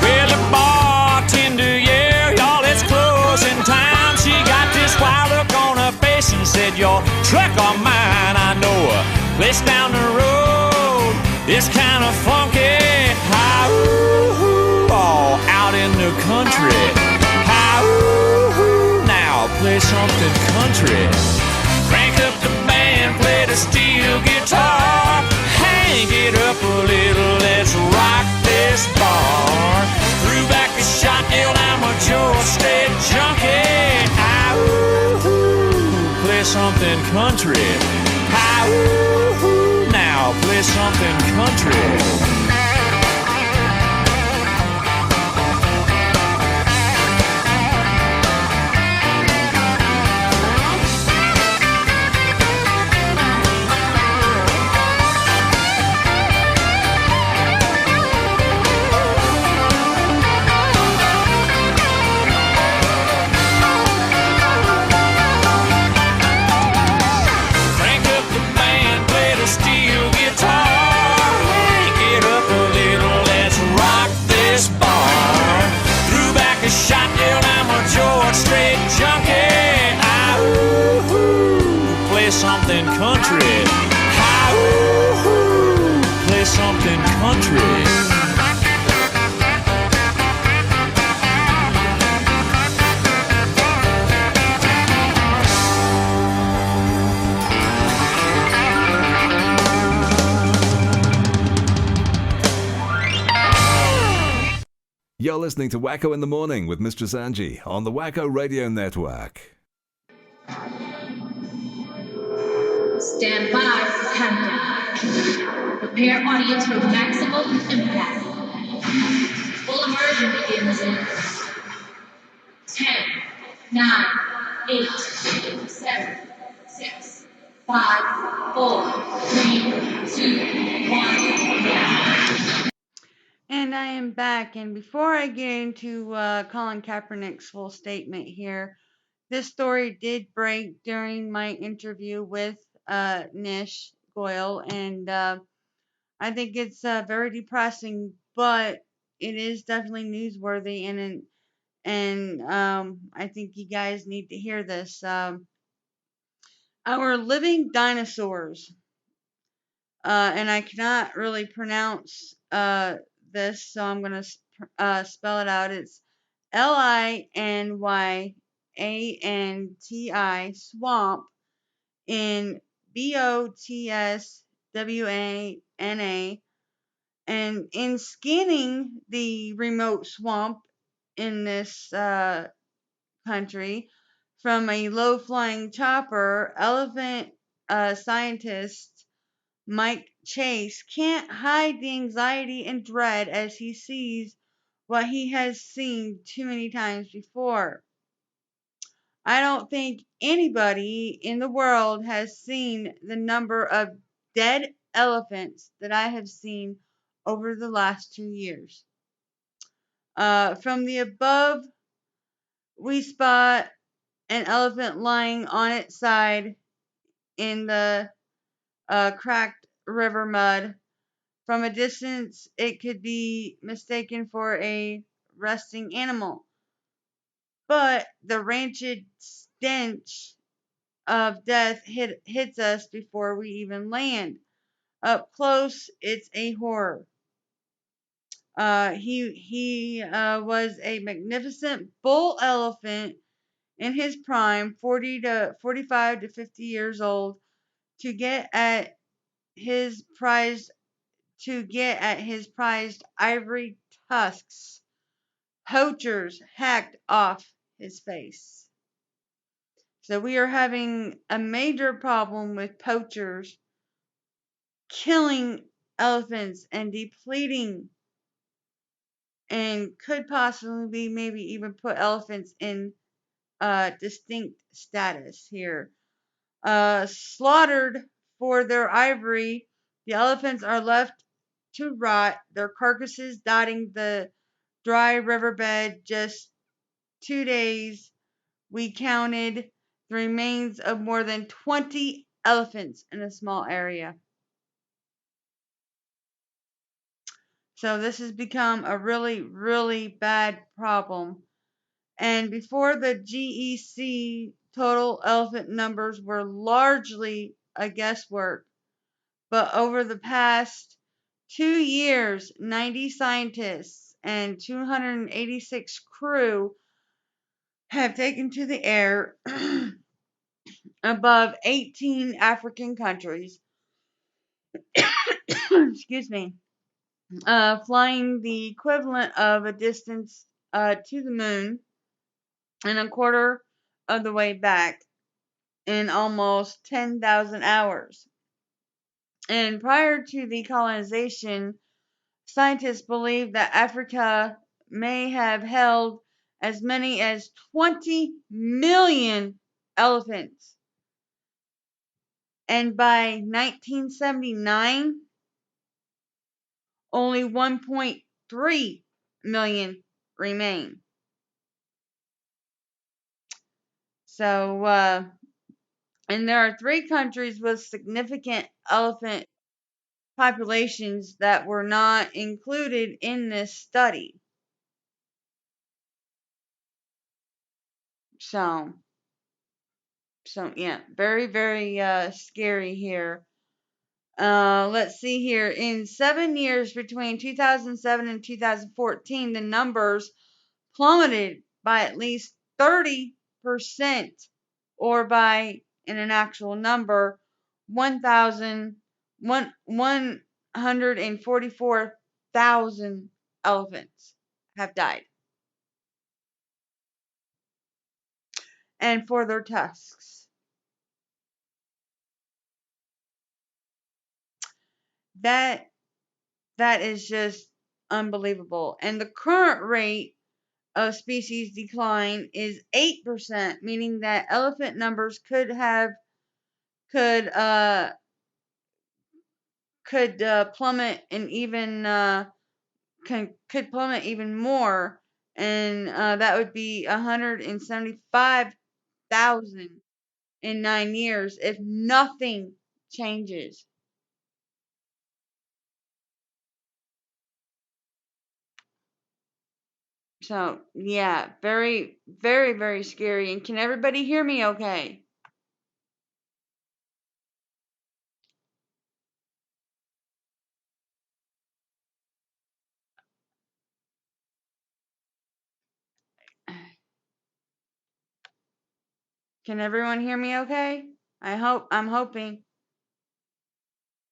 Well, the bartender, yeah, y'all, it's closing time. She got this wild look on her face and said, your truck or mine, I know her. Place down the road, it's kind of funky. Hi-ooh, all out in the country. Hi-ooh, now play something country. Crank up the band, play the steel guitar. Hang it up a little, let's rock this bar. Threw back a shot, yelled I'm a George Strait junkie. Hi-ooh, play something country. Hi-ooh, now play something country. Shot, yelled I'm a George Strait junkie. Hi-ooh, play something country. Hi-ooh, play something country. You're listening to Wacko in the Morning with Mistress Angie on the Wacko Radio Network. Stand by for countdown. Prepare audience for maximum impact. Full immersion begins in 10, 9, 8, 7, 6, 5, 4, 3, 2, 1. And I am back. And before I get into Colin Kaepernick's full statement here, this story did break during my interview with NishGoyal, and I think it's very depressing, but it is definitely newsworthy, and I think you guys need to hear this. Our living dinosaurs and I cannot really pronounce this, so I'm gonna spell it out. It's Linyanti swamp in Botswana. And in scanning the remote swamp in this country from a low flying chopper, elephant scientist Mike Chase can't hide the anxiety and dread as he sees what he has seen too many times before. I don't think anybody in the world has seen the number of dead elephants that I have seen over the last 2 years. From the above, we spot an elephant lying on its side in the cracked river mud. From a distance, it could be mistaken for a resting animal, but the rancid stench of death hits us before we even land. Up close, it's a horror. He was a magnificent bull elephant in his prime, 45 to 50 years old, to get at his prized ivory tusks. Poachers hacked off his face. So we are having a major problem with poachers killing elephants and depleting, and could possibly be maybe even put elephants in distinct status here. Slaughtered for their ivory, the elephants are left to rot, their carcasses dotting the dry riverbed. Just 2 days, we counted the remains of more than 20 elephants in a small area. So this has become a really, really bad problem. And before the GEC, total elephant numbers were largely a guesswork. But over the past 2 years, 90 scientists and 286 crew have taken to the air above 18 African countries. Excuse me. Flying the equivalent of a distance to the moon and a quarter of the way back in almost 10,000 hours. And prior to the colonization, scientists believe that Africa may have held as many as 20 million elephants. And by 1979, only 1.3 million remain. So, and there are 3 countries with significant elephant populations that were not included in this study. So yeah, very, very scary here. Let's see here. In 7 years between 2007 and 2014, the numbers plummeted by at least 30%, or by, in an actual number, 144,000 elephants have died. And for their tusks. That is just unbelievable. And the current rate of species decline is 8%, meaning that elephant numbers could plummet and even could plummet even more, and that would be 175,000 in 9 years if nothing changes. So, yeah, very, very, very scary. And can everybody hear me okay? Can everyone hear me okay? I'm hoping.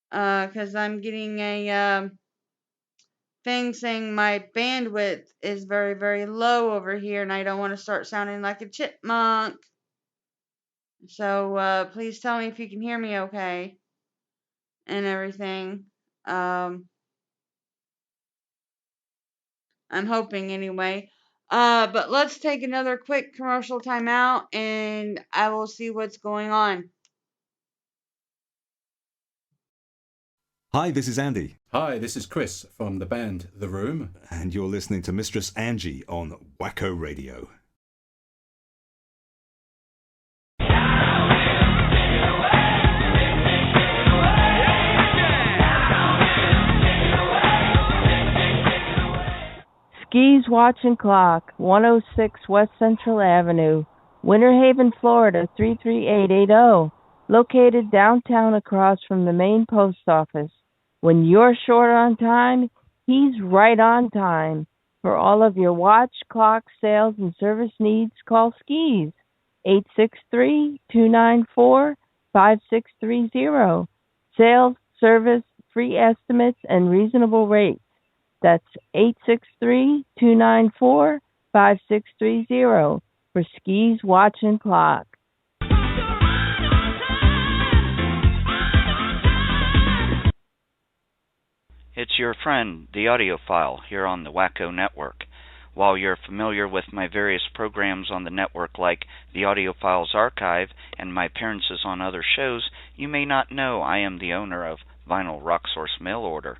Because I'm getting a thing saying my bandwidth is very, very low over here, and I don't want to start sounding like a chipmunk. So please tell me if you can hear me okay and everything. I'm hoping anyway. But let's take another quick commercial timeout, and I will see what's going on. Hi, this is Andy. Hi, this is Chris from the band The Room. And you're listening to Mistress Angie on Wacko Radio. Skis Watch and Clock, 106 West Central Avenue, Winter Haven, Florida, 33880. Located downtown across from the main post office. When you're short on time, he's right on time. For all of your watch, clock, sales, and service needs, call Skis. 863-294-5630. Sales, service, free estimates, and reasonable rates. That's 863-294-5630 for Skis Watch and Clock. It's your friend, the audiophile, here on the Wacko Network. While you're familiar with my various programs on the network like the Audiophiles Archive and my appearances on other shows, you may not know I am the owner of Vinyl Rock Source Mail Order.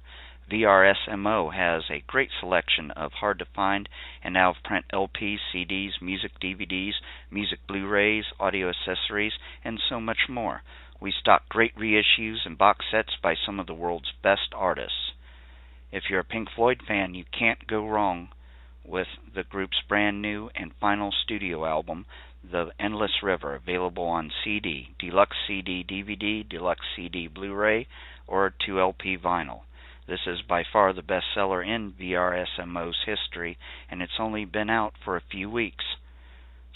VRSMO has a great selection of hard-to-find and out-of-print LPs, CDs, music DVDs, music Blu-rays, audio accessories, and so much more. We stock great reissues and box sets by some of the world's best artists. If you're a Pink Floyd fan, you can't go wrong with the group's brand new and final studio album, The Endless River, available on CD, Deluxe CD DVD, Deluxe CD Blu-ray, or 2LP vinyl. This is by far the best seller in VRSMO's history, and it's only been out for a few weeks.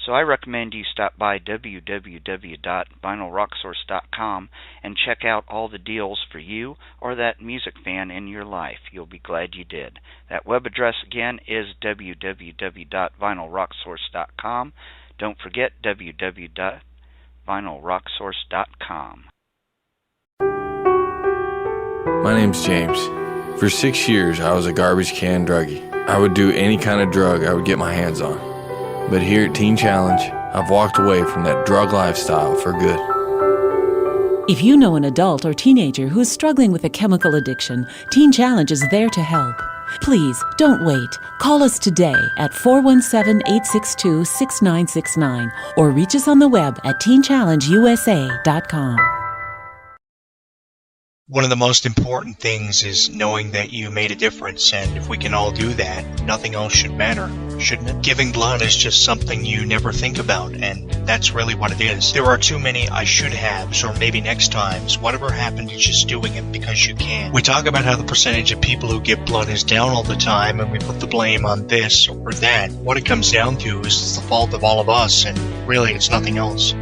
So I recommend you stop by www.vinylrocksource.com and check out all the deals for you or that music fan in your life. You'll be glad you did. That web address again is www.vinylrocksource.com. Don't forget www.vinylrocksource.com. My name's James. For 6 years, I was a garbage can druggie. I would do any kind of drug I would get my hands on. But here at Teen Challenge, I've walked away from that drug lifestyle for good. If you know an adult or teenager who is struggling with a chemical addiction, Teen Challenge is there to help. Please, don't wait. Call us today at 417-862-6969 or reach us on the web at teenchallengeusa.com. One of the most important things is knowing that you made a difference, and if we can all do that, nothing else should matter, shouldn't it? Giving blood is just something you never think about, and that's really what it is. There are too many I should haves, or maybe next times. Whatever happened, it's just doing it because you can. We talk about how the percentage of people who give blood is down all the time, and we put the blame on this or that. What it comes down to is it's the fault of all of us, and really it's nothing else.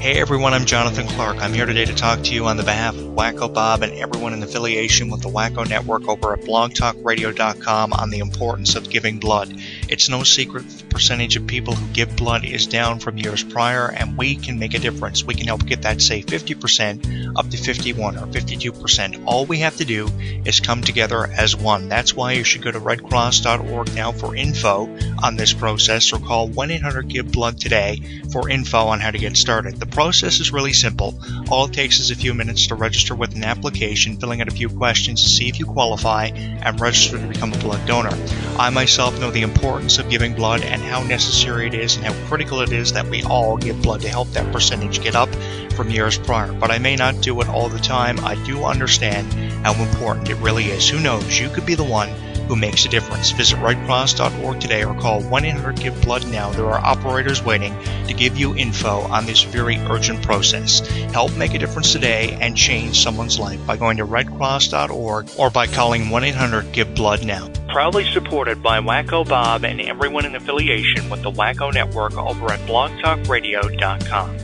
Hey everyone, I'm Jonathan Clark. I'm here today to talk to you on the behalf of Wacko Bob and everyone in affiliation with the Wacko Network over at blogtalkradio.com on the importance of giving blood. It's no secret that the percentage of people who give blood is down from years prior, and we can make a difference. We can help get that, say, 50% up to 51 or 52%. All we have to do is come together as one. That's why you should go to redcross.org now for info on this process, or call 1-800-GIVE-BLOOD today for info on how to get started. The process is really simple. All it takes is a few minutes to register with an application, filling out a few questions to see if you qualify, and register to become a blood donor. I myself know the importance of giving blood and how necessary it is and how critical it is that we all give blood to help that percentage get up from years prior. But I may not do it all the time. I do understand how important it really is. Who knows? You could be the one who makes a difference. Visit redcross.org today or call 1-800-GIVE-BLOOD now. There are operators waiting to give you info on this very urgent process. Help make a difference today and change someone's life by going to redcross.org or by calling 1-800-GIVE-BLOOD now. Proudly supported by Wacko Bob and everyone in affiliation with the Wacko Network over at blogtalkradio.com.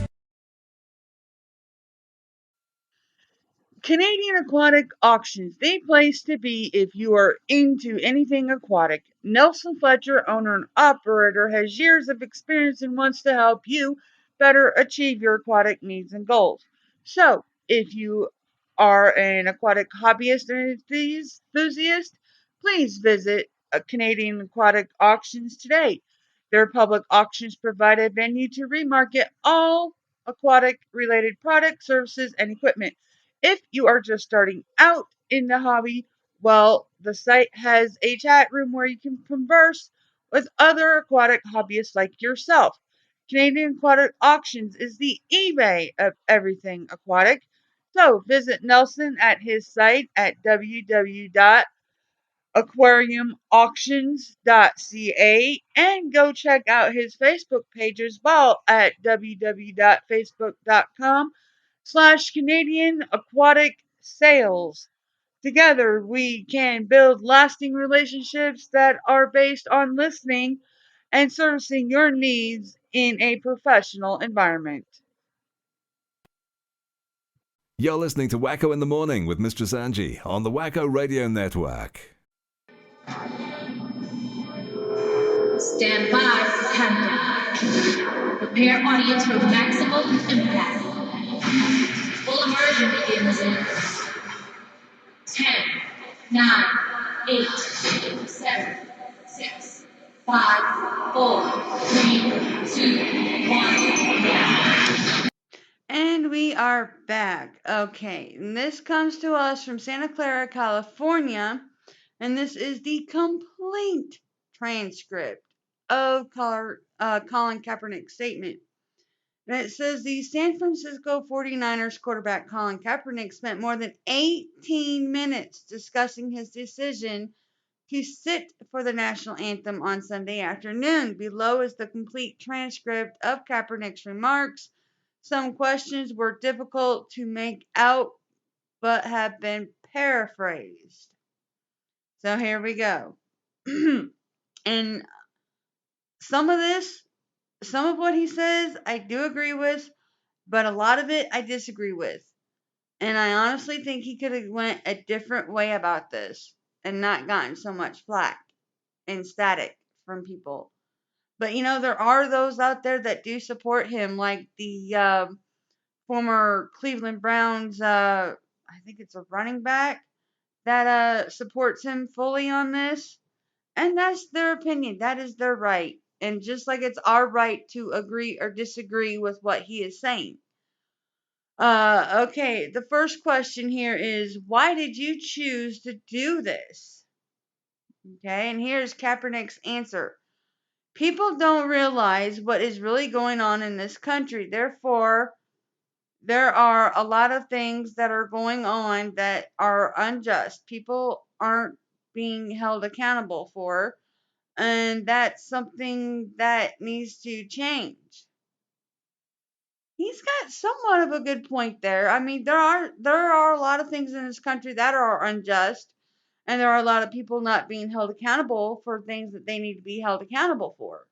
Canadian Aquatic Auctions, the place to be if you are into anything aquatic. Nelson Fletcher, owner and operator, has years of experience and wants to help you better achieve your aquatic needs and goals. So, if you are an aquatic hobbyist or enthusiast, please visit Canadian Aquatic Auctions today. Their public auctions provide a venue to remarket all aquatic related products, services, and equipment. If you are just starting out in the hobby, well, the site has a chat room where you can converse with other aquatic hobbyists like yourself. Canadian Aquatic Auctions is the eBay of everything aquatic. So visit Nelson at his site at www.aquariumauctions.ca and go check out his Facebook page as well at www.facebook.com/Canadian Aquatic Sales. Together, we can build lasting relationships that are based on listening and servicing your needs in a professional environment. You're listening to Wacko in the Morning with Mistress Angie on the Wacko Radio Network. Stand by for countdown. Prepare audience for maximum impact. Full immersion begins in 10, 9, 8, 7, 6, 5, 4, 3, 2, 1. And we are back. Okay, and this comes to us from Santa Clara, California, and this is the complete transcript of Colin Kaepernick's statement. And it says the San Francisco 49ers quarterback Colin Kaepernick spent more than 18 minutes discussing his decision to sit for the national anthem on Sunday afternoon. Below is the complete transcript of Kaepernick's remarks. Some questions were difficult to make out, but have been paraphrased. So here we go. And some of what he says, I do agree with, but a lot of it I disagree with. And I honestly think he could have went a different way about this and not gotten so much flack and static from people. But there are those out there that do support him, like the former Cleveland Browns, I think it's a running back that supports him fully on this. And that's their opinion. That is their right. And just like it's our right to agree or disagree with what he is saying. Okay, the first question here is, why did you choose to do this? Okay, and here's Kaepernick's answer. People don't realize what is really going on in this country. Therefore, there are a lot of things that are going on that are unjust. People aren't being held accountable for, and that's something that needs to change. He's got somewhat of a good point there. I mean, there are a lot of things in this country that are unjust, and there are a lot of people not being held accountable for things that they need to be held accountable for.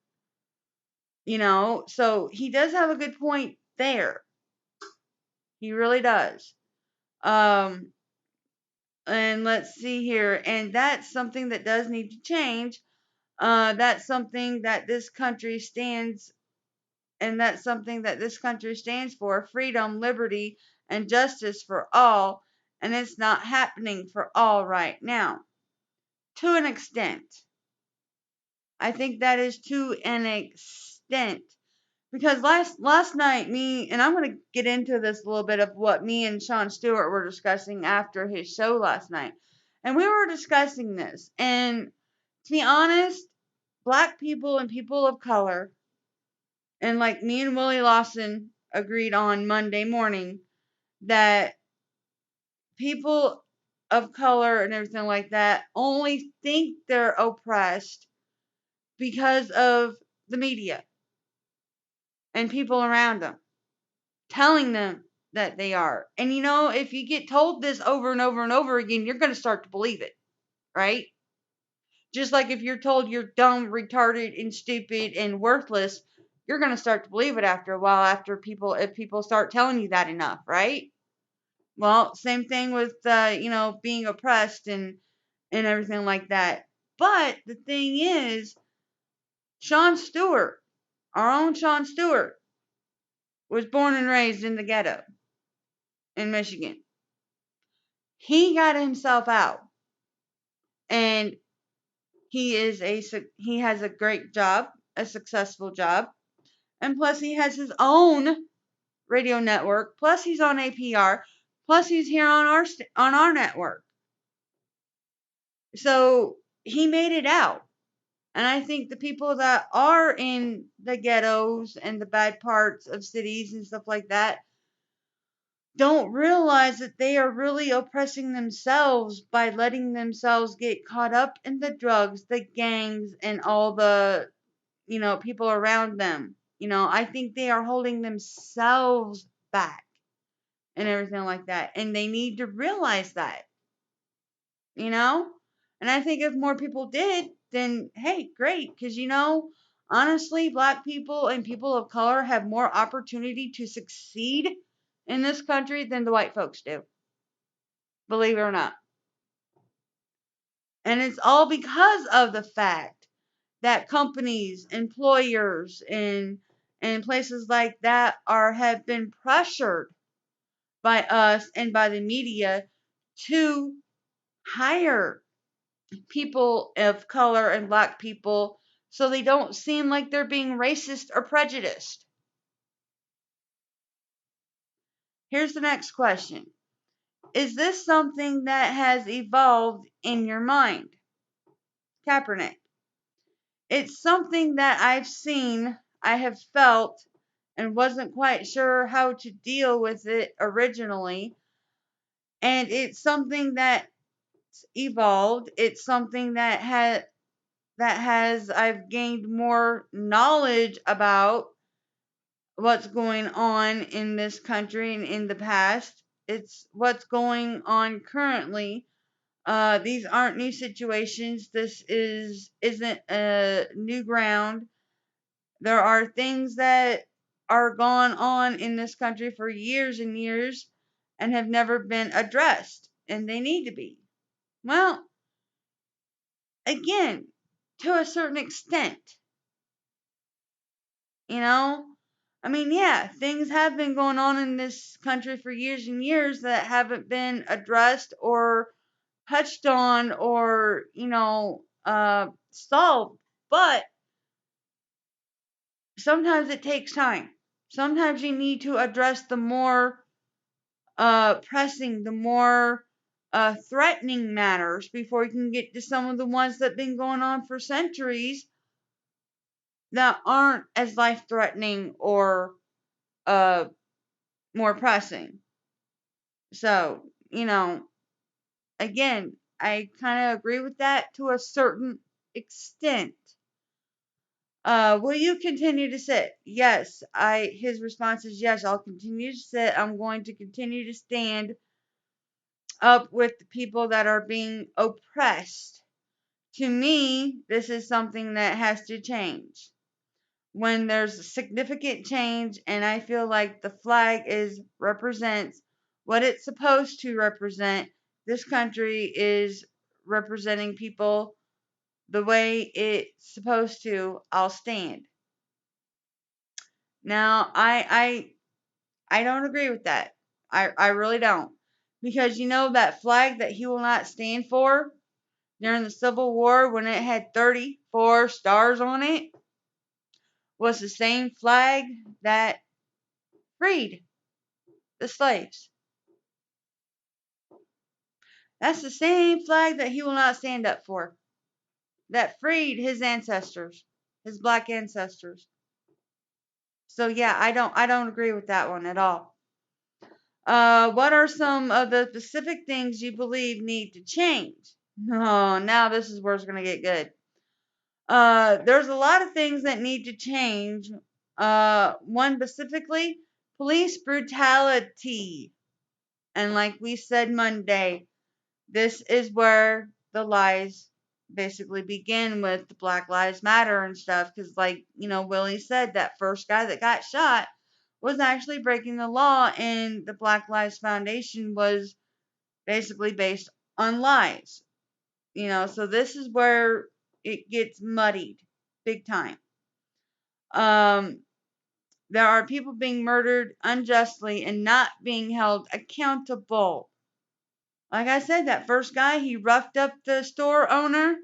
So he does have a good point there. He really does. And let's see here. And that's something that does need to change. That's something that this country stands for: freedom, liberty, and justice for all. And it's not happening for all right now. To an extent. I think that is to an extent. Because last night, and I'm going to get into this a little bit of what me and Sean Stewart were discussing after his show last night. And we were discussing this. And to be honest, black people and people of color, and like me and Willie Lawson agreed on Monday morning, that people of color and everything like that only think they're oppressed because of the media and people around them telling them that they are. And if you get told this over and over and over again, you're going to start to believe it, right? Just like if you're told you're dumb, retarded, and stupid and worthless, you're going to start to believe it after a while, if people start telling you that enough, right? Well, same thing with being oppressed and everything like that. But the thing is, Sean Stewart, our own Sean Stewart, was born and raised in the ghetto in Michigan. He got himself out, and he has a great job, a successful job, and plus he has his own radio network. Plus he's on APR. Plus he's here on our network. So he made it out. And I think the people that are in the ghettos and the bad parts of cities and stuff like that don't realize that they are really oppressing themselves by letting themselves get caught up in the drugs, the gangs, and all the, people around them. I think they are holding themselves back and everything like that. And they need to realize that, you know? And I think if more people did, then hey, great. Because, honestly, black people and people of color have more opportunity to succeed in this country than the white folks do. Believe it or not. And it's all because of the fact that companies, employers, and places like that have been pressured by us and by the media to hire people of color and black people so they don't seem like they're being racist or prejudiced. Here's the next question. Is this something that has evolved in your mind? Kaepernick. It's something that I've seen, I have felt, and wasn't quite sure how to deal with it originally. And it's something that's evolved. It's something that has I've gained more knowledge about what's going on in this country and in the past. It's what's going on currently. These aren't new situations. This isn't new ground. There are things that are gone on in this country for years and years and have never been addressed, and they need to be. Well, again, to a certain extent, I mean, yeah, things have been going on in this country for years and years that haven't been addressed or touched on or, solved. But sometimes it takes time. Sometimes you need to address the more pressing, the more threatening matters before you can get to some of the ones that have been going on for centuries that aren't as life threatening or more pressing. So, again, I kind of agree with that to a certain extent. Will you continue to sit? Yes. His response is yes, I'll continue to sit. I'm going to continue to stand up with the people that are being oppressed. To me, this is something that has to change. When there's a significant change, and I feel like the flag represents what it's supposed to represent, this country is representing people the way it's supposed to, I'll stand. Now, I don't agree with that. I really don't. Because that flag that he will not stand for during the Civil War when it had 34 stars on it was the same flag that freed the slaves. That's the same flag that he will not stand up for. That freed his ancestors, his black ancestors. So yeah, I don't agree with that one at all. What are some of the specific things you believe need to change? Oh, now this is where it's gonna get good. There's a lot of things that need to change. One specifically, police brutality. And like we said Monday, this is where the lies basically begin with the Black Lives Matter and stuff. Because like, Willie said, that first guy that got shot was actually breaking the law, and the Black Lives Foundation was basically based on lies. So this is where it gets muddied big time. There are people being murdered unjustly and not being held accountable. Like I said, that first guy, he roughed up the store owner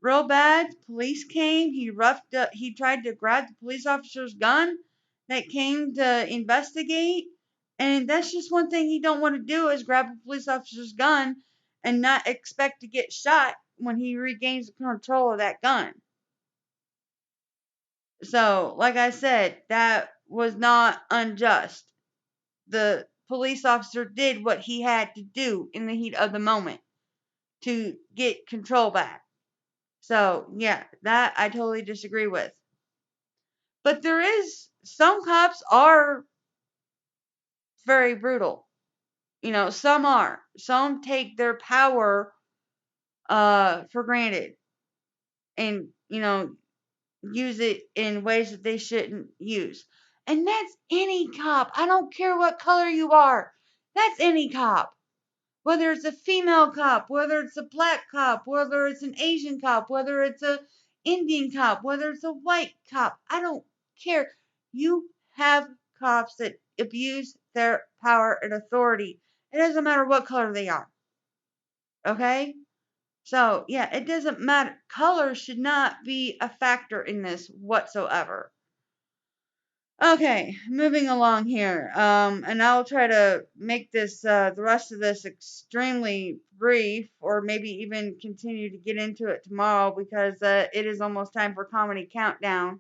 real bad. Police came. He tried to grab the police officer's gun that came to investigate. And that's just one thing he don't want to do, is grab a police officer's gun and not expect to get shot when he regains control of that gun. So, like I said, that was not unjust. The police officer did what he had to do in the heat of the moment to get control back. So, yeah, that I totally disagree with. But some cops are very brutal. Some are. Some take their power for granted and, use it in ways that they shouldn't use. And that's any cop. I don't care what color you are. That's any cop. Whether it's a female cop, whether it's a black cop, whether it's an Asian cop, whether it's a Indian cop, whether it's a white cop, I don't care. You have cops that abuse their power and authority. It doesn't matter what color they are. Okay? So, yeah, it doesn't matter. Color should not be a factor in this whatsoever. Okay, moving along here. And I'll try to make this, the rest of this extremely brief, or maybe even continue to get into it tomorrow, because it is almost time for Comedy Countdown.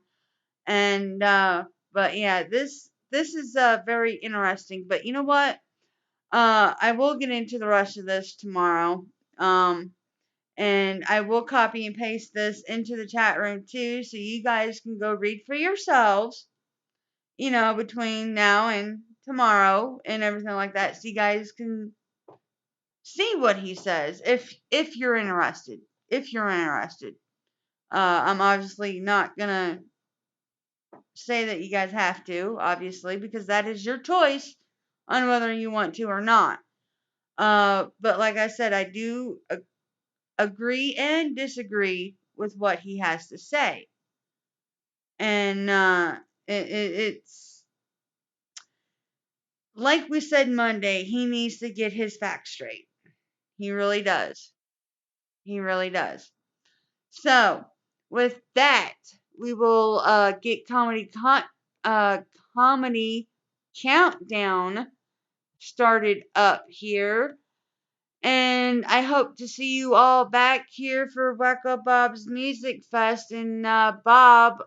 And, but yeah, this is very interesting. But you know what? I will get into the rest of this tomorrow. And I will copy and paste this into the chat room too, so you guys can go read for yourselves, between now and tomorrow and everything like that, so you guys can see what he says if you're interested. If you're interested. I'm obviously not gonna say that you guys have to, obviously, because that is your choice on whether you want to or not. But like I said, I do agree and disagree with what he has to say. And it's like we said Monday, he needs to get his facts straight. He really does. He really does. So, with that, we will get comedy countdown started up here. And I hope to see you all back here for Wacko Bob's Music Fest. And Bob,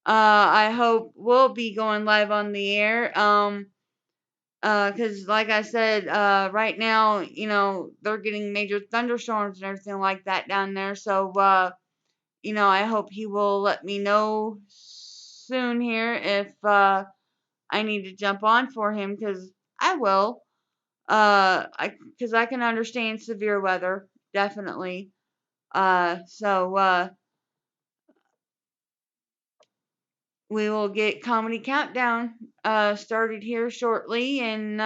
I hope will be going live on the air. Because like I said, right now, they're getting major thunderstorms and everything like that down there. So, I hope he will let me know soon here if I need to jump on for him, because I will. Because I can understand severe weather, definitely. So we will get Comedy Countdown started here shortly, and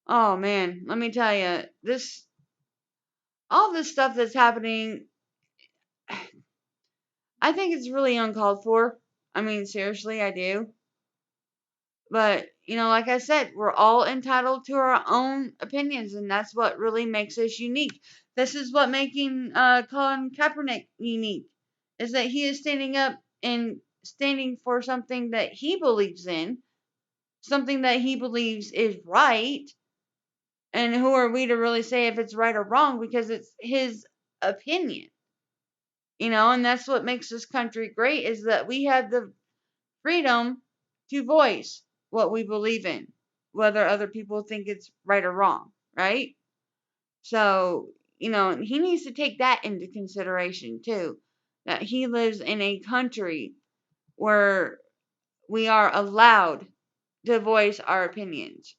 oh man, let me tell you, all this stuff that's happening, I think it's really uncalled for. I mean, seriously, I do. But, like I said, we're all entitled to our own opinions, and that's what really makes us unique. This is what making Colin Kaepernick unique, is that he is standing up and standing for something that he believes in, something that he believes is right. And who are we to really say if it's right or wrong, because it's his opinion. And that's what makes this country great, is that we have the freedom to voice what we believe in, whether other people think it's right or wrong, right? So, he needs to take that into consideration too, that he lives in a country where we are allowed to voice our opinions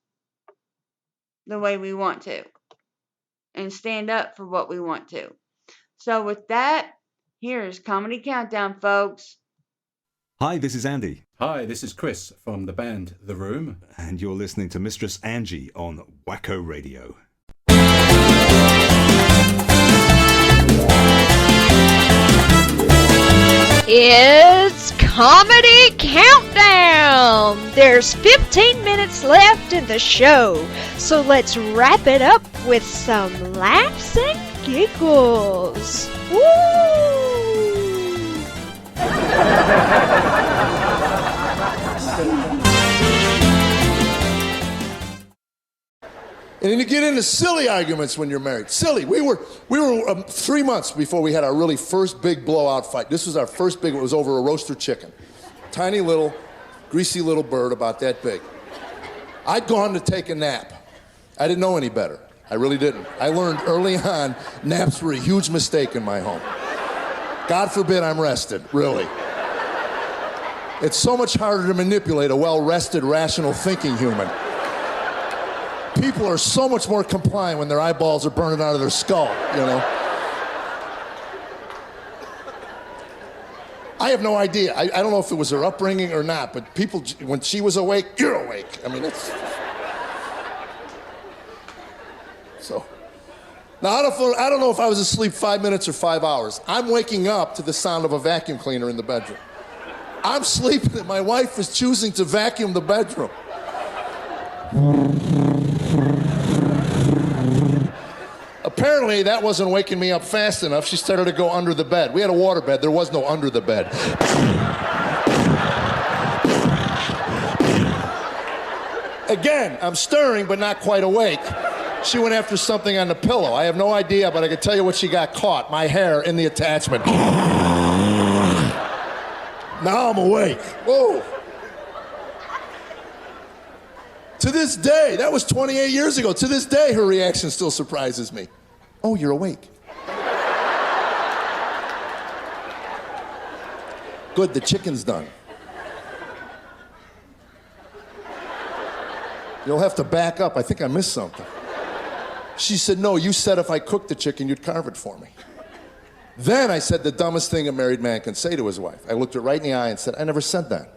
the way we want to and stand up for what we want to. So with that, here's Comedy Countdown, folks. Hi, this is Andy. Hi, this is Chris from the band The Room. And you're listening to Mistress Angie on Wacko Radio. It's Comedy Countdown! There's 15 minutes left in the show, so let's wrap it up with some laughs and giggles. Woo! And then you get into silly arguments when you're married. Silly. We were 3 months before we had our really first big blowout fight. This was our first big, it was over a roaster chicken. Tiny little, greasy little bird about that big. I'd gone to take a nap. I didn't know any better. I really didn't. I learned early on naps were a huge mistake in my home. God forbid I'm rested, really. It's so much harder to manipulate a well-rested, rational thinking human. People are so much more compliant when their eyeballs are burning out of their skull, you know? I have no idea. I don't know if it was her upbringing or not, but people, when she was awake, you're awake. I mean, it's... So... Now, I don't know if I was asleep 5 minutes or 5 hours. I'm waking up to the sound of a vacuum cleaner in the bedroom. I'm sleeping and my wife is choosing to vacuum the bedroom. Apparently, that wasn't waking me up fast enough. She started to go under the bed. We had a water bed. There was no under the bed. Again, I'm stirring, but not quite awake. She went after something on the pillow. I have no idea, but I can tell you what she got caught. My hair in the attachment. Now I'm awake. Whoa. To this day, that was 28 years ago. To this day, her reaction still surprises me. Oh, you're awake. Good, the chicken's done. You'll have to back up. I think I missed something. She said, no, you said if I cooked the chicken, you'd carve it for me. Then I said the dumbest thing a married man can say to his wife. I looked her right in the eye and said, I never said that.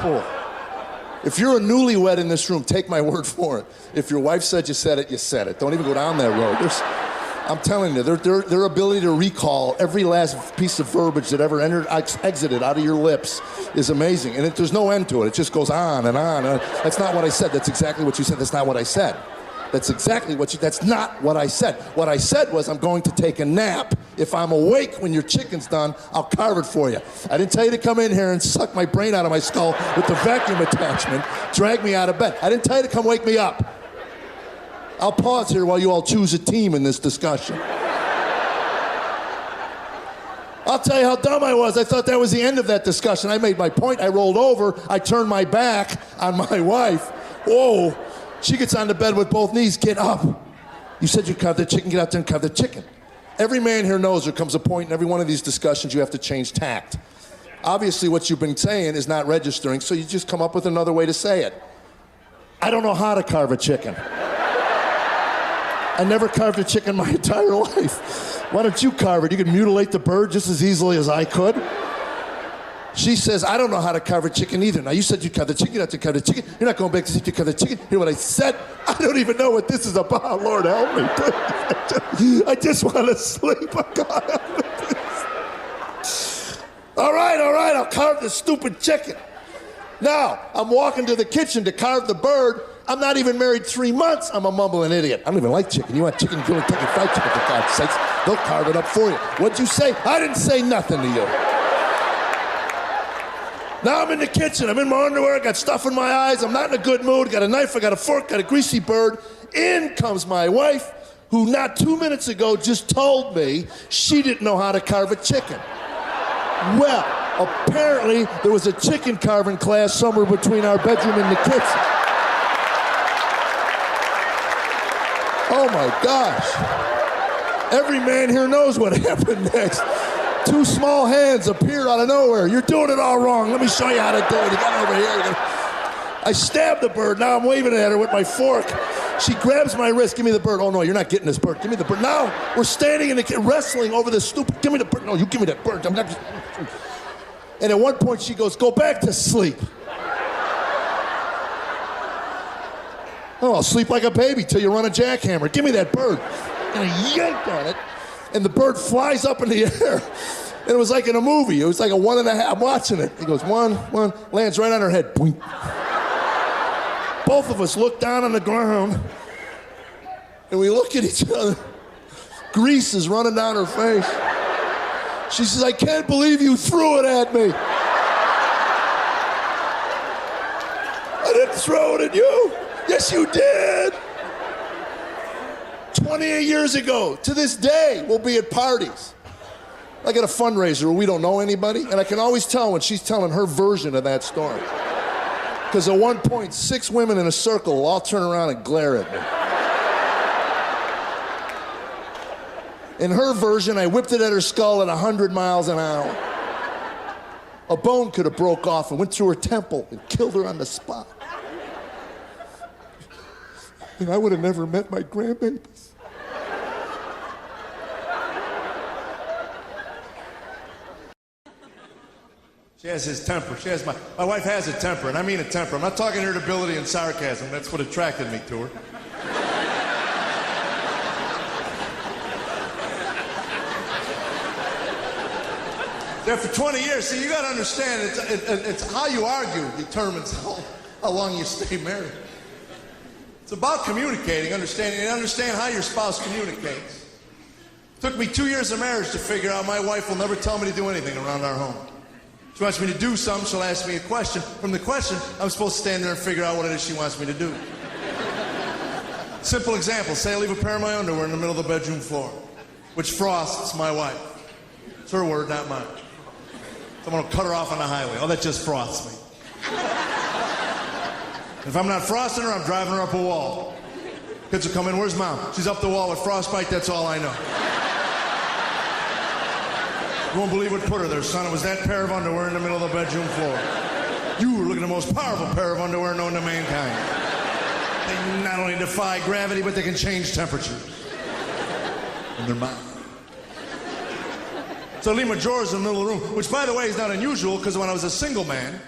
Oh. If you're a newlywed in this room, take my word for it. If your wife said you said it, you said it. Don't even go down that road. I'm telling you, their ability to recall every last piece of verbiage that ever entered, exited out of your lips is amazing. And there's no end to it. It just goes on and on. That's not what I said. That's exactly what you said. That's not what I said. That's exactly what you, that's not what I said. What I said was I'm going to take a nap. If I'm awake when your chicken's done, I'll carve it for you. I didn't tell you to come in here and suck my brain out of my skull with the vacuum attachment, drag me out of bed. I didn't tell you to come wake me up. I'll pause here while you all choose a team in this discussion. I'll tell you how dumb I was. I thought that was the end of that discussion. I made my point, I rolled over, I turned my back on my wife. Whoa. She gets on the bed with both knees. Get up. You said you'd carve the chicken. Get out there and carve the chicken. Every man here knows there comes a point in every one of these discussions you have to change tact. Obviously, what you've been saying is not registering, so you just come up with another way to say it. I don't know how to carve a chicken. I never carved a chicken my entire life. Why don't you carve it? You could mutilate the bird just as easily as I could. She says, I don't know how to carve a chicken either. Now, you said you'd carve the chicken, you have to carve the chicken. You're not going back to see if you carve the chicken. Hear what I said? I don't even know what this is about. Lord, help me, please. I just want to sleep. God, help me, please. All right, I'll carve the stupid chicken. Now, I'm walking to the kitchen to carve the bird. I'm not even married 3 months. I'm a mumbling idiot. I don't even like chicken. You want chicken, you want Kentucky Fried Chicken, for God's sakes. They'll carve it up for you. What'd you say? I didn't say nothing to you. Now I'm in the kitchen, I'm in my underwear, I got stuff in my eyes, I'm not in a good mood, got a knife, I got a fork, got a greasy bird. In comes my wife, who not 2 minutes ago just told me she didn't know how to carve a chicken. Well, apparently there was a chicken carving class somewhere between our bedroom and the kitchen. Oh my gosh. Every man here knows what happened next. 2 small hands appeared out of nowhere. You're doing it all wrong. Let me show you how to do it. You got it over here. I stabbed the bird. Now I'm waving at her with my fork. She grabs my wrist. Give me the bird. Oh, no, you're not getting this bird. Give me the bird. Now we're standing in the wrestling over this stupid. Give me the bird. No, you give me that bird. I'm not. And at one point she goes, go back to sleep. Oh, I'll sleep like a baby till you run a jackhammer. Give me that bird. And I yanked on it, and the bird flies up in the air. And it was like in a movie. It was like a 1.5. I'm watching it. He goes, one, lands right on her head. Boink. Both of us look down on the ground, and we look at each other. Grease is running down her face. She says, I can't believe you threw it at me. I didn't throw it at you. Yes, you did. 28 years ago, to this day, we'll be at parties. Like at a fundraiser where we don't know anybody, and I can always tell when she's telling her version of that story. Because at one point, 6 women in a circle will all turn around and glare at me. In her version, I whipped it at her skull at 100 miles an hour. A bone could have broke off and went through her temple and killed her on the spot. And I would have never met my grandbabies. She has his temper. She has my wife has a temper, and I mean a temper. I'm not talking irritability and sarcasm. That's what attracted me to her. After 20 years, see, you got to understand, it's how you argue determines how long you stay married. It's about communicating, understanding, and understand how your spouse communicates. It took me 2 years of marriage to figure out my wife will never tell me to do anything around our home. She wants me to do something, she'll ask me a question. From the question, I'm supposed to stand there and figure out what it is she wants me to do. Simple example, say I leave a pair of my underwear in the middle of the bedroom floor, which frosts my wife. It's her word, not mine. Someone will cut her off on the highway. Oh, that just frosts me. If I'm not frosting her, I'm driving her up a wall. Kids will come in, where's Mom? She's up the wall with frostbite, that's all I know. You won't believe what put her there, son. It was that pair of underwear in the middle of the bedroom floor. You were looking at the most powerful pair of underwear known to mankind. They not only defy gravity, but they can change temperatures. And they're mine. So I leave my drawers in the middle of the room, which, by the way, is not unusual, because when I was a single man,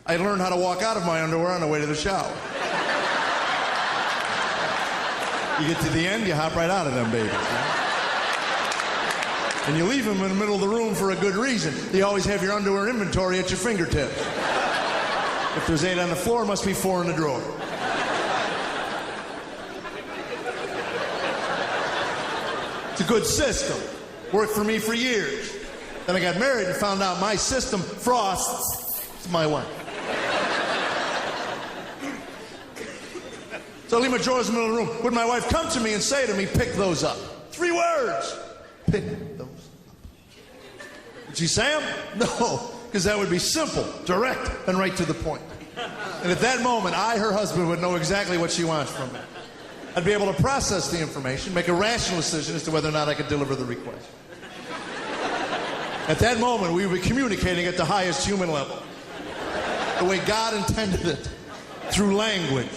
I learned how to walk out of my underwear on the way to the shower. You get to the end, you hop right out of them babies. Right? And you leave them in the middle of the room for a good reason. You always have your underwear inventory at your fingertips. If there's 8 on the floor, it must be 4 in the drawer. It's a good system. Worked for me for years. Then I got married and found out my system frosts my wife. So I leave my drawers in the middle of the room. Would my wife come to me and say to me, pick those up? 3 words. Pick those up. Would she say them? No, because that would be simple, direct, and right to the point. And at that moment, I, her husband, would know exactly what she wants from me. I'd be able to process the information, make a rational decision as to whether or not I could deliver the request. At that moment, we would be communicating at the highest human level. The way God intended it, through language.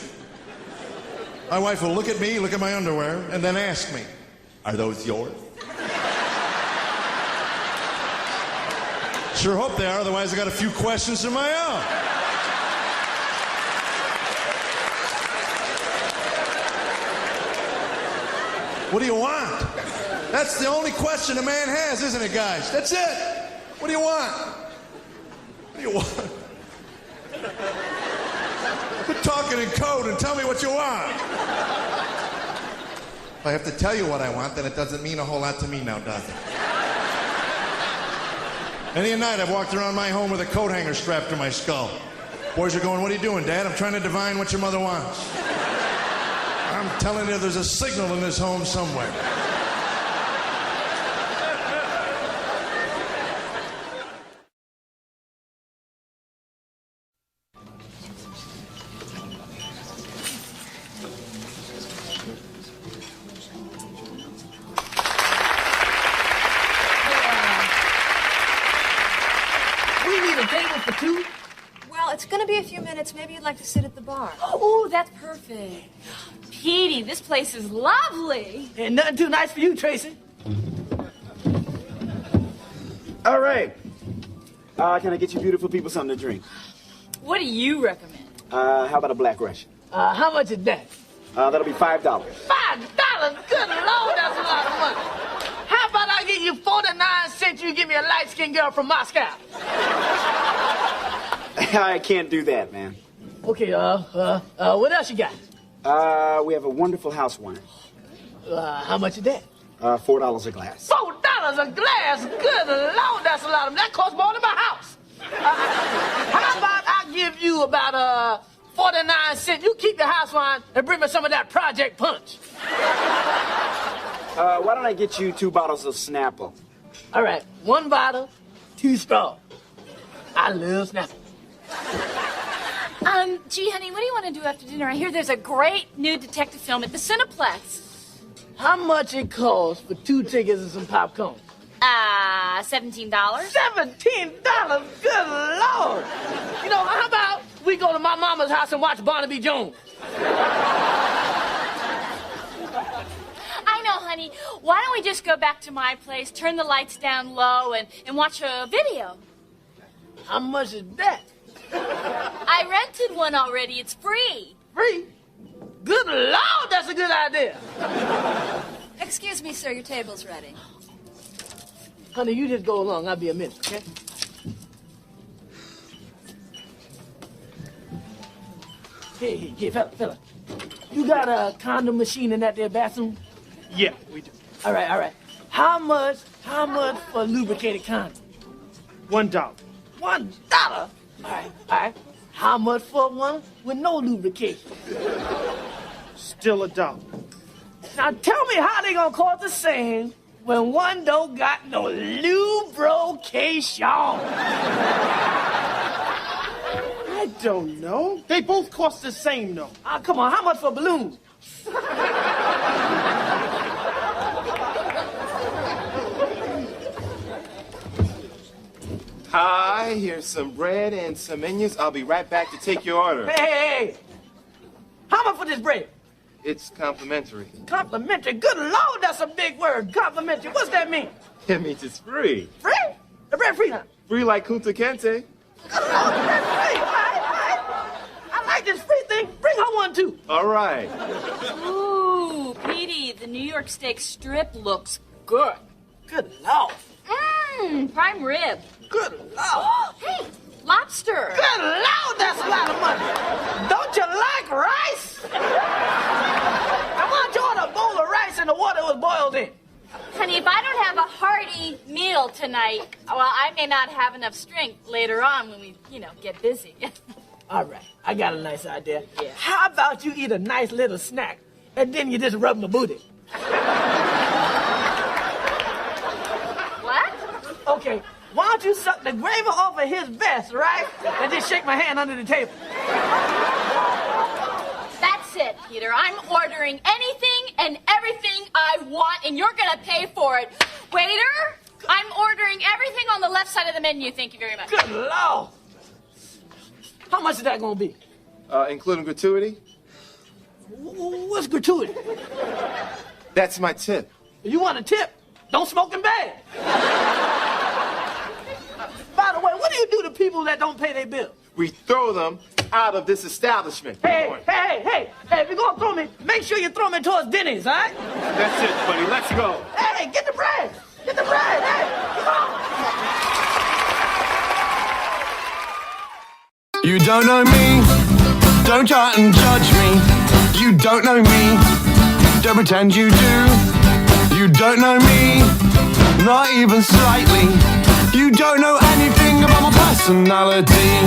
My wife will look at me, look at my underwear, and then ask me, are those yours? Sure hope they are, otherwise I got a few questions of my own. What do you want? That's the only question a man has, isn't it, guys? That's it. What do you want? What do you want? Quit talking in code and tell me what you want. If I have to tell you what I want, then it doesn't mean a whole lot to me now, does it? Many a night I've walked around my home with a coat hanger strapped to my skull. Boys are going, what are you doing, Dad? I'm trying to divine what your mother wants. I'm telling you, there's a signal in this home somewhere. A few minutes. Maybe you'd like to sit at the bar. Oh, that's perfect. Petey, this place is lovely. And nothing too nice for you, Tracy. All right. Can I get you beautiful people something to drink? What do you recommend? How about a Black Russian? How much is that? That'll be $5. $5? Good Lord, that's a lot of money. How about I give you 49 cents, you give me a light-skinned girl from Moscow? I can't do that, man. Okay, what else you got? We have a wonderful house wine. How much is that? $4 a glass. $4 a glass? Good Lord, that's a lot of money. That costs more than my house. How about I give you about 49 cents? You keep the house wine and bring me some of that Project Punch. Why don't I get you 2 bottles of Snapple? All right, 1 bottle, 2 straws. I love Snapple. Gee, honey, what do you want to do after dinner? I hear there's a great new detective film at the Cineplex. How much it costs for 2 tickets and some popcorn? $17. $17? Good Lord! You know, how about we go to my mama's house and watch Barnaby Jones? I know, honey. Why don't we just go back to my place, turn the lights down low, and watch a video? How much is that? I rented one already. It's free. Free? Good Lord, that's a good idea. Excuse me, sir, your table's ready. Honey, you just go along. I'll be a minute, okay? Hey, fella. You got a condom machine in that there bathroom? Yeah, we do. All right. How much for lubricated condom? $1. $1? All right. How much for one with no lubrication? Still $1. Now tell me how they gonna cost the same when one don't got no lubrication. I don't know. They both cost the same, though. Come on, how much for balloons? Hi, here's some bread and some onions. I'll be right back to take your order. Hey. How much for this bread? It's complimentary. Complimentary? Good Lord, that's a big word. Complimentary. What's that mean? It means it's free. Free? The bread free, huh? Free like Kunta Kinte. Good Lord, the bread free. All right. I like this free thing. Bring her one, too. All right. Ooh, Petey, the New York steak strip looks good. Good Lord. Prime rib. Good Lord. Oh, hey, lobster. Good Lord, that's a lot of money. Don't you like rice? I want you on a bowl of rice and the water was boiled in. Honey, if I don't have a hearty meal tonight, well, I may not have enough strength later on when we, get busy. All right, I got a nice idea. Yeah. How about you eat a nice little snack, and then you just rub my booty? What? Okay, why don't you suck the gravy off of his vest, right? And just shake my hand under the table. That's it, Peter. I'm ordering anything and everything I want, and you're gonna pay for it. Waiter, I'm ordering everything on the left side of the menu. Thank you very much. Good Lord. How much is that gonna be? Including gratuity? What's gratuity? That's my tip. You want a tip? Don't smoke in bed. By the way, what do you do to people that don't pay their bill? We throw them out of this establishment. Hey, if you're gonna throw me, make sure you throw me towards Denny's, all right? That's it, buddy. Let's go. Hey, get the bread. Hey, come on. You don't know me, don't try and judge me. You don't know me, don't pretend you do. You don't know me, not even slightly. You don't know anything about my personality.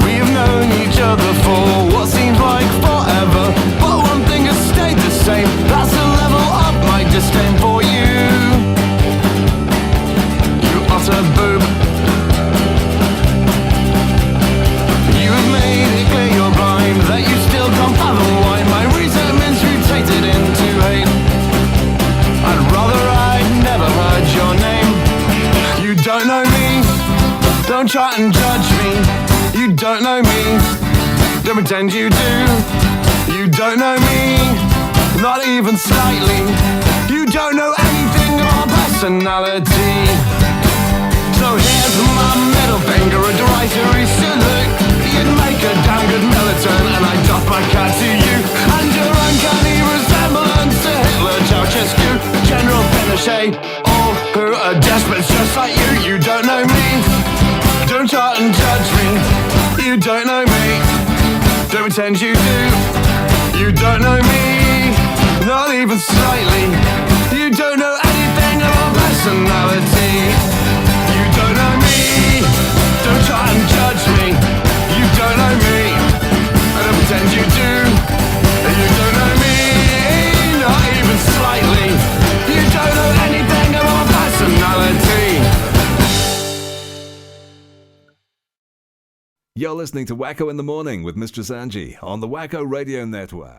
We've known each other for what seems like forever, but one thing has stayed the same. That's the level of my disdain for you. You utter boob. You have made it clear you're blind, that you still can't fathom why my resentment's mutated into hate. I'd rather I'd never heard your name. You don't know me, don't try and judge me. You don't know me, don't pretend you do. You don't know me, not even slightly. You don't know anything about personality. So here's my middle finger a derogatory salute. You'd make a damn good militant, and I doff my cap to you. And your uncanny resemblance to Hitler, Ceausescu, General Pinochet, all who are despots just like you. You don't know me. Don't try and judge me. You don't know me. Don't pretend you do. You don't know me, not even slightly. You don't know anything about personality. You don't know me. Don't try and judge me. You don't know me. I don't pretend you do. You don't know me, not even slightly. You don't know anything about personality. You're listening to Wacko in the Morning with Mistress Angie on the Wacko Radio Network.